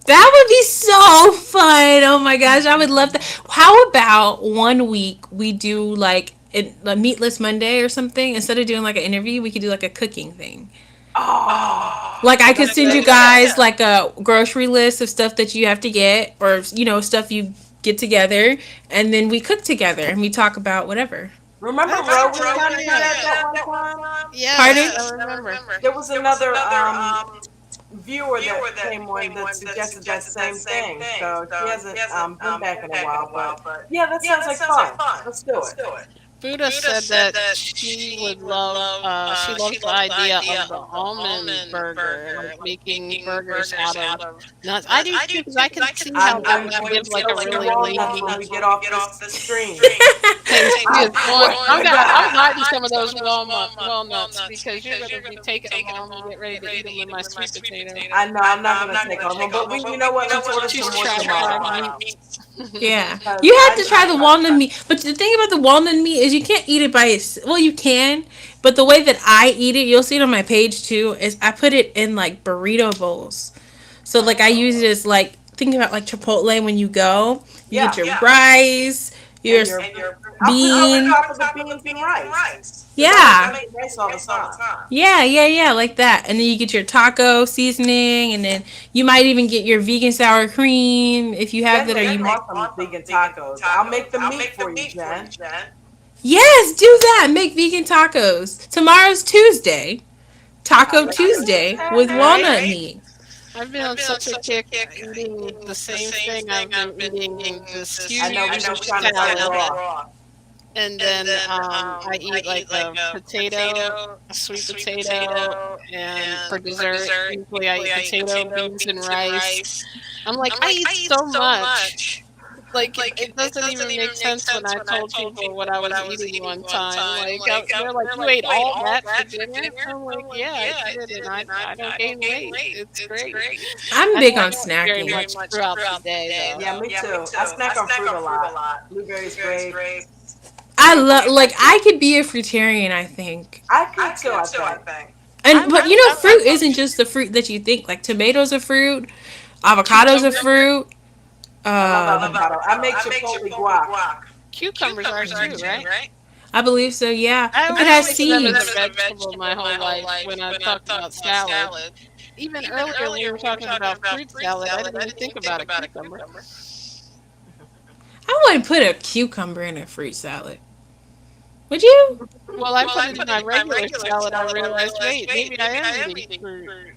That would be so fun. Oh my gosh, I would love that. How about one week we do like a meatless Monday or something? Instead of doing like an interview, we could do like a cooking thing. Oh, Like I could That's a send good you idea. guys like a grocery list of stuff that you have to get, or stuff you get together, and then we cook together and we talk about whatever. Remember That's a Ro good was trying to do idea. that one time? Yes, Pardon? I remember. There was another viewer that came on that suggested that same thing. So she hasn't been back in a while, but yeah, that sounds like fun. Let's do it. Buddha said that she would love, she loves the idea of the almond burger, like making burgers out of nuts. I do too, because I can see how that I'm would going give to like a sell some really walnuts when lean we get off this stream. taste to I it. swear to I'm God. hiding some of those walnuts because you're going to be taking them home and get ready to eat them with my sweet potato. I know I'm not going to take all of them, but you know what? Let's order She's some more tried fried tomorrow. meats. Yeah, Because you have to try the walnut meat. But the thing about the walnut meat is you can't eat it by its. Well, you can, but the way that I eat it, you'll see it on my page too. Is I put it in like burrito bowls. So like I use it as like think about like Chipotle when you go, you get yeah, your rice, your and I'll put you over bean. top of the beans and rice because I Yeah. make rice all the time. Yeah, yeah, yeah, like that. And then you get your taco seasoning, and then you might even get your vegan sour cream if you have Jen that. Or makes you might. awesome vegan tacos. I'll make the meat for you, Jen. Yes, do that. Make vegan tacos. Tomorrow's Tuesday. I Taco like Tuesday with Right? walnut meat. I've been on such a kick eating the same thing. I've been eating this I huge know we've been trying to stay salad, raw. and then I eat like a potato, a sweet potato, and for dessert, usually I eat potato, beans, and rice. I'm like, I eat so much. Like it doesn't even make sense when I told people what I was eating one time. Like they're like, "You ate all that for dinner?" I'm like, "Yeah, I did, and I don't gain weight. It's great." I'm I big don't on eat very snacking. much throughout the day, though. Yeah, me too. I snack on fruit a lot. Blueberries, grapes. I love like I could be a fruitarian, I think. I could too, I think. And but you know I fruit isn't just the fruit that you think. Like tomatoes are fruit, avocados are cucumber, fruit. I love avocado. I make chipotle guac. cucumbers are too, right? I believe so, yeah. I It always has think of them as a seeds. vegetable my whole life when I talk about salad. Even earlier when we were talking about fruit salad, I didn't even think about a cucumber. I wouldn't put a cucumber in a fruit salad. Would you? Well, I put it in my regular salad. I realized, wait, maybe I am eating fruit.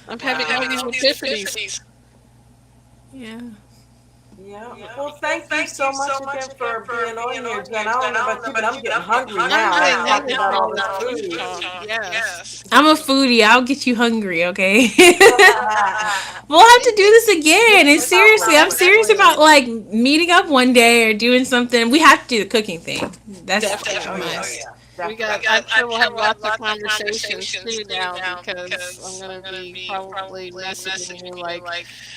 I'm having all these epiphanies. Yeah. Yeah. Well, thank you so much again for being on here, Jen. I don't know about you, but I'm getting hungry I'm now getting after talking hungry about from all all this this food food. talk. Yes. I'm a foodie. I'll get you hungry, okay? We'll have to do this again. And seriously, I'm serious about like meeting up one day or doing something. We have to do the cooking thing. That's a Definitely. must. We Definitely. got. I'm sure we'll have lots of conversations too now because I'm gonna be probably messaging you like,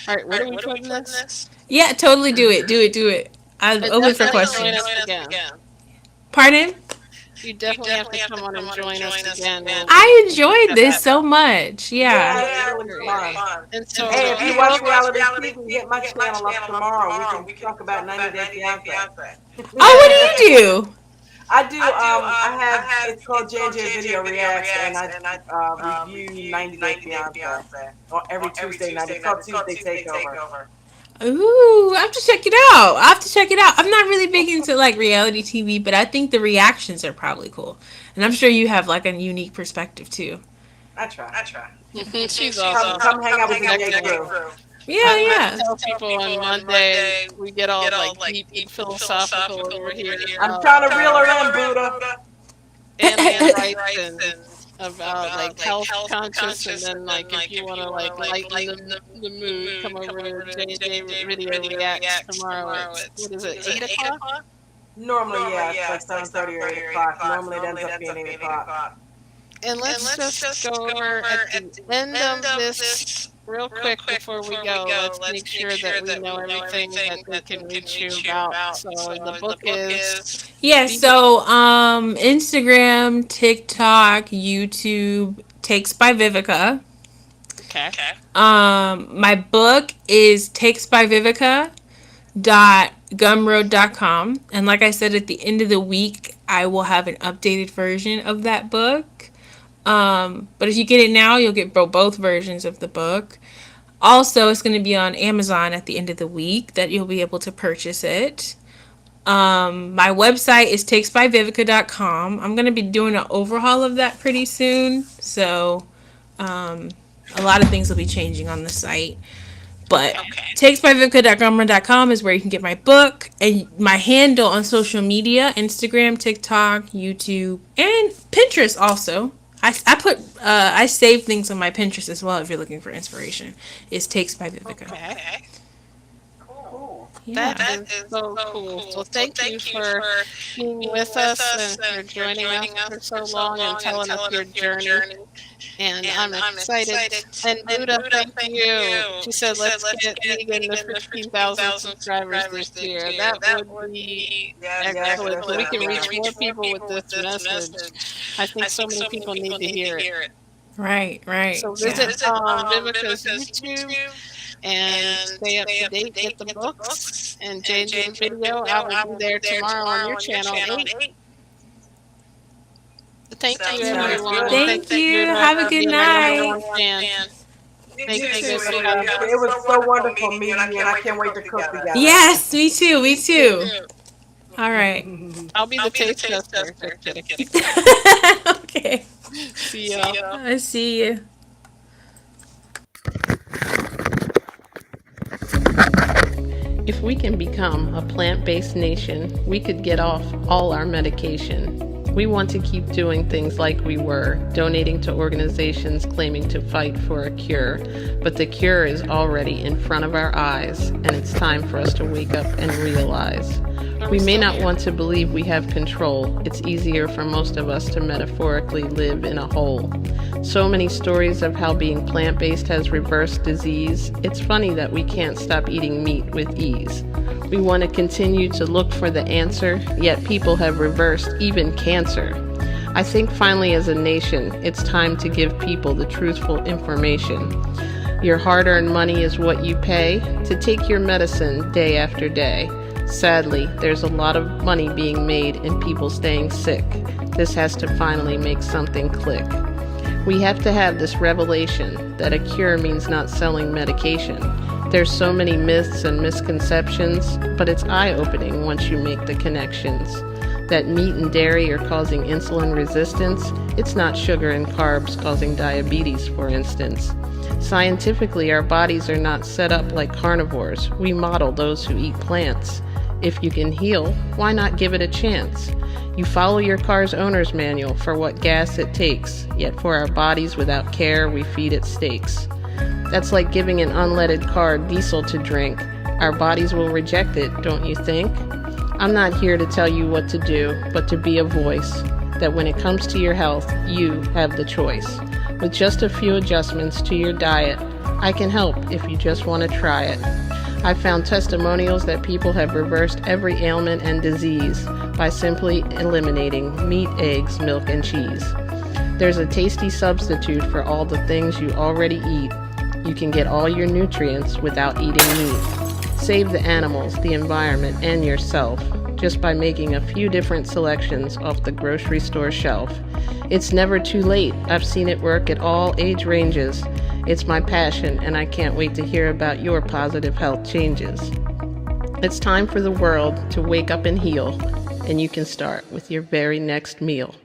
all right, where do we put in this? Yeah, totally do it. Do it. Do it. I'm And open for definitely join questions. us again. Pardon? You definitely have to come on and join us again. I We'll enjoyed discuss this that. so much. Yeah, Yeah. it's really fun. And so Hey, if you we watch hope. reality TV, hit my channel up tomorrow. We can talk about 90 Day Fiance. Oh, what do you do? I do. I have. It's called J&J Video Reacts, and I review 90 Day Fiance every Tuesday night. It's called Tuesday Takeover. Ooh, I have to check it out. I have to check it out. I'm not really big into like reality TV, but I think the reactions are probably cool. And I'm sure you have like a unique perspective too. I try. She's Come awesome. hang out with the J Excellent. crew. Yeah, I yeah. tell people on Monday we get all like deep and philosophical over here. I'm trying to reel her in, Buddha. Animal rights and about like health conscious, and then like if you want to like lighten the mood, come over to JJ Video Reacts tomorrow. What is it? 8 o'clock. Normally, yeah, it's like 7:30 or 8 o'clock. Normally, it ends up being 8 o'clock. And let's just go over at the end of this real quick before we go. Let's make sure that we know everything that we can reach you about. So the book is Yeah, so Instagram, TikTok, YouTube, Takes by Vivica. okay. My book is Takes by Vivica gumroad.com, and like I said, at the end of the week I will have an updated version of that book. But if you get it now, you'll get both versions of the book. Also, it's going to be on Amazon at the end of the week that you'll be able to purchase it. My website is takesbyvivica.com. I'm going to be doing an overhaul of that pretty soon. So, a lot of things will be changing on the site. But Okay. takesbyvivica.com is where you can get my book and my handle on social media: Instagram, TikTok, YouTube, and Pinterest also. I save things on my Pinterest as well if you're looking for inspiration. It's Takes by Vivica. Okay. Cool. Yeah. That is so cool. So thank you for being with us and for joining us for so long and telling us your journey. And I'm excited. And Buddha, thank you. She said, let's get vegan to 15,000 subscribers this year. That would be Yes, excellent. yes, So we yes, can reach yes. more people with this message. I think so many people need to hear it. Right, right. So Yeah. visit Vivica's YouTube and stay up to date with the books and JJ's video. I will be there tomorrow on your channel 8. Thank you, Sounds everyone. good. Thank you. Buddha, Have a for good being my number night. one fan. Thank You you, too, Vivica. sweetie. It was so wonderful meeting you, and I can't wait to cook together. Yes, me too. Me too. All right. I'll be the taste tester. Just kidding. Okay. See ya. I see you. If we can become a plant-based nation, we could get off all our medication. We want to keep doing things like we were, donating to organizations claiming to fight for a cure. But the cure is already in front of our eyes, and it's time for us to wake up and realize. We may not want to believe we have control. It's easier for most of us to metaphorically live in a hole. So many stories of how being plant-based has reversed disease. It's funny that we can't stop eating meat with ease. We want to continue to look for the answer, yet people have reversed even cancer. I think finally as a nation, it's time to give people the truthful information. Your hard-earned money is what you pay to take your medicine day after day. Sadly, there's a lot of money being made in people staying sick. This has to finally make something click. We have to have this revelation that a cure means not selling medication. There's so many myths and misconceptions, but it's eye-opening once you make the connections. That meat and dairy are causing insulin resistance, it's not sugar and carbs causing diabetes, for instance. Scientifically, our bodies are not set up like carnivores. We model those who eat plants. If you can heal, why not give it a chance? You follow your car's owner's manual for what gas it takes, yet for our bodies without care, we feed it steaks. That's like giving an unleaded car diesel to drink. Our bodies will reject it, don't you think? I'm not here to tell you what to do, but to be a voice, that when it comes to your health, you have the choice. With just a few adjustments to your diet, I can help if you just want to try it. I've found testimonials that people have reversed every ailment and disease by simply eliminating meat, eggs, milk, and cheese. There's a tasty substitute for all the things you already eat. You can get all your nutrients without eating meat. Save the animals, the environment, and yourself just by making a few different selections off the grocery store shelf. It's never too late. I've seen it work at all age ranges. It's my passion, and I can't wait to hear about your positive health changes. It's time for the world to wake up and heal, and you can start with your very next meal.